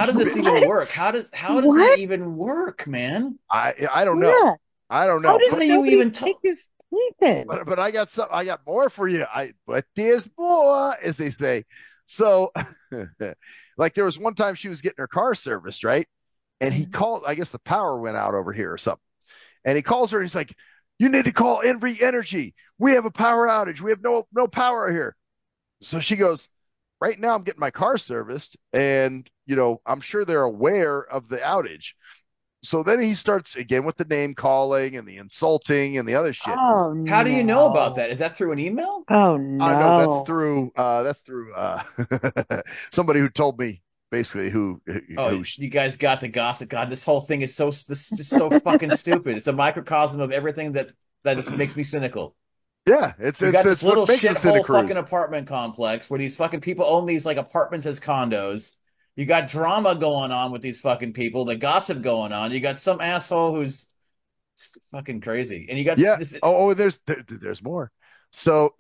does this even work? How does that even work, man? I don't know. Yeah. I don't know. How do you even take his sleeping? But I got more for you. But there's more, as they say. So, like, there was one time she was getting her car serviced, right? And he called. I guess the power went out over here or something. And he calls her and he's like, You need to call Envy Energy. We have a power outage. We have no power here. So she goes, right now I'm getting my car serviced, and I'm sure they're aware of the outage. So then he starts again with the name calling and the insulting and the other shit. Oh, how do you know about that? Is that through an email? Oh no, no, that's through somebody who told me basically who you guys got the gossip. God, this whole thing is just so fucking stupid. It's a microcosm of everything that just makes me cynical. Yeah, it's this little shithole fucking apartment complex where these fucking people own these like apartments as condos. You got drama going on with these fucking people, the gossip going on. You got some asshole who's fucking crazy, and you got there's more. So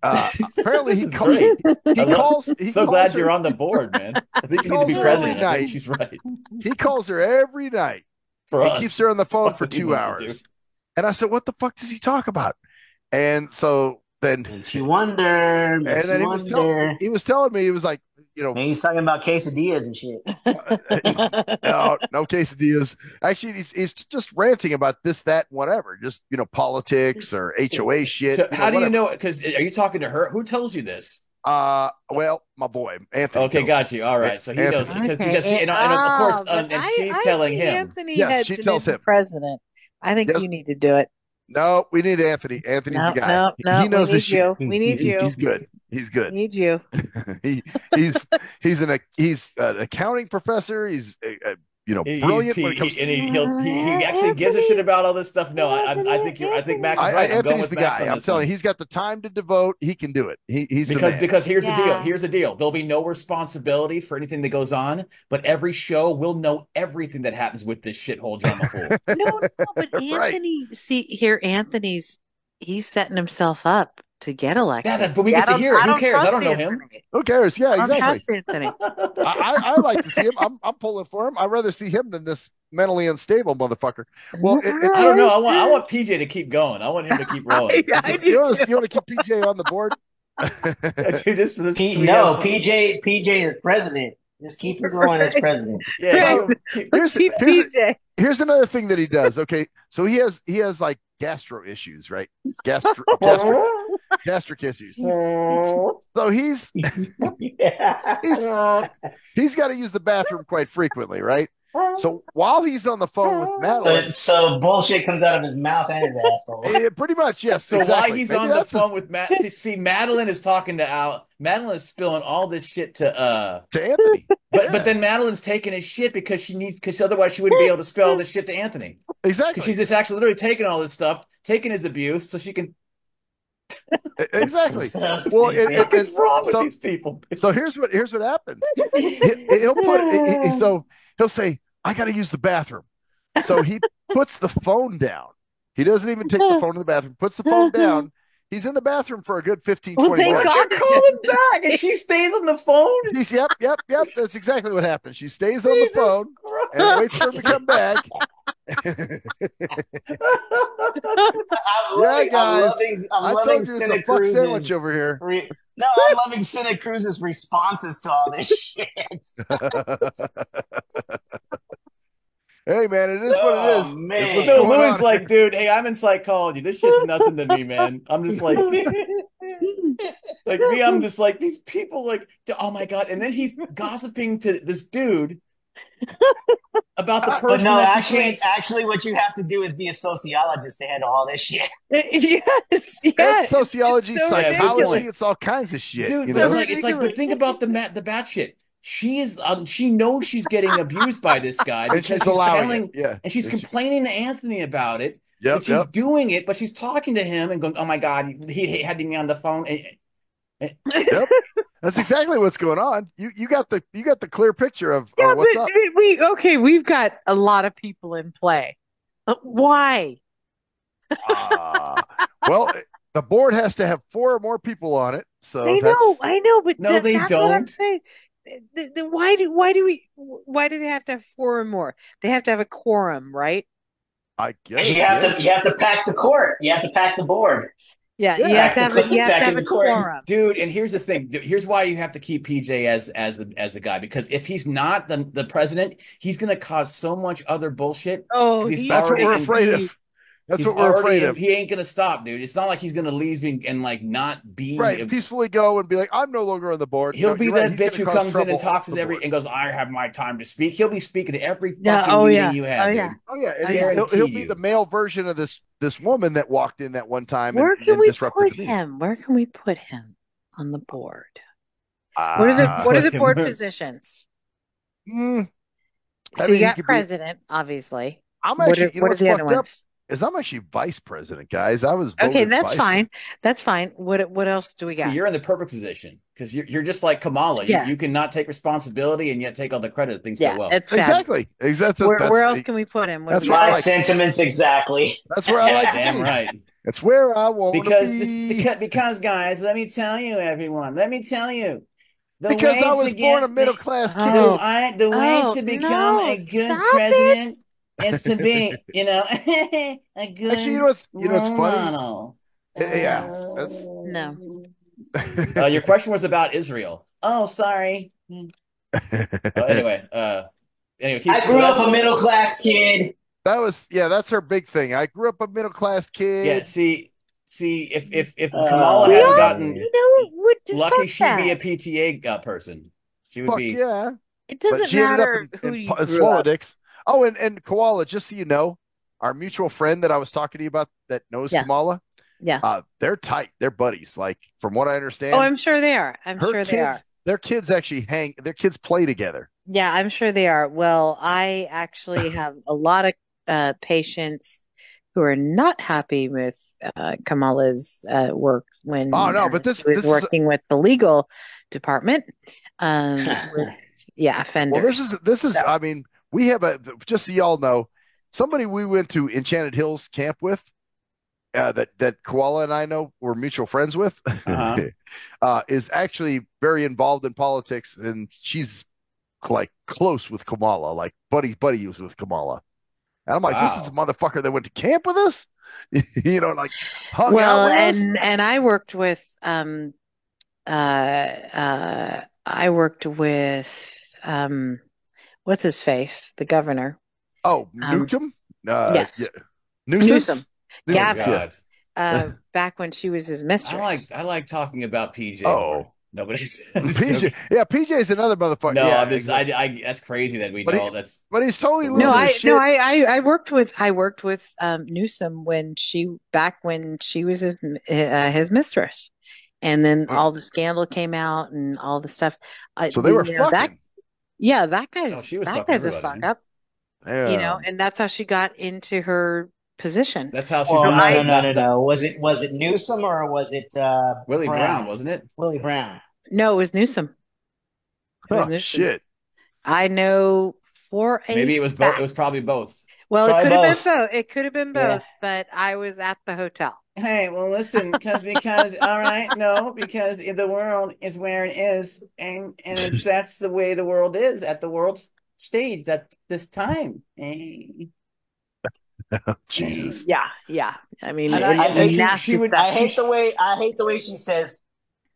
apparently he calls. Glad you're on the board, man. I think you need to be president. I think she's right. He calls her every night. He keeps her on the phone for 2 hours. And I said, "What the fuck does he talk about?" And so then she wondered. And then he was telling me, he was like, and he's talking about quesadillas and shit. No quesadillas. Actually, he's just ranting about this, that, whatever. Just politics or HOA shit. So how do you know? Because are you talking to her? Who tells you this? Well, my boy Anthony. Okay, got you. All right, so he knows because and of course, and she's telling him. Anthony she tells him. President. I think you need to do it. No, we need Anthony. Anthony's the guy. No, he knows his shit. We need you. He's good. He's good. We need you. He's an accounting professor. He's brilliant. He actually gives a shit about all this stuff. No, I think Max is right. Anthony's the guy. I'm telling you, he's got the time to devote. He can do it. Because here's the deal. Here's the deal. There'll be no responsibility for anything that goes on, but every show will know everything that happens with this shithole drama fool. No, but Anthony, he's setting himself up to get elected. Yeah, but we get to hear it. Who cares? I don't know him. Who cares? Yeah, exactly. Anthony. I like to see him. I'm pulling for him. I'd rather see him than this mentally unstable motherfucker. Well, I don't know. I want PJ to keep going. I want him to keep rolling. You want to keep PJ on the board? PJ is president. Just keep him going as president. Yeah. Here's another thing that he does. Okay, so he has like gastro issues, right? Gastric issues. So he's got to use the bathroom quite frequently, right? So while he's on the phone with Madeline, so bullshit comes out of his mouth and his asshole. Pretty much, yes. So exactly. While he's on the phone with Matt, see, Madeline is talking to Al. Madeline is spilling all this shit to Anthony. But then Madeline's taking his shit because otherwise she wouldn't be able to spill all this shit to Anthony. Exactly. Because she's just actually literally taking all this stuff, taking his abuse, so she can. Exactly. What's wrong with these people? So here's what happens. He'll say, "I got to use the bathroom." So he puts the phone down. He doesn't even take the phone to the bathroom. Puts the phone down. He's in the bathroom for a good 15, 20 minutes. She calls back and she stays on the phone. Yep. That's exactly what happens. She stays on the phone and waits for him to come back. Guys. I told you it's a fuck sandwich over here. No, I'm loving Santa Cruz's responses to all this shit. Hey, man, it is what it is. Man. So Louis like, dude, hey, I'm in psychology. This shit's nothing to me, man. I'm just like, I'm just like, these people, like, oh my God. And then he's gossiping to this dude about the person. No, actually, what you have to do is be a sociologist to handle all this shit. Yes. It's sociology, psychology, it's all kinds of shit. Dude, but think about the bat shit. She knows she's getting abused by this guy because she's complaining to Anthony about it. Yeah, she's doing it, but she's talking to him and going, "Oh my God, he had me on the phone." Yep. That's exactly what's going on. You got the clear picture of what's up. We've got a lot of people in play. Why? Well, the board has to have 4 or more people on it. So I know, but no, they don't. What I'm saying. Why do they have to have 4 or more? They have to have a quorum, right? I guess you have to pack the court. You have to pack the board. Yeah, you have to have a quorum, dude. And here's the thing. Here's why you have to keep PJ as the guy, because if he's not the president, he's going to cause so much other bullshit. Oh, that's what we're afraid of. That's what we're afraid of. He ain't gonna stop, dude. It's not like he's gonna leave and like not be peacefully go and be like, I'm no longer on the board. He'll be that bitch who comes in and talks and goes, I have my time to speak. He'll be speaking to every fucking meeting you have. And he'll be the male version of this woman that walked in that one time. Where can we put him? Where can we put him on the board? What are the board positions? So you got president, obviously. I'm actually. What are the other ones? I'm actually vice president, guys. I was okay. That's fine. That's fine. What else do we got? See, you're in the perfect position because you're just like Kamala. You cannot take responsibility and yet take all the credit if things go well. Exactly. Where else can we put him? That's my sentiments exactly. That's where I like to be. Damn right. That's where I want to be. Because guys, let me tell you, everyone. Let me tell you. Because I was born a middle class kid. The way to become a good president is to be, a good Actually, you know what's funny? model. That's no. Your question was about Israel. Oh, sorry. Anyway, I grew up a middle class kid. That's her big thing. I grew up a middle class kid. Yeah, see, if Kamala hadn't gotten lucky, she'd be a PTA person. She would be. Yeah, it doesn't matter who you grew up. Oh, and Koala, just so you know, our mutual friend that I was talking to you about that knows Kamala. Yeah. They're tight. They're buddies. Like, from what I understand. Oh, I'm sure they are. They are. Their kids actually their kids play together. Yeah, I'm sure they are. Well, I actually have a lot of patients who are not happy with Kamala's work when but this was working with the legal department. Offenders. Well, this is. I mean, we have just so y'all know, somebody we went to Enchanted Hills camp with. That Koala and I know we're mutual friends with, is actually very involved in politics, and she's like close with Kamala, like buddy with Kamala. And I'm like, This is a motherfucker that went to camp with us, like hung out with us. And I worked with what's his face, the governor. Oh, Newcomb. Yes, yeah. Newsom. Gavin. Back when she was his mistress. I like talking about PJ. Oh, nobody's PJ. Yeah, PJ's another motherfucker. No, yeah, exactly. That's crazy that we know that's. But he's totally losing his shit. I worked with Newsom when she was his mistress, and then all the scandal came out and all the stuff. So they were fucking. That guy's a fuck up. Yeah. And that's how she got into her position. That's how she's no. Was it Newsom or was it Willie Brown? Wasn't it Willie Brown? No, it was Newsom. Shit! I know maybe it was both. It was probably both. Well, it could have been both. It could have been both, but I was at the hotel. Hey, well, listen, because all right, no, because the world is where it is, and that's the way the world is at the world's stage at this time. Jesus. Yeah. I mean, I hate the way she says,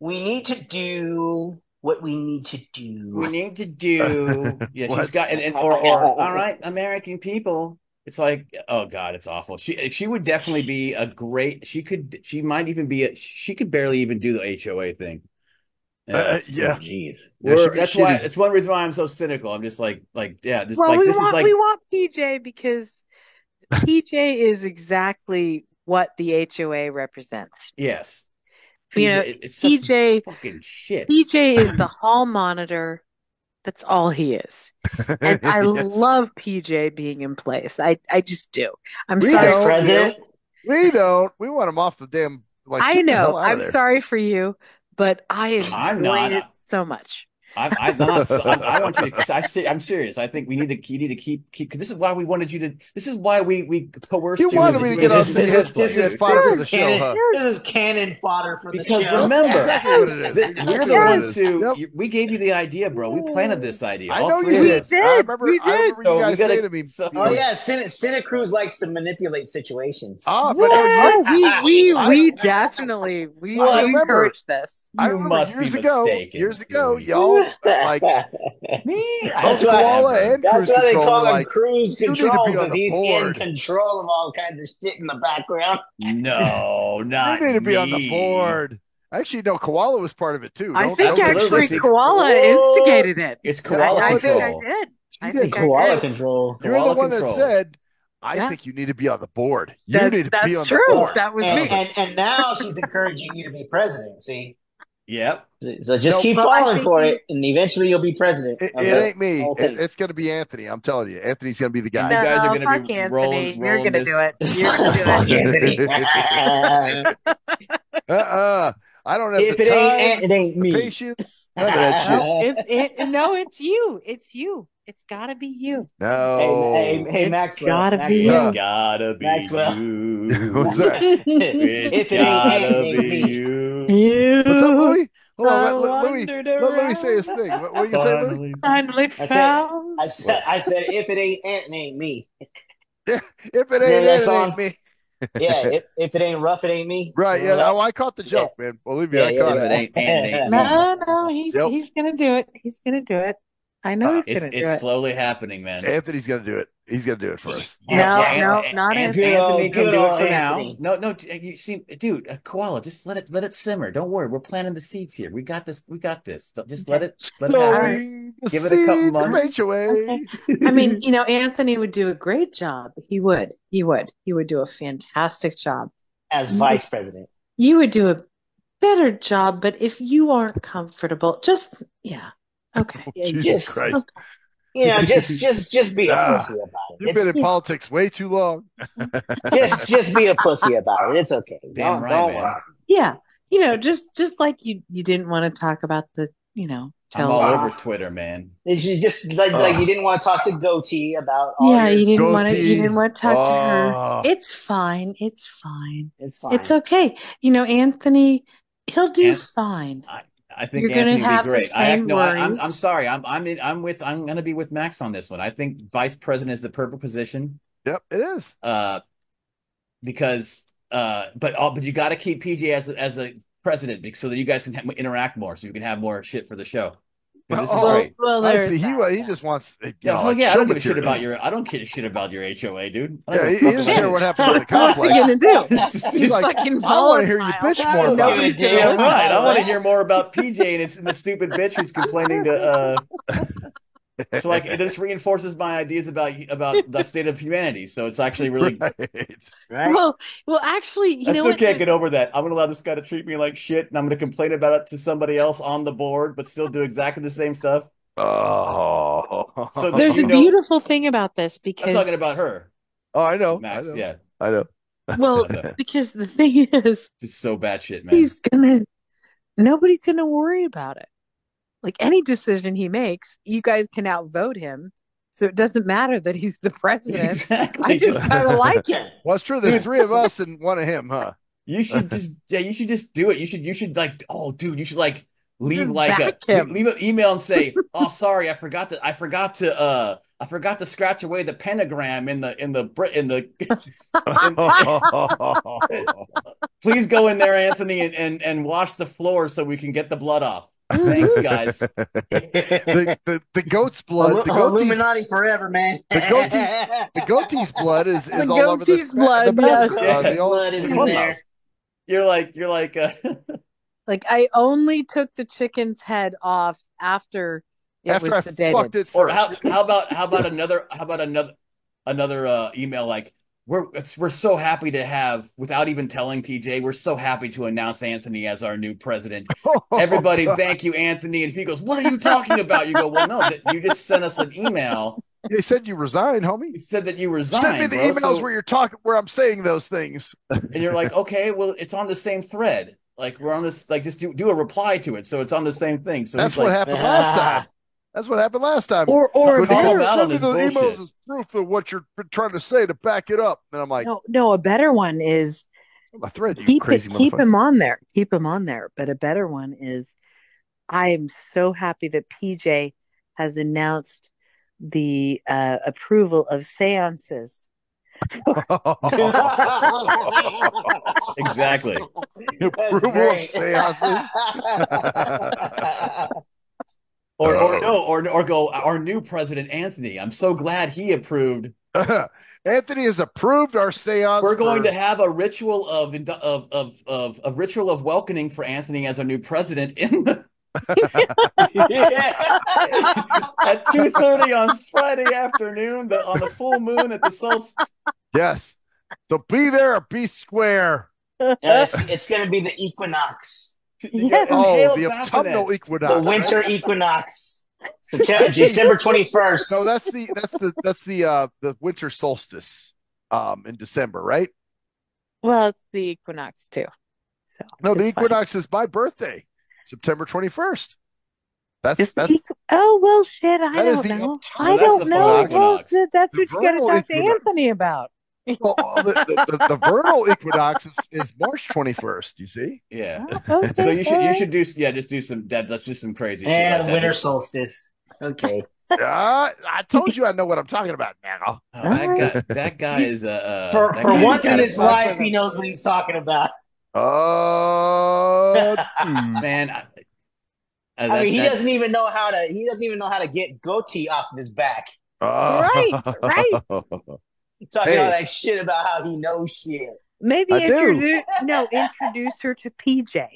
we need to do what we need to do. We need to do. Yeah, she's got or all right, American people. It's like, oh God, it's awful. She would definitely be a great. She could barely even do the HOA thing. Jeez. That's why. It's one reason why I'm so cynical. I'm just like, we want PJ because PJ is exactly what the HOA represents. Yes. It's PJ fucking shit. PJ is the hall monitor. That's all he is. And I love PJ being in place. I just do. I'm sorry. President. We don't. We want him off the damn. I know. I'm sorry for you, but I enjoy it so much. I'm not. I want you to. I'm serious. I think you need to keep because this is why we wanted you to. This is why we coerced you. You wanted me to get on this is cannon fodder for the show. Because remember, we're the ones who we gave you the idea, bro. We planted this idea. I know you did. I remember you guys saying to me. Santa Cruz likes to manipulate situations. We definitely encourage this. You must be mistaken. Years ago, y'all Like me, Koala and that's Cruise why they Control call were him like, Cruise "You need to Control be on because the he's in board." control of all kinds of shit in the background. No, not You need to be on the me. board. Actually, no, Koala was part of it too. I think Absolutely. actually Koala instigated it. It's Koala I Control. think I did. I did. think Koala I did. Control. You're the Koala one Control. that said, "I think you need to be on the board. You need to be on the board." That was me. And now she's encouraging you to be president. See. Yep. So just keep falling for it, and eventually you'll be president. It ain't me. It's going to be Anthony. I'm telling you, Anthony's going to be the guy. And you guys are going to be Anthony. rolling. You're going to do it. You're going to do it. I don't have if the it time, ain't it ain't me. Patience. None of that shit. No, it's you. It's you. It's got to be you. No. Hey, Maxwell. Gotta be you. It's gotta be Maxwell. you. What's that? It's gotta be you. What's up, Louis? Hold on, let Louis say his thing. What do you say, Louis? Finally found. I said, if it ain't Ant, it ain't me. Yeah, if it ain't it ain't me. Yeah, if it ain't rough, it ain't me. Right, yeah. Oh, I caught the joke, man. Believe me, I caught it. It ain't me. No, he's gonna do it. He's gonna do it. I know he's gonna do it. It's slowly happening, man. Anthony's gonna do it. He's gonna do it for us. No, not Anthony. Anthony. Can do it for now. No. You see, dude, Koala, just let it simmer. Don't worry, we're planting the seeds here. We got this. Just let it happen. Give it a couple months. Okay. I mean, Anthony would do a great job. He would do a fantastic job as vice president. You would do a better job, but if you aren't comfortable, okay. Jesus Christ. Just be a pussy about it. You've been in politics way too long. just be a pussy about it. It's okay. Damn don't right, man. Yeah. Just like you didn't want to talk about the, I'm all over Twitter, man. You just like you didn't want to talk to Goatee about you didn't want to talk to her. It's fine. It's okay. Anthony, he'll do fine. I think you're going to have be great. the same worries. I'm sorry. I'm going to be with Max on this one. I think vice president is the perfect position. Yep, it is. Because but you got to keep PJ as a president so that you guys can interact more, so you can have more shit for the show. This is great. Well, I see. He just wants. I don't give a shit about your. I don't give a shit about your HOA, dude. He doesn't care what happened to the complex. What's he gonna do? He's like, I want to hear you bitch more about it. Damn right. I want to hear more about PJ and the stupid bitch who's complaining to. So it just reinforces my ideas about the state of humanity. So it's actually really right. Well, actually, I still can't get over that. I'm going to allow this guy to treat me like shit, and I'm going to complain about it to somebody else on the board, but still do exactly the same stuff. Oh, so there's a beautiful thing about this because I'm talking about her. Oh, I know, Max. I know. Well, because the thing is, just so bad shit, man. Nobody's gonna worry about it. Like any decision he makes, you guys can outvote him. So it doesn't matter that he's the president. Exactly. I just kind of like it. Well, it's true. There's three of us and one of him, huh? You should just do it. You should like, oh, dude, you should like leave leave an email and say, oh, sorry, I forgot to scratch away the pentagram in the please go in there, Anthony, and wash the floor so we can get the blood off. Thanks, guys. The goat's blood. The Illuminati forever, man. The goatee's blood is all over the blood. The blood is in there. You're like like I only took the chicken's head off after it was sedated. It or how about another email like we're so happy to have, without even telling PJ, we're so happy to announce Anthony as our new president. Everybody, thank you, Anthony. And if he goes, what are you talking about? You go, well, no, you just sent us an email. You said you resigned, homie. You said that you resigned. Send me the emails where I'm saying those things. And you're like, okay, well, it's on the same thread. Like we're on this, like just do a reply to it, so it's on the same thing. So that's what happened last time. That's what happened last time. Or send me those emails as proof of what you're trying to say to back it up. And I'm like, no. A better one is my thread. Keep him on there. Keep him on there. But a better one is, I am so happy that PJ has announced the approval of seances. Exactly. Approval of seances. Or go our new president Anthony. I'm so glad he approved. Anthony has approved our seance. We're going to have a ritual of a ritual of welcoming for Anthony as our new president in the at 2:30 on Friday afternoon, on the full moon at the solstice. Yes. So be there or be square. It's going to be the equinox. Yes. The autumnal equinox. The winter equinox. December 21st. No, that's the winter solstice in December, right? Well, it's the equinox too. So no, the equinox is my birthday, September 21st. Oh well, shit. I don't know. I don't know. Well, that's what you got to talk to Anthony about. Well, the vernal equinox is March 21st. You see? Yeah. Okay. So you should do just do some let's do some crazy. And shit like winter solstice. Okay. I told you I know what I'm talking about now. That guy is for once in his life he knows what he's talking about. Man. I mean, he doesn't even know how to get goatee off of his back. Right. Talking all that shit about how he knows shit. Maybe introduce her to PJ.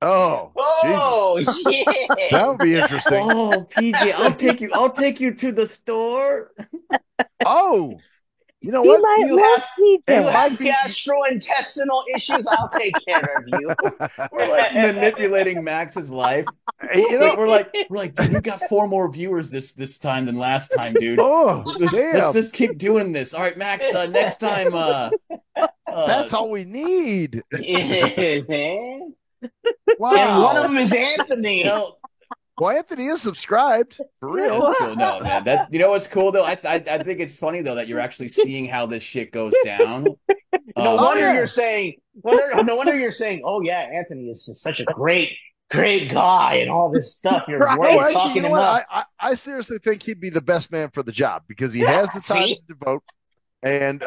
Oh shit! That would be interesting. Oh, PJ, I'll take you to the store. Oh, you know what? You have gastrointestinal issues. I'll take care of you. We're like manipulating Max's life. We're like, dude, you got 4 more viewers this time than last time, dude. Oh, damn. Let's just keep doing this. All right, Max. Next time. That's all we need. Wow. And one of them is Anthony. Well, Anthony is subscribed for real. That's cool. No, man. You know what's cool though? I think it's funny though that you're actually seeing how this shit goes down. No wonder you're saying. No wonder you're saying. Oh yeah, Anthony is such a great guy and all this stuff. You're talking him up. I seriously think he'd be the best man for the job because he has the time to devote, and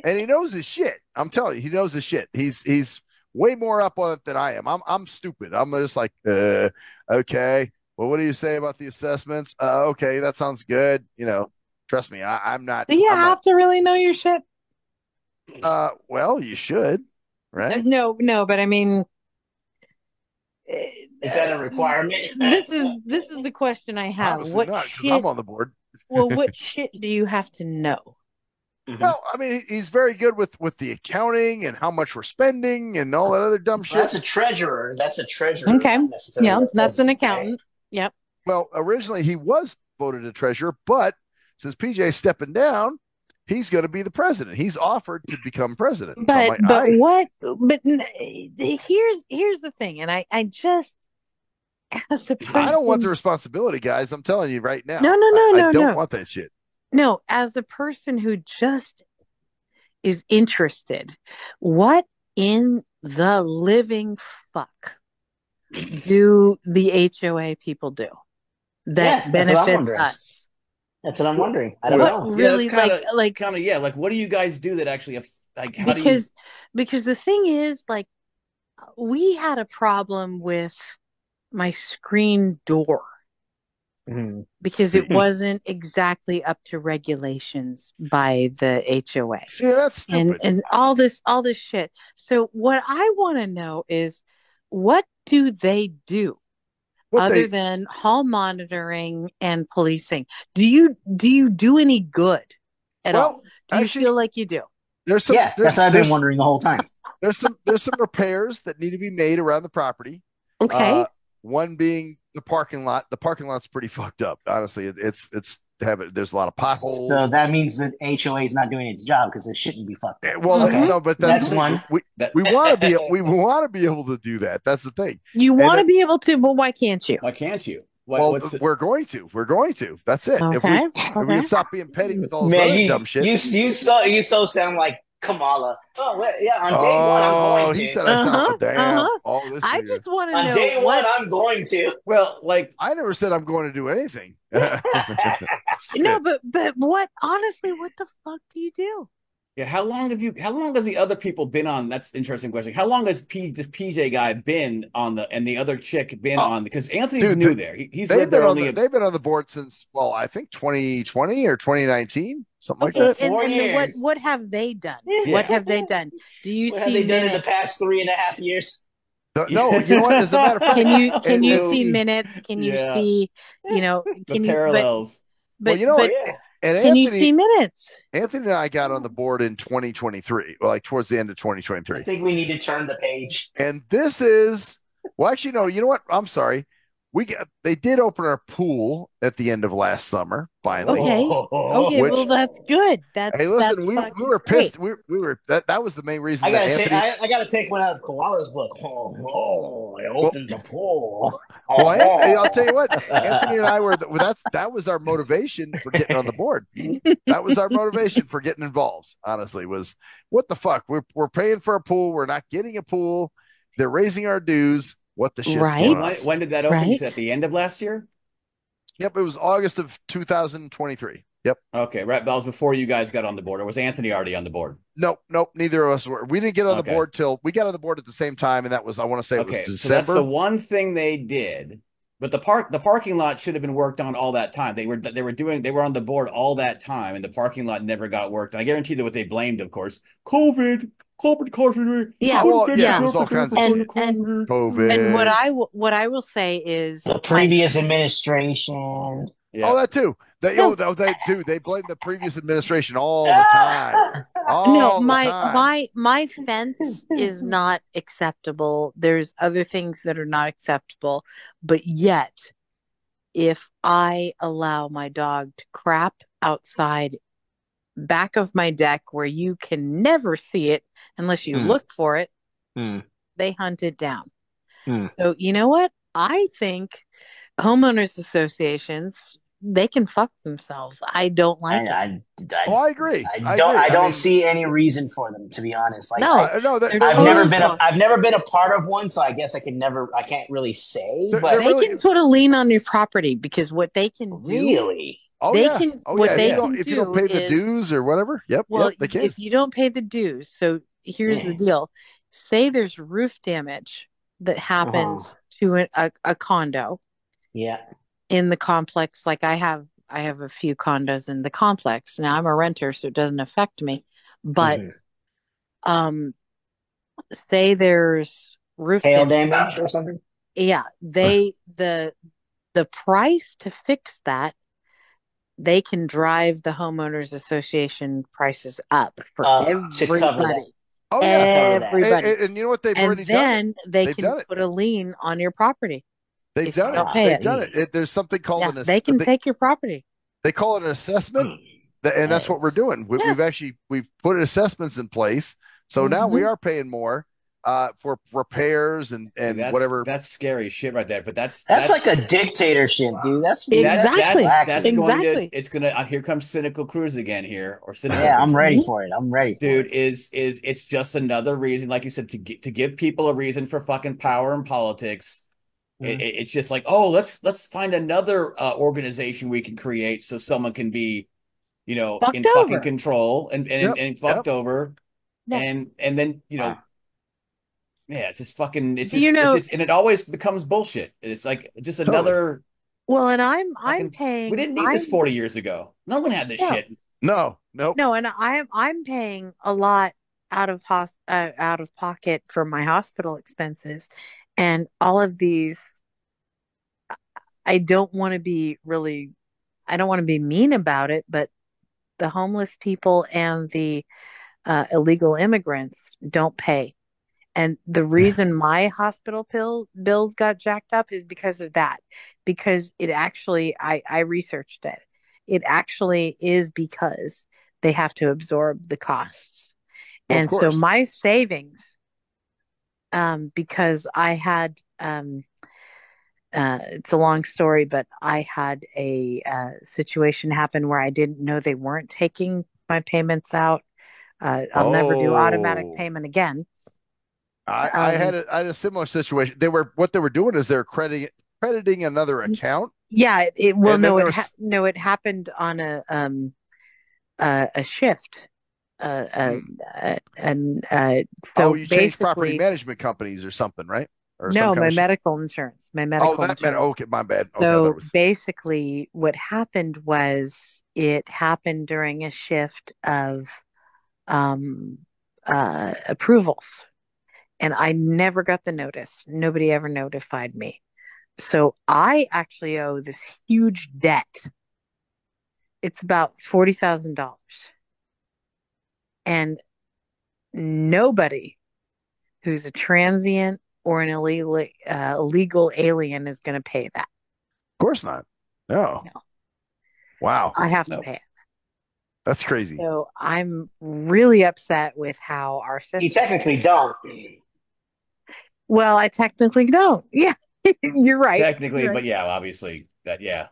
he knows his shit. I'm telling you, he knows his shit. He's way more up on it than I am. I'm stupid. I'm just like, okay. Well, what do you say about the assessments? Okay, that sounds good. Trust me, I'm not. Do you have to really know your shit? Well, you should, right? No, but I mean, is that a requirement? This is the question I have. Obviously what not, shit? I'm on the board. Well, what shit do you have to know? Mm-hmm. Well, I mean, he's very good with the accounting and how much we're spending and all that other dumb shit. That's a treasurer. Okay. Yeah, that's an accountant. Right? Yep. Well, originally he was voted a treasurer, but since PJ's stepping down, he's going to be the president. He's offered to become president. But here's the thing, and I just as a person, I don't want the responsibility, guys. I'm telling you right now. No. I don't want that shit. No, as a person who just is interested, what in the living fuck do the HOA people do that benefits us? That's what I'm wondering. I don't know. Really, what do you guys do that actually because the thing is, like, we had a problem with my screen door. Mm-hmm. Because it wasn't exactly up to regulations by the HOA. See, that's stupid. And all this shit. So what I want to know is, what do they do other than hall monitoring and policing? Do you do any good at all? Do you feel like you do? That's what I've been wondering the whole time. There's some repairs that need to be made around the property. Okay. One being the parking lot. The parking lot's pretty fucked up. Honestly, there's a lot of potholes. So that means that HOA is not doing its job because it shouldn't be fucked up. Well, no, but that's one. We want to be able to do that. That's the thing. You want to be able to, but why can't you? Why can't you? We're going to. That's it. Okay. If we can stop being petty with all this other dumb shit. You so sound like Kamala. On day one, I'm going to. He said I sound damn. I just want to know. On day one, I'm going to. Well, like, I never said I'm going to do anything. No, but what? Honestly, what the fuck do you do? Yeah, how long has the other people been on? That's an interesting question. How long has this PJ guy been on and the other chick been on? Because Anthony's dude, new there. He's lived there they've been on the board since, well, I think 2020 or 2019, something like that. And what have they done? Yeah. What have they done? Do you what see have they done minutes? in the past 3.5 years? No, you know what? As a matter of fact, can you see minutes? Can you see, the parallels? But and can you see minutes? Anthony and I got on the board in 2023, well, like towards the end of 2023. I think we need to turn the page. And this is, well, actually, no, you know what? I'm sorry. They did open our pool at the end of last summer, finally. Okay, well, that's good. Hey, listen, we were pissed. We were that was the main reason. I gotta take one out of Koala's book. I opened the pool. Well, I'll tell you what, Anthony and I that was our motivation for getting on the board. That was our motivation for getting involved. Honestly, was what the fuck? We're paying for a pool. We're not getting a pool. They're raising our dues. What the shit's going on? When did that open? At the end of last year? Yep, it was August of 2023. Yep. Okay, right. That was before you guys got on the board, or was Anthony already on the board? Nope. Neither of us were. We didn't get on the board till we got on the board at the same time, and that was, I want to say, it was December. So that's the one thing they did. But the parking lot should have been worked on all that time. They were on the board all that time, and the parking lot never got worked. And I guarantee that what they blamed, of course, COVID. Yeah, it was all kinds of COVID. And what I will say is the previous administration. Yeah. Oh, that too. They blame the previous administration all the time. My fence is not acceptable. There's other things that are not acceptable, but yet, if I allow my dog to crap outside back of my deck where you can never see it unless you look for it, they hunt it down. So you know what? I think homeowners associations, they can fuck themselves. I don't like it. I agree. I don't see any reason for them, to be honest. Like, I've never been a part of one, so I guess I can't really say. But they can put a lien on your property, because what they can do. Really? If you don't pay the dues or whatever, they can. If you don't pay the dues, so here's the deal: say there's roof damage that happens to a condo, in the complex. Like I have a few condos in the complex. Now I'm a renter, so it doesn't affect me. But say there's roof damage or something. Yeah, the price to fix that, they can drive the homeowners association prices up for everybody. Everybody. And you know what they've already done? And then they can put a lien on your property. They've done it. There's something called they can take your property. They call it an assessment, and that's what we're doing. We've put assessments in place, so now we are paying more for repairs and whatever. That's scary shit right there. But that's like a dictatorship, dude. That's exactly. It's gonna. Here comes Cynical Cruz again here, or Cynical. Yeah, I'm ready for it. Dude, it's just another reason, like you said, to give people a reason for fucking power in politics. It's just like, let's find another organization we can create so someone can be, fucking control and fucked over, and then it's just fucking, and it always becomes bullshit. It's like just another. Well, and I'm paying. We didn't need this 40 years ago. No one had this shit. No, and I'm paying a lot out of pocket for my hospital expenses, and all of these. I don't want to be mean about it, but the homeless people and the illegal immigrants don't pay. And the reason my hospital bills got jacked up is because of that. Because it actually, I researched it. It actually is because they have to absorb the costs. And so my savings, because I had, it's a long story, but I had a situation happen where I didn't know they weren't taking my payments out. I'll never do automatic payment again. I had a similar situation. What they were doing is they're crediting another account. Yeah, it happened on a shift. So you changed property management companies or something, right? Or no, my medical insurance. My medical insurance. Okay, my bad. Okay, so basically, what happened was it happened during a shift of approvals, and I never got the notice. Nobody ever notified me. So I actually owe this huge debt. It's about $40,000. And nobody who's a transient or an illegal alien is going to pay that. Of course not. No. Wow. I have to pay it. That's crazy. So I'm really upset with how our system. You technically don't. Well, I technically don't. Yeah, you're right. Technically, but yeah, obviously that. Yeah.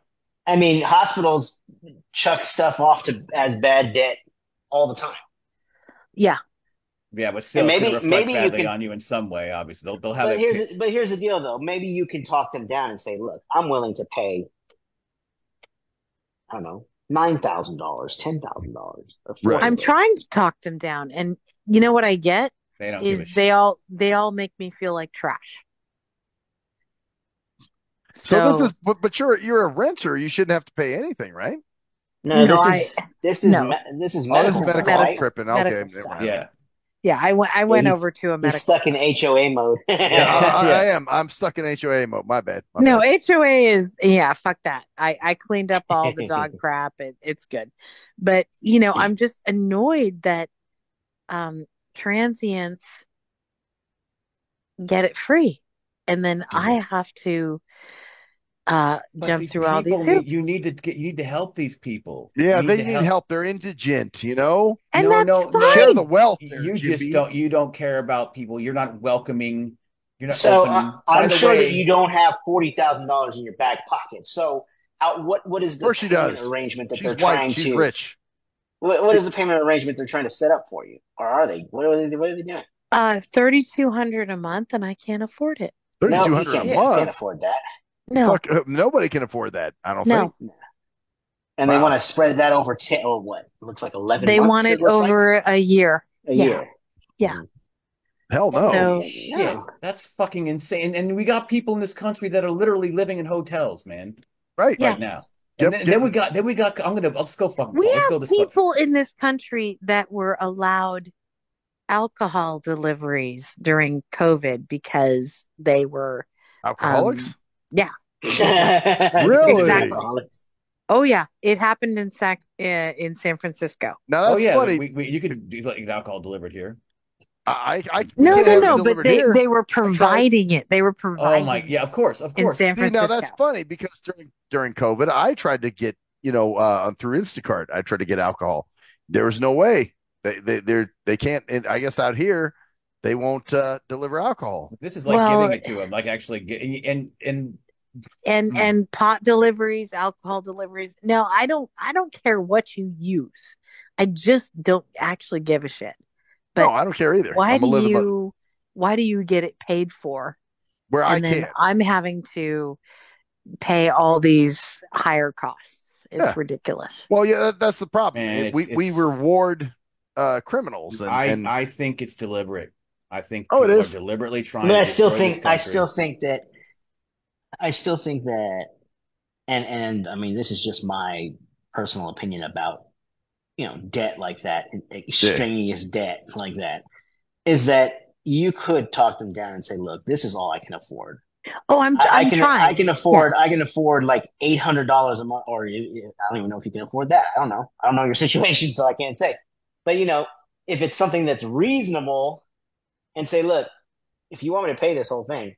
I mean, hospitals chuck stuff off as bad debt all the time. Yeah. Yeah, but still, maybe you can, on you in some way. Obviously, they'll have. But here's the deal, though. Maybe you can talk them down and say, "Look, I'm willing to pay. I don't know, $9,000, $10,000. I'm trying to talk them down, and you know what I get they all make me feel like trash. So this is, but you're a renter. You shouldn't have to pay anything, right? No, this is medical tripping. Okay, yeah. Yeah, I went over to a medical. He's stuck in HOA mode. I am. I'm stuck in HOA mode. My bad. HOA is fuck that. I cleaned up all the dog crap. It's good, but I'm just annoyed that transients get it free, and then I have to jump through all these hoops. You need to help these people. Yeah, they need help. They're indigent, And that's fine. Share the wealth. You don't care about people. You're not welcoming. You're not. So I'm sure that you don't have $40,000 in your back pocket. So what is the payment arrangement that they're trying to? She's rich. What is the payment arrangement they're trying to set up for you, or are they? What are they doing? $3,200 a month, and I can't afford it. $3,200 a month. You can't afford that. No, nobody can afford that. I don't think. And they want to spread that over 10 or what? It looks like 11 they months. Want it over a year. A year. Yeah. Hell no. Shit. That's fucking insane. And we got people in this country that are literally living in hotels, man. Right now. And then we got let's go fucking. We have people in this country that were allowed alcohol deliveries during COVID because they were alcoholics. Yeah. Really? Exactly. Oh yeah, it happened in San Francisco. No, that's funny. You could do like alcohol delivered here. No, but they were providing it. They were providing. Oh my, yeah, of course. Now that's funny because during COVID, I tried to get through Instacart. I tried to get alcohol. There was no way they can't. And I guess out here they won't deliver alcohol. This is like giving it to them, like actually getting and pot deliveries, alcohol deliveries. No, I don't care what you use. I just don't actually give a shit. But no, I don't care either. Why do you get it paid for? Where I can't. I'm having to pay all these higher costs. It's ridiculous. Well, yeah, that's the problem. Man, we reward criminals. I think it's deliberate. I think it is deliberately trying. But I still think that, and I mean, this is just my personal opinion about, debt like that, extraneous debt like that, is that you could talk them down and say, look, this is all I can afford. Oh, I'm trying. I can afford like $800 a month, or I don't even know if you can afford that. I don't know your situation, so I can't say. But if it's something that's reasonable, and say, look, if you want me to pay this whole thing,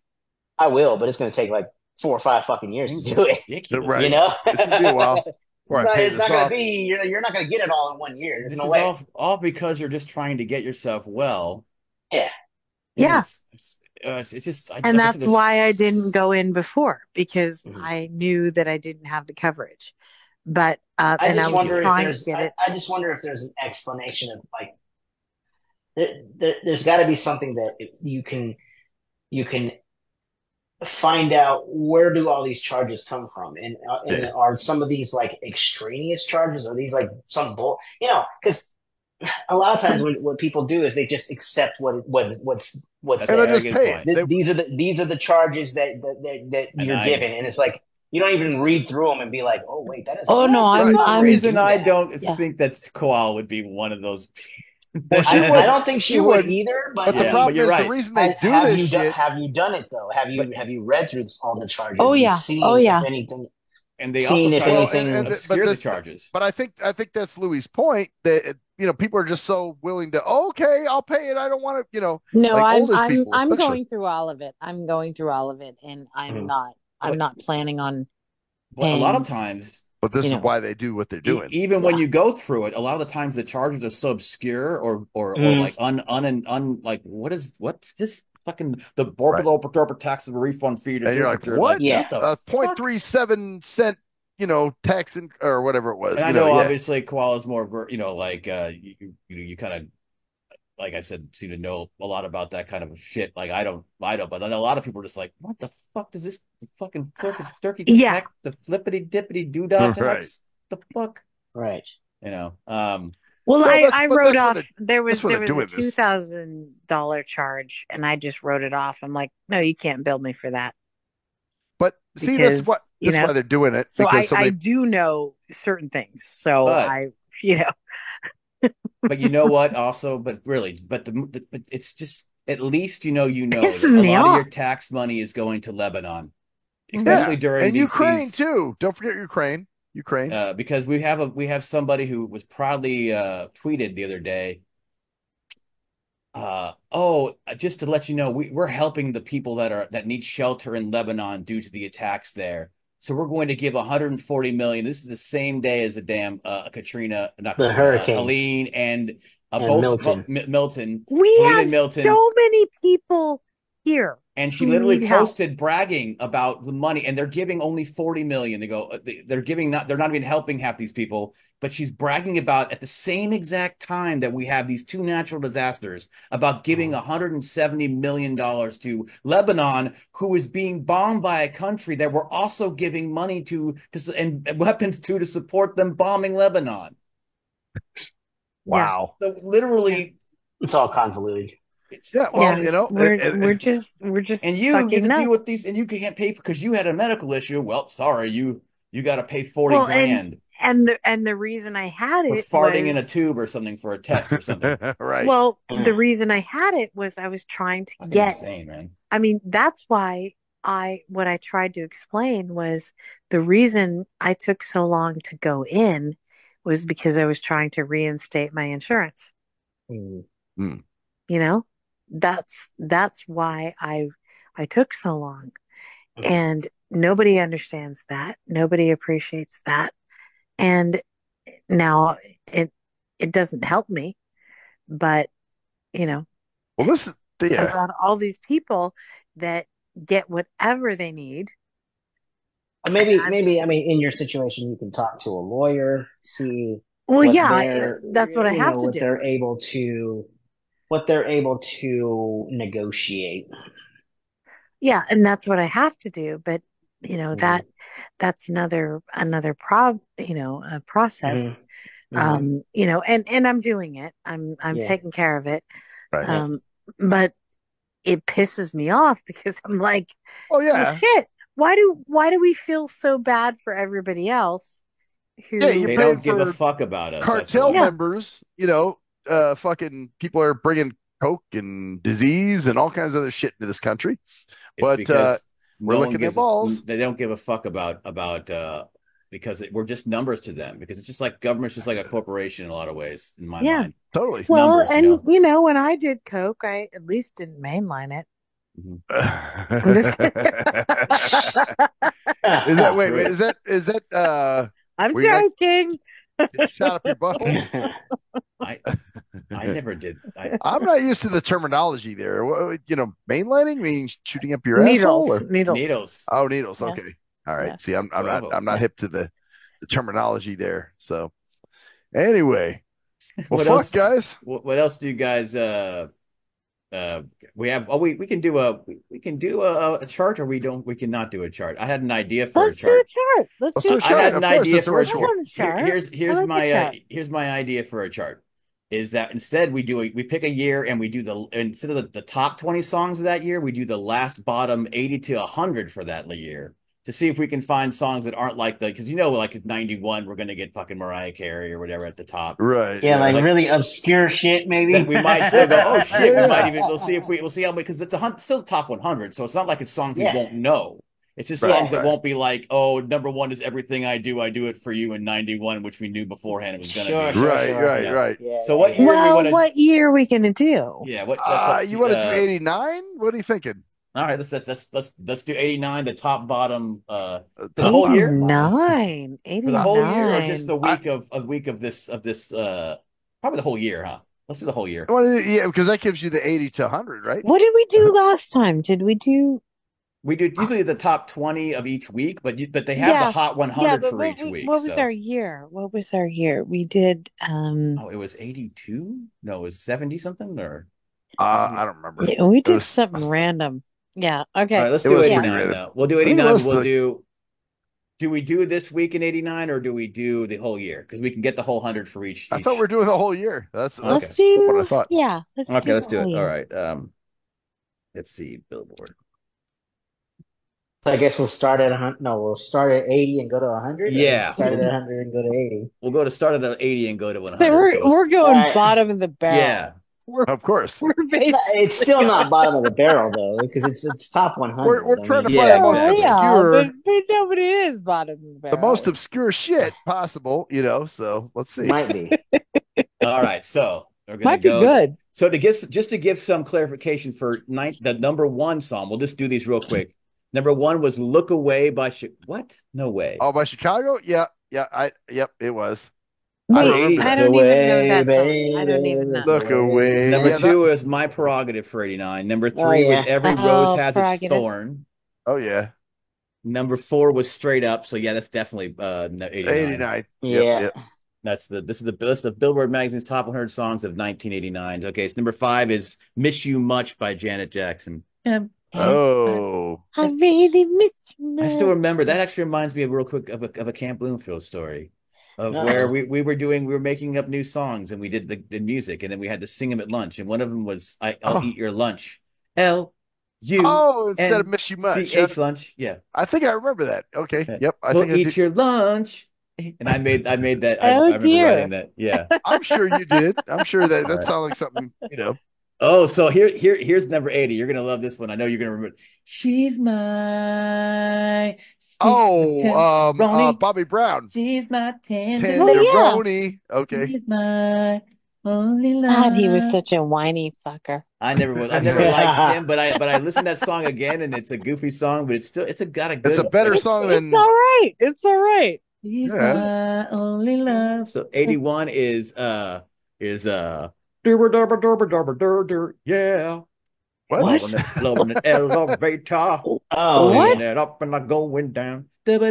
I will, but it's going to take like 4 or 5 fucking years to do it. Ridiculous. Right. It's going to be a while. It's not going to be. You're not going to get it all in 1 year. There's no way. All because you're just trying to get yourself well. Yeah. It's just, and that's why I didn't go in before, because I knew that I didn't have the coverage. But I just wonder if there's an explanation of like, there's got to be something that you can find out, where do all these charges come from, and are some of these like extraneous charges, or these like some bull, because a lot of times what people do is they just accept what's and they just pay it. These are the charges that you're given, and it's like you don't even read through them and be like, oh wait, that is. Oh no, I'm reason I don't think that Koala would be one of those. Well, I don't think she would either. But the problem is the reason they do this shit. Have you done it though? Have you read through all the charges? Oh yeah. If anything. And they also obscure the charges. But I think that's Louis' point that people are just so willing to okay, I'll pay it. I don't want to No, I'm going through all of it. I'm going through all of it, and I'm not planning on. Well, a lot of times. But this is why they do what they're doing. Even when you go through it, a lot of the times the charges are so obscure or like like what's this fucking the border tax of a refund fee to and you're like what? Yeah, 0.37 cent tax or whatever it was. And I know obviously Koala's more like you kind of like I said seem to know a lot about that kind of shit. Like I don't, but then a lot of people are just like, what the fuck does this fucking turkey tax, the flippity dippity doodah tax? The fuck, right? Well, I wrote off. There was a $2,000 charge, and I just wrote it off. I'm like, no, you can't bill me for that. But see, that's why they're doing it. So I do know certain things. So But you know what? Also, but it's just at least that a lot of your tax money is going to Lebanon, especially during and Ukraine too. Don't forget Ukraine. Because we have somebody who was proudly tweeted the other day. Just to let you know, we're helping the people that need shelter in Lebanon due to the attacks there. So we're going to give 140 million. This is the same day as the damn Katrina, not the hurricane, Helene and both Milton. We have so many people here. And she literally posted bragging about the money, and they're giving only 40 million. They're not even helping half these people, but she's bragging about at the same exact time that we have these two natural disasters about giving $170 million to Lebanon, who is being bombed by a country that we're also giving money to and weapons to support them bombing Lebanon. Wow. So literally it's all convoluted. We're just and you get to deal with these, and you can't pay because you had a medical issue. Well, sorry, you got to pay 40 grand. And the reason I had it for farting in a tube or something for a test or something. Right. Well, the reason I had it was I was trying to get. Insane, man. I mean, that's why what I tried to explain was the reason I took so long to go in was because I was trying to reinstate my insurance. That's why I took so long. And nobody understands that. Nobody appreciates that. And now it doesn't help me, but well, this is about all these people that get whatever they need. Maybe I mean in your situation you can talk to a lawyer, see. Well, that's what I have to do. What they're able to negotiate. Yeah, and that's what I have to do. But that's another a process. And I'm doing it. I'm taking care of it. Right. But it pisses me off because I'm like, oh yeah, well, shit. Why do we feel so bad for everybody else? They don't give a fuck about us. Cartel members, fucking people are bringing coke and disease and all kinds of other shit into this country. But we're licking their balls. They don't give a fuck about because we're just numbers to them. Because it's just like government's just like a corporation in a lot of ways. In my mind, totally. Well, numbers, and when I did coke, I at least didn't mainline it. Mm-hmm. Is that I'm joking. Shot up your butthole. I never did. I'm not used to the terminology there. Mainlining means shooting up your asshole. Or? Needles. Oh, needles. Okay. All right. Yeah. See, I'm not hip to the terminology there. So, anyway, well, guys. What else do you guys? We have. We can do a chart, or we cannot do a chart. I had an idea for a chart. Let's do a chart. I had an idea for a chart. Here's my idea for a chart. is that instead we pick a year and we do instead of the top 20 songs of that year, we do the last bottom 80 to 100 for that year to see if we can find songs that aren't like because like at 91 we're gonna get fucking Mariah Carey or whatever at the top. Right. Yeah, like really obscure shit maybe. We might still go, oh shit, we might even we'll see how many because it's still top 100, so it's not like it's songs we won't know. It's just songs that won't be like, oh, number one is Everything I Do It For You in 91, which we knew beforehand it was going to be. Right. Yeah. So what year what year are we going to do? Yeah, you want to do 89? What are you thinking? All right, let's do 89, the top bottom the whole year. 89 for the whole year, or just the week of this probably the whole year, huh? Let's do the whole year. Well, yeah, because that gives you the 80 to 100, right? What did we do last time? Did we do? We do usually the top 20 of each week, but they have the hot 100 for each week. What was our year? We did. Oh, it was 82? No, it was 70 something, or I don't remember. Yeah, we did something random. Yeah. Okay. All right, let's do 89 though. We'll do 89. We'll do. Do we do this week in 89 or do we do the whole year? Because we can get the whole 100 for each. I thought we were doing the whole year. Let's do what I thought. Yeah. Let's do it. All right. Let's see. Billboard. So I guess we'll start at 100. No, we'll start at 80 and go to 100. Yeah. Start at 100 and go to 80. We'll start at 80 and go to 100. So we're going bottom of the barrel. Yeah. Of course. It's still not bottom of the barrel though, because it's top 100. We're trying to find the most obscure. But nobody is bottom of the barrel. The most obscure shit possible, so let's see. Might be. All right, so we're gonna Might be good. So to give some clarification for the number one song, we'll just do these real quick. Number one was "Look Away" by what? No way. Oh, by Chicago? Yeah. It was. Wait, I don't even know that song. I don't even know. Look Away. Number two was "My Prerogative" for 89. Number three was "Every Rose Has Its Thorn." Oh yeah. Number 4 was "Straight Up." So yeah, that's definitely 89. Yeah. This is the list of Billboard Magazine's top 100 songs of 1989. Okay, so number 5 is "Miss You Much" by Janet Jackson. Oh, I really miss you. I still remember that. Actually reminds me of real quick of a Camp Bloomfield story of where we were making up new songs and we did the music and then we had to sing them at lunch, and one of them was I'll Eat Your Lunch. instead of "Miss You Much." CH lunch. Yeah, I think I remember that. Okay. Yep. We'll eat your lunch. And I made that. I remember writing that. Yeah, I'm sure you did. I'm sure that sounds like something. Oh, so here's number 80. You're gonna love this one. I know you're gonna remember. She's my Bobby Brown. She's my tenderoni. Okay. She's my only love. God, he was such a whiny fucker. I never liked him, but I listened to that song again, and it's a goofy song, but it's a better song than. It's all right. It's all right. She's my only love. So 81 is yeah. What? Loving an elevator. Oh, what? It up and I'm going down. It's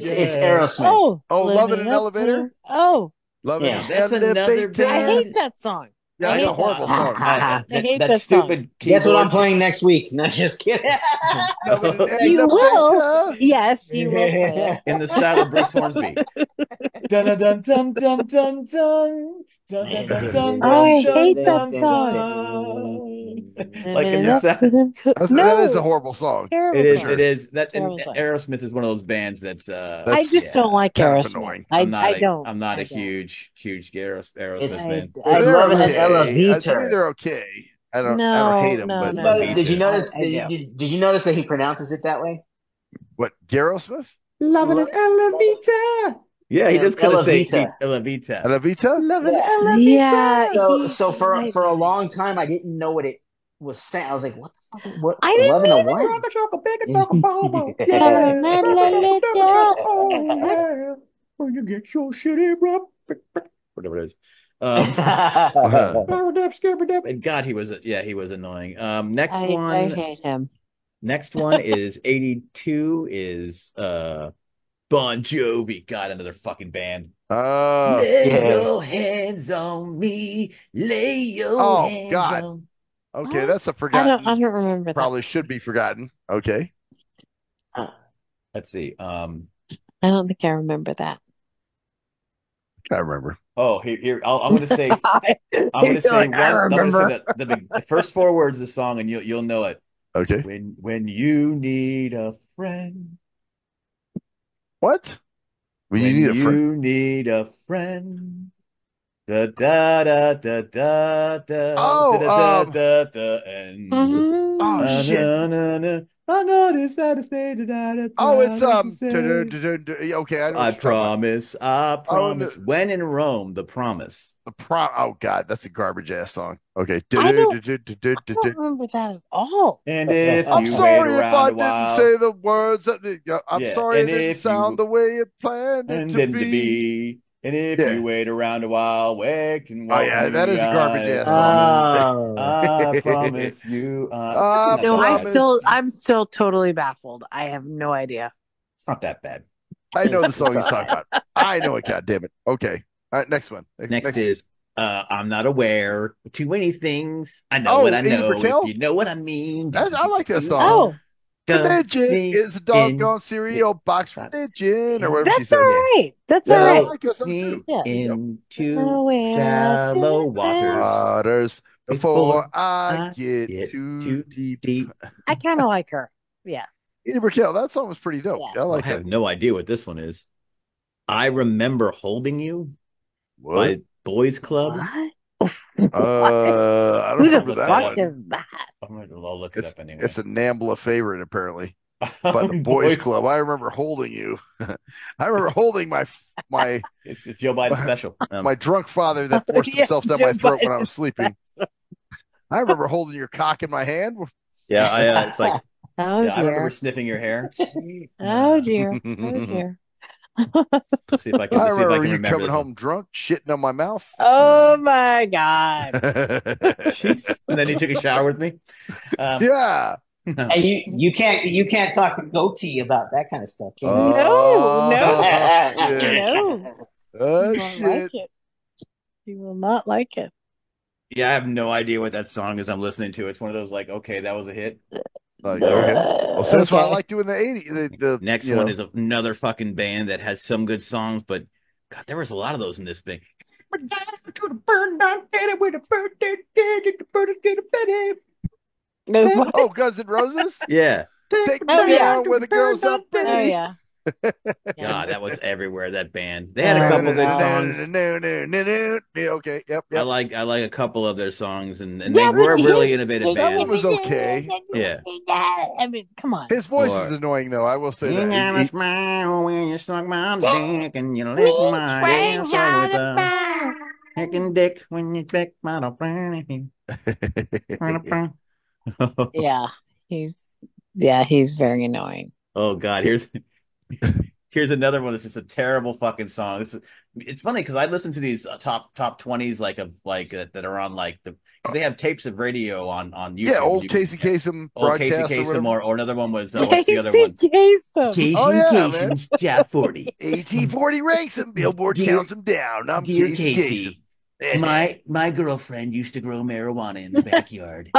Aerosmith. Loving an elevator. Loving an that's another band. I hate that song. Yeah, it's a horrible song. I hate that stupid. Guess what I'm playing next week? No, just kidding. You will. Yes, you will play in the style of Bruce Hornsby. Dun dun dun dun dun dun dun. I hate that song. Like in the that is a horrible song. It is. That Aerosmith is one of those bands that's. I just don't like Aerosmith. I'm not a huge Aerosmith fan. I love an elevator. To me, they're okay. I don't hate them. But did you notice? Did you notice that he pronounces it that way? What, Aerosmith? Loving an elevator. Yeah, he does kind of say Elevita. Loving Elevita. Yeah. So for a long time, I didn't know what it was saying. I was like, what the fuck? What? I didn't know what? When you get your shitty whatever it is. And God, he was annoying. Next one. I hate him. Next one is 82 is Bon Jovi. God, another fucking band. Lay your hands on me. Lay your hands on. Okay, that's a forgotten. I don't remember that. Probably should be forgotten. Okay. Let's see. I don't think I remember that. I remember. Oh, here I'm going to say I'm going to say the first four words of the song, and you'll know it. Okay. When you need a friend. What? When you need a friend. Da da da da da da. Oh, da, da, da, and oh shit. I noticed that I say that. Oh, it's okay. I promise. When in Rome, the promise. Oh God, that's a garbage ass song. Okay. I don't remember that at all. And if I'm you sorry wait if I around didn't say the words that I'm sorry it didn't sound the way it planned it to be. And if you wait around a while, wait can oh yeah, that is a garbage ass song. I promise you. No, I'm still totally baffled. I have no idea. It's not that bad. I know the song he's talking about. I know it. God damn it. Okay. All right. Next one. Next is I'm not aware of too many things. I know what I know. If you know what I mean. I like that song. Religion is a doggone cereal box religion or whatever she says. That's all right. That's all right. I like that song too. Into shallow waters before I get too deep. I kind of like her. Yeah. Edie Brickell, that song was pretty dope. Yeah. I have no idea what this one is. I Remember Holding You by Boys Club. What? I don't remember that one. What the fuck is that? I'm going to look it up anyway. It's a NAMBLA favorite, apparently. By the Boys Club. I remember holding you. I remember holding my it's a Joe Biden special. My drunk father that forced himself down my throat when I was sleeping. I remember holding your cock in my hand. Yeah, it's like I remember sniffing your hair. Oh dear. Oh dear. See if I can remember you coming home drunk, shitting on my mouth. Oh my God. And then he took a shower with me. Yeah. And you can't talk to Goatee about that kind of stuff, can you? No. Oh shit. You will not like it. Yeah, I have no idea what that song is I'm listening to. It's one of those like, okay, that was a hit. Like, okay. Well, so that's why I like doing the 80s. The next one is another fucking band that has some good songs, but God, there was a lot of those in this thing. Oh, Guns N' Roses? Yeah. Take me down where the girls up. Oh, yeah. God, that was everywhere. That band. They had a couple good songs. Okay, yep. I like a couple of their songs, and they were a really innovative band. That one was okay. Yeah. I mean, come on. His voice is annoying, though. I will say that. You gotta smile when you suck my dick, and you lick my ass with a hickin' dick when you pick my Yeah, he's very annoying. Oh God, here's another one. This is a terrible fucking song. It's funny because I listen to these top 20s that are on because they have tapes of radio on YouTube. Yeah, old Casey Kasem, Casey Kasem, or another one was what's the other one? Casey Kasem's Top 40. AT40 ranks him. Billboard counts him down. I'm Casey Kasem. My girlfriend used to grow marijuana in the backyard.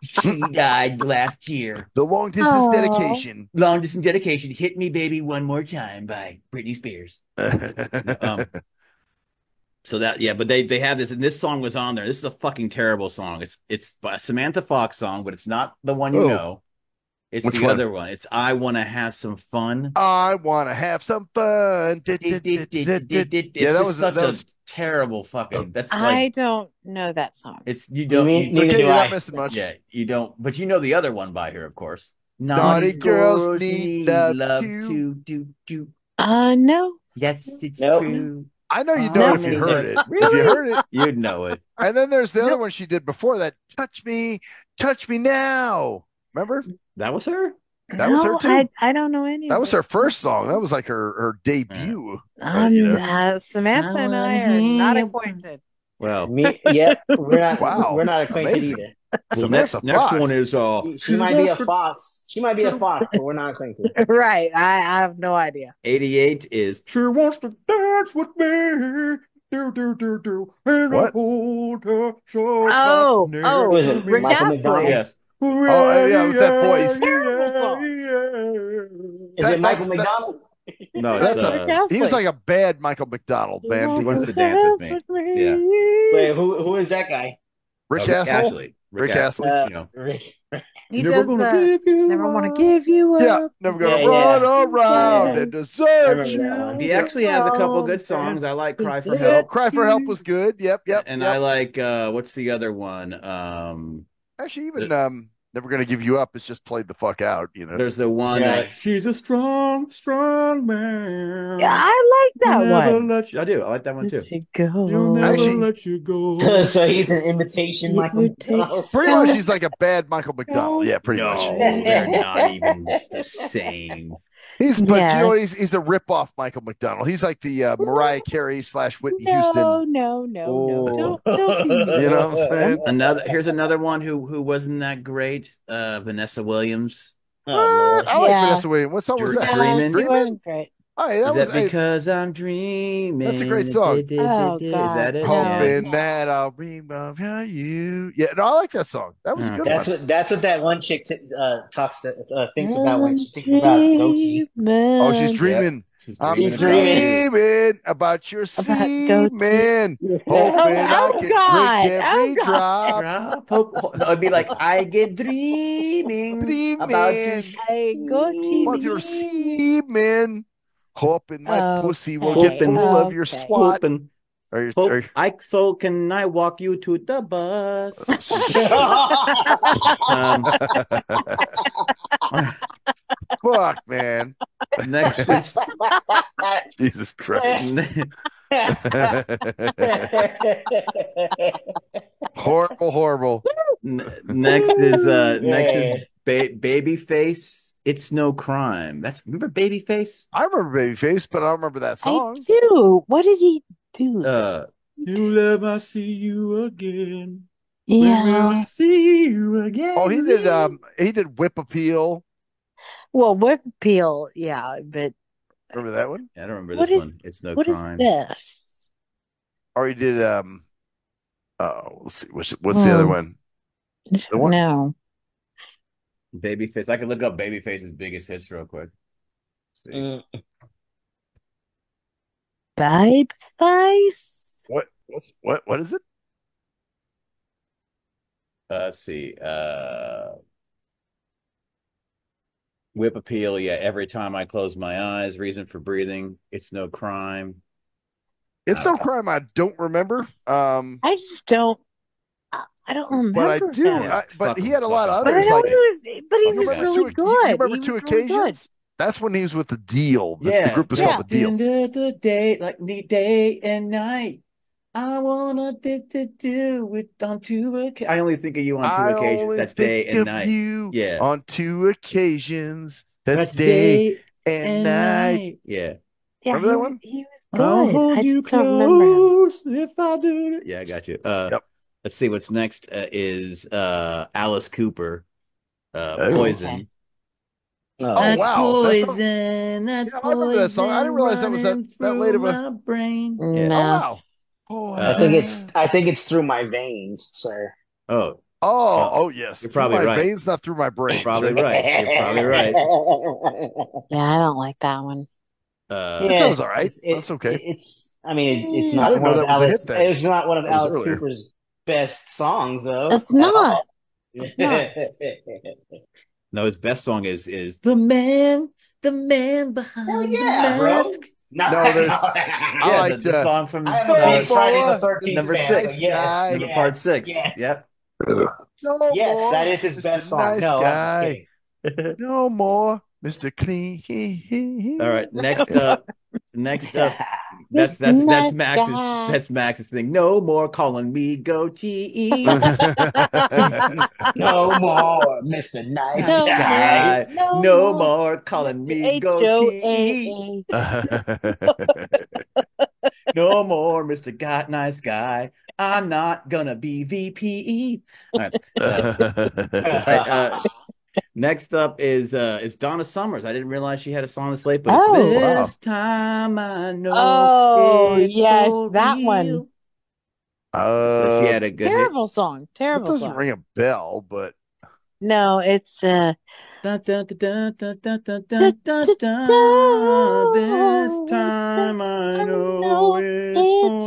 She died last year. The long distance dedication. Long distance dedication. Hit Me Baby One More Time by Britney Spears. So that but they have this, and this song was on there. This is a fucking terrible song. It's a Samantha Fox song, but it's not the one you know. It's Which the one? Other one. It's I Want to Have Some Fun. I want to have some fun. Yeah, that was a terrible fucking. That's I don't know that song. It's you don't. You're not missing much. Yeah, you don't. But you know the other one by her, of course. Naughty girls need love to do. No. Yes, it's true. I know you know it if you heard it. Really? If you heard it, you'd know it. And then there's the other one she did before that. Touch me now. Remember? That was her? That was her too. I don't know any. That was her first song. That was like her debut. Samantha and I are not acquainted. Well, we're not acquainted either. Well, next one is she might be a fox. She might be a fox, but we're not acquainted. Right. I have no idea. 88 is She Wants to Dance with Me. Do. And what? Was it Rick Michael McDonald? Yes. Oh yeah, with that voice. Terrible song. Is it Michael McDonald? No, he was like a bad Michael McDonald, man. He wants to dance with me. Yeah. Wait, who is that guy? Rick Astley. Rick Astley. You know. He never gonna give you up. Yeah, never gonna run around and desert you. He actually has a couple good songs. I like "Cry for Help." "Cry for Help" was good. Yep. And I like what's the other one? Actually, even "Never Gonna Give You Up" is just played the fuck out. You know, there's the one. She's a strong man. Yeah, I like that one. I do. I like that one too. You'll never let you go. So he's an imitation Michael McDonald. Pretty much, he's like a bad Michael McDonald. Yeah, pretty much. They're not even the same. But you know, he's a rip-off Michael McDonald. He's like the Mariah Carey / Whitney Houston. No. Don't you know what I'm saying? Here's another one who wasn't that great. Vanessa Williams. I like Vanessa Williams. What song was that? Dreaming. Wasn't great. Is that because I'm dreaming? That's a great song. Oh, is that it? Hoping that I'll dream of you. Yeah, no, I like that song. That was a good one. That's what that one chick thinks about when she thinks about goatee. Oh, she's dreaming. She's dreaming about your semen. Hoping I can drink every drop. It'd be like, I get dreaming about your semen. Hoping my pussy will get full of your swat. So can I walk you to the bus? Fuck, man. Next is Jesus Christ. Horrible. Next is Babyface. It's no crime. Remember Babyface? I remember Babyface, but I don't remember that song. I do. What did he do? You'll ever see you again. Yeah. When will I see you again? Oh, he did Whip Appeal. Well, Whip Appeal, yeah, but remember that one? I don't remember this one. It's no crime. What is this? Or he did let's see, what's the other one? The one? No. Babyface. I can look up Babyface's biggest hits real quick. Babyface? What is it? Let's see. Whip Appeal, yeah. Every time I close my eyes, Reason for Breathing, It's no crime. It's no crime. I don't remember. I just don't. I don't remember. But I do. But he had a lot of others. But I know he was really good. You remember Two Occasions? That's when he was with The Deal. The group was called The Deal. End of the day, like day and night. I wanna do it on 2 occasions. I only think of you on 2 occasions. That's day and night. Yeah. On 2 occasions. That's day and night. Yeah. Remember that one? He was good. I'll hold you close if I do it. Yeah, I got you. Yep. Let's see what's next is Alice Cooper, Poison. Okay. Oh, wow. Poison. That's poison. I remember that song. I didn't realize that was that late of a brain. Yeah. No. Oh, wow. I think it's through my veins, sir. Oh, yes. You're probably right. Veins, not through my brain. You're probably right. Yeah, I don't like that one. That was all right. That's okay. It's not one of Alice. It's not one of Alice earlier. Cooper's best songs, though. It's not. No, his best song is the man behind the mask. No, I like the song from Friday the 13th number fan, 6. So yes, part 6. Yes. Yep. Yes, that is his best song. No, guy. No more, Mr. Clean. All right, next up. That's Max's thing. No more calling me goatee. No more, Mr. Nice Guy. No more calling me goatee. No more, Mr. Nice Guy. I'm not gonna be VP. All right. Next up is Donna Summers. I didn't realize she had a song this late, but it's this time I know. Oh, yes, that real. One. So she had a good terrible song. Terrible. It doesn't ring a bell, but no, it's Da, da, da, da, da, da, da, da, da. This time I know it's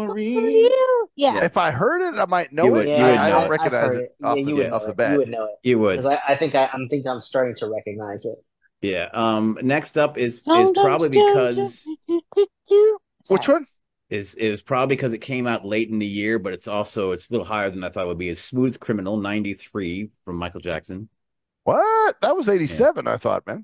for real. Yeah. If I heard it, I might know it. You would I know don't it. recognize it Yeah, off you the would off know the it. You bat. would know it. You would. Because I'm starting to recognize it. Yeah. Next up is probably because Which one? is probably because it came out late in the year, but it's a little higher than I thought it would be. Is Smooth Criminal 93 from Michael Jackson. What? That was 87, I thought, man.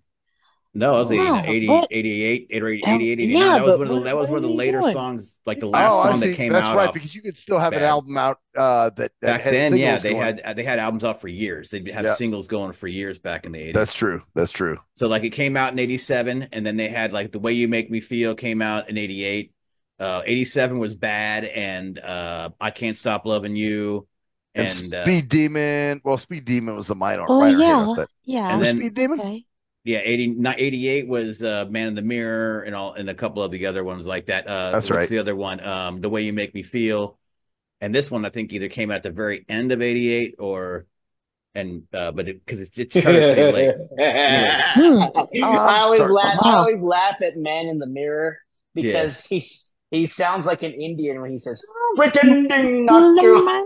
No, it was 80, Yeah, 80, what? 88, 88, 89. Yeah, That was but that was one of the what are you later doing? songs, like the last Oh, I song that see. came That's out right, off because you could still have an Bad. album out that Back had then, yeah, singles they had albums out for years. They'd have Yeah. singles going for years back in the 80s. That's true. That's true. So like it came out in 87, and then they had like The Way You Make Me Feel came out in 88. 87 was Bad, and I Can't Stop Loving You. And Speed Demon. Well, Speed Demon was the minor Oh, hit yeah. of that. Yeah. And then Speed Demon? Okay. Yeah, 88 was Man in the Mirror and a couple of the other ones like that. That's what's right. the other one? The Way You Make Me Feel. And this one I think either came out at the very end of 88 but because it's charted pretty late. I always laugh at Man in the Mirror because he sounds like an Indian when he says pretending not to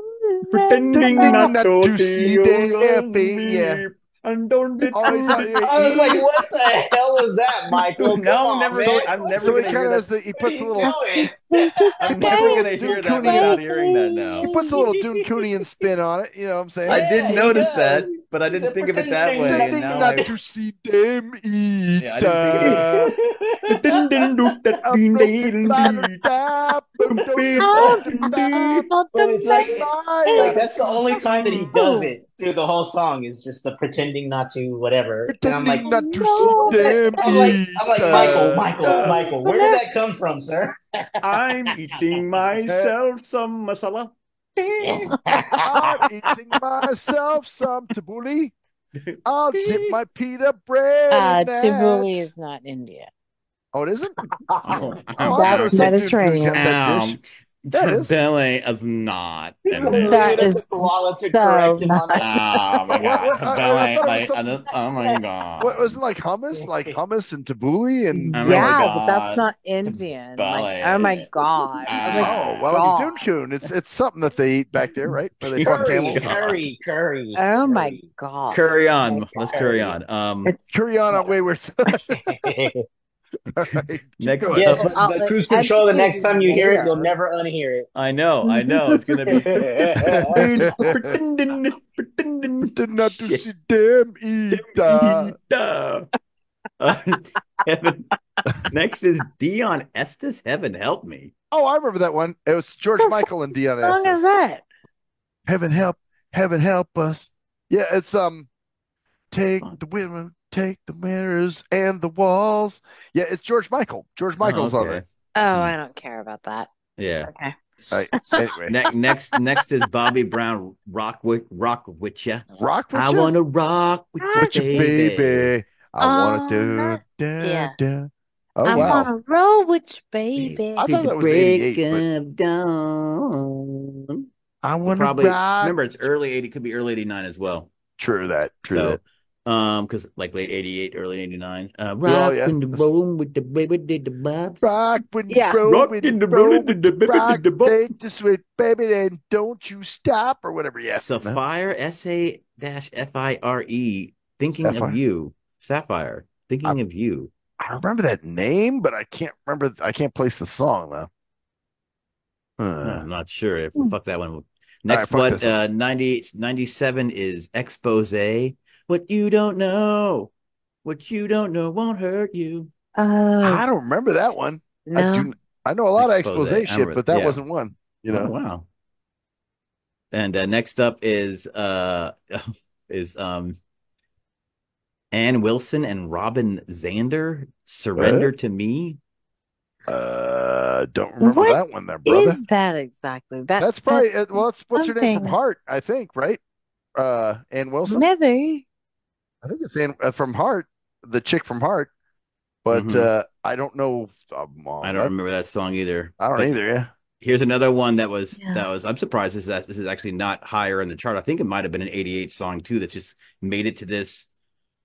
see the and don't I was like, what the hell is that, Michael? No, I'm never So he gonna kind hear of that. he puts a little I'm never gonna hear that without hearing that now. he puts a little Dune Coonian spin on it. You know what I'm saying? I did he notice does. that, but I didn't think of it that way. And now Not to see them eat. Yeah, I didn't But it's like that's the only time that he does it through the whole song is just the pretending not to whatever. And I'm like, not to see them I'm like, Michael, where did that come from, sir? I'm eating myself some masala. I'm eating myself some tabbouleh. I'll dip my pita bread. Tabbouleh is not India. Oh, it isn't? That's Mediterranean. That is. Tabbouleh is not. That is Koala to so correct him on not- that. Oh my god, I Tabbouleh! Oh my god! What was it like hummus? Like hummus and tabbouleh and Oh my Yeah, God. but that's not Indian. Like, oh my God. Oh my oh well, God. Dune Coon. It's something that they eat back there, right? Where they farm camels. Curry. Oh my God. Curry on. Let's carry on. Curry on a wayward. All right, Next going. Yes, up. but cruise control. The next time you hear it, you'll never unhear it. I know. It's gonna be pretending. Did not to see them eat. Heaven. Next is Dion Estes. Heaven help me. Oh, I remember that one. It was George Michael and Dion What song Estes. is that? Heaven help us. Yeah, it's take the mirrors and the walls. Yeah, it's George Michael. George Michael's on it. Oh, I don't care about that. Yeah. Okay. Right. Anyway, Next is Bobby Brown. Rock with ya. Rock with I you? wanna rock with With you, you, baby. I want to do. yeah. Oh I wow! wanna roll with you, baby. I thought that was 88. Dawn. I want to Probably rock. remember it's early 80, could be early 89 as well. True that. Because like late 88, early 89. Rock yeah. in the room with the baby did the bobs. Rock when you Yeah. roll Rock with in the the room roll, with the baby rock, did the bop. take the sweet baby, then don't you stop or whatever. Yeah. Sapphire, S-A-F-I-R-E, Thinking Sapphire? of You. Sapphire, Thinking of You. I remember that name, but I can't remember. I can't place the song though. I'm not sure if fuck that one. Next, Next, 97 is Expose. What you don't know won't hurt you. I don't remember that one. No. I know a lot Expose. of expose shit, but that Yeah. wasn't one. You know. Oh, wow. And next up is Ann Wilson and Robin Zander, Surrender to Me. Don't remember What that one there, brother. is that exactly? That's probably well. That's what's her name from something. Heart, I think, right? Ann Wilson. Never. I think it's Ann from Heart, the chick from Heart. But Mhm. I don't know. I don't remember that song either. I don't But either. Yeah. here's another one that was Yeah. I'm surprised this is actually not higher in the chart. I think it might have been an 88 song too that just made it to this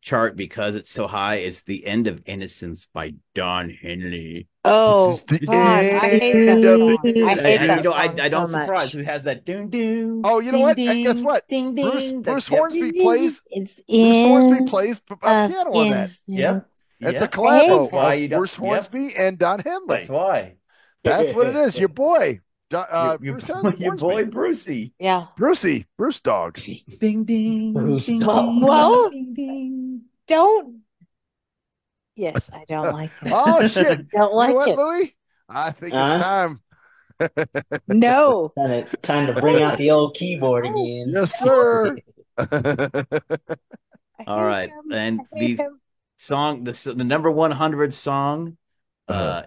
chart because it's so high is The End of Innocence by Don Henley. Oh, God, I hate that song. I hate that song I don't so surprise much. Who has that doom doom. Oh, you know ding, what? Ding, and guess what? Ding ding. Bruce Hornsby plays. It's Bruce Hornsby plays piano on that. Yeah, it's a collabo why of Bruce Hornsby and Don Henley. That's why. That's what it is. Your boy. Your boy Brucey. Yeah. Brucey. Bruce Dogs. Ding ding. Bruce ding, Dogs. Well, ding, ding. don't. Yes, I don't like it. Oh shit! Don't like you know what, it. Louis? I think it's time. No. Time to bring out the old keyboard again. Yes, sir. All right, and the song, the number 100 song,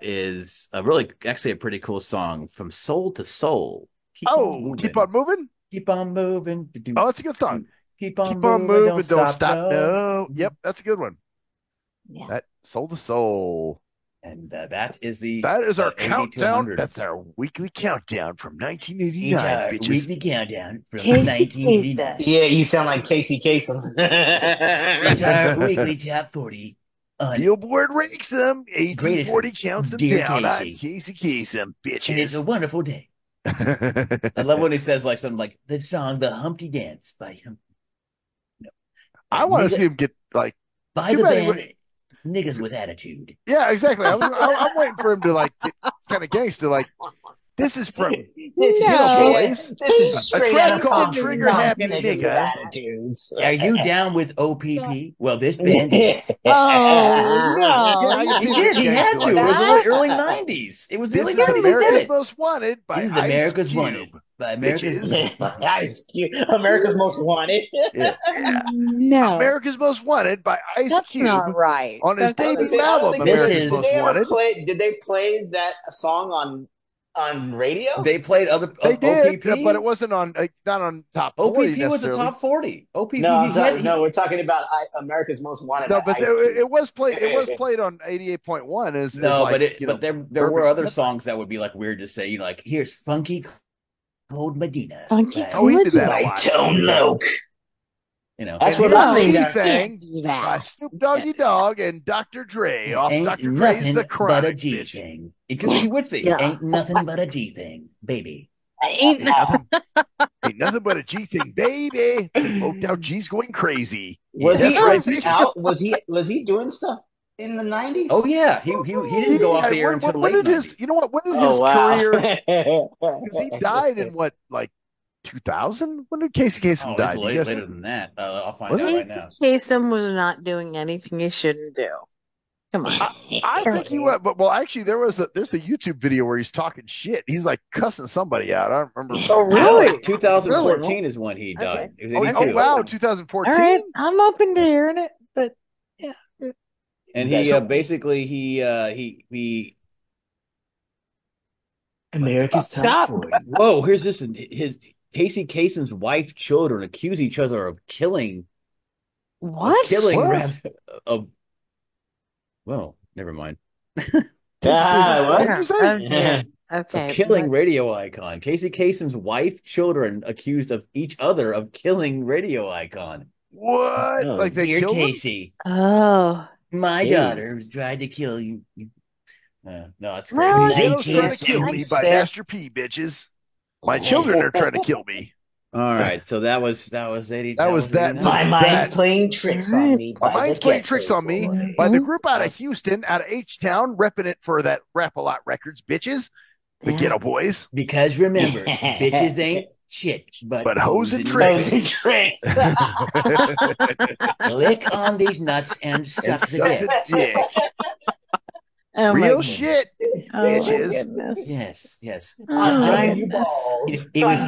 is actually a pretty cool song, From Soul II Soul. Keep on moving. Keep on moving. Oh, that's a good song. Keep on moving. Don't stop. No. Yep, that's a good one. Yeah. That Soul II Soul. And that is our countdown. That's our weekly countdown from 1989. Weekly countdown from Casey 1989. Yeah, you sound like Casey Kasem. It's our weekly top 40. Billboard ranks them. 1840 counts them down. Casey. I'm Casey Kasem, bitches. And it's a wonderful day. I love when he says like something like the song "The Humpty Dance" by him. No. I want to see him get like by the band Niggas with Attitude. Yeah, exactly. I'm waiting for him to like get kind of gangster. Like this is from boys. This is straight out of called Trigger Happy Nigga. Attitudes. Are you down with OPP? Well, this band is. Oh no! Yeah, he did. He had to. It was the early '90s. It was the early '90s. America's Most Wanted by This is America's Wanted by Ice Cube. America's Most Wanted. Yeah. No, America's Most Wanted by Ice Cube. That's not right. On his debut album, America's Most Wanted. Did they play that song on radio? They played other. They did, OPP? but it wasn't on not on top 40. OPP was a top 40. OPP. No, we're talking about America's Most Wanted. No, but it was played. It was played on 88.1. But there were other songs that would be like weird to say. Like here's Funky Cold Medina. Funky Cold Medina. By Tone Loc. That's what I'm saying. By Snoop Doggy Dogg and Dr. Dre off Dr. Dre's The Chronic. But a G thing. Because he would say, ain't nothing but a G thing, baby. Ain't nothing but a G thing, baby. Oh, now G's going crazy. Was he doing stuff in the 90s? Oh yeah, he didn't go off the air until late 90s. You know what? When did his career? Because he died in 2000? When did Casey Kasem die? Later than that. I'll find out right now. Kasem was not doing anything he shouldn't do. Come on. I think he was, but actually, there's a YouTube video where he's talking shit. He's like cussing somebody out. I don't remember. Oh, really? 2014 is when he died. Okay. Oh, wow, 2014. All right, I'm open to hearing it, but yeah. And he basically he America's top 40. Whoa, here's this. His Casey Kasem's wife, children accuse each other of killing. What? Well, never mind. What did you say? Okay. Killing radio icon. Casey Kasem's wife, children accused of each other of killing radio icon. What? Like they killed Casey. Oh. My daughter was trying to kill you. No, it's crazy. Well, trying to kill me by Master P, bitches. My children are trying to kill me. All right, so that was 80. That was that. My mind's playing tricks on me. My mind's playing tricks on me by the group out of Houston, out of H-Town, repping it for that Rap-A-Lot Records, bitches. The Ghetto Boys. Because remember, bitches ain't shit, but hoes and tricks. Lick on these nuts and suck the dick. Oh real shit, bitches. Yes. It was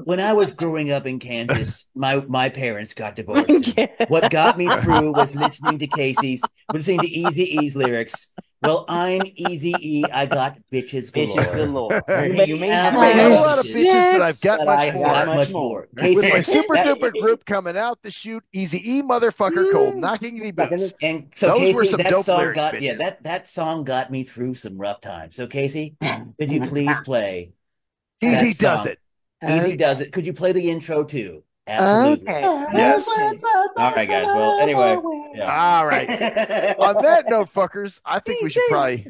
when I was growing up in Kansas, my parents got divorced. What got me through was listening to Eazy-E's lyrics. Well, I'm Eazy-E. I got bitches galore. You may have a lot of bitches, but I've got much more. Casey, with my super duper group coming out to shoot Eazy-E motherfucker cold, knocking the boots. And so those Casey, that song got me through some rough times. So Casey, could you please play? Easy does it. Easy does it. Could you play the intro too? Absolutely. Okay. Yes. All right, guys. Well, anyway. Yeah. All right. On that note, fuckers, I think we should probably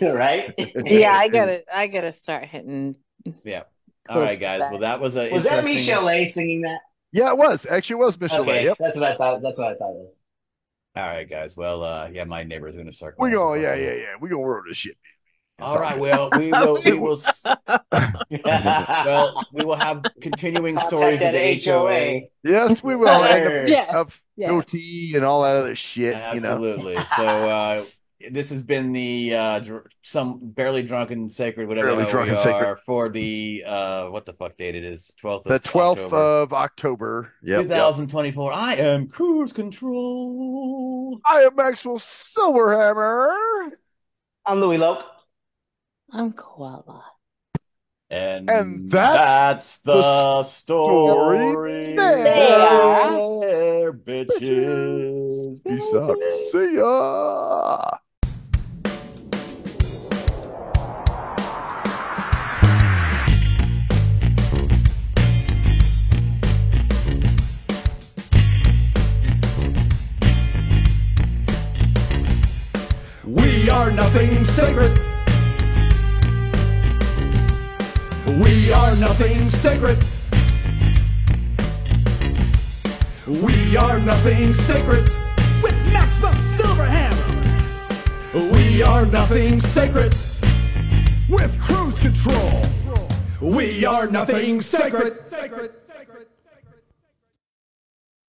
right. Yeah, I gotta start hitting. Yeah. All right, guys. Well, that was a. Was that Michelet singing that? Yeah, it was. Actually, it was Michelet. Okay, yep. That's what I thought. That's what I thought. All right, guys. Well, yeah, my neighbor's going to start. We gonna, yeah. We're gonna roll this shit. All right. Well, we will. Well, we will have continuing stories of the HOA. Yes, we will. And Yeah. goatee and all that other shit. Absolutely. So this has been the some barely drunken sacred whatever sacred for the what the fuck date it is 12th. The 12th of October. 2024. I am Cruise Control. I am Maxwell Silverhammer. I'm Louis Loke. I'm Koala. And that's the story there, bitches. Peace out. See ya. We are nothing sacred. We are nothing sacred. We are nothing sacred. With Maxwell Silverhammer. We are nothing sacred. With Cruise Control. We are nothing sacred.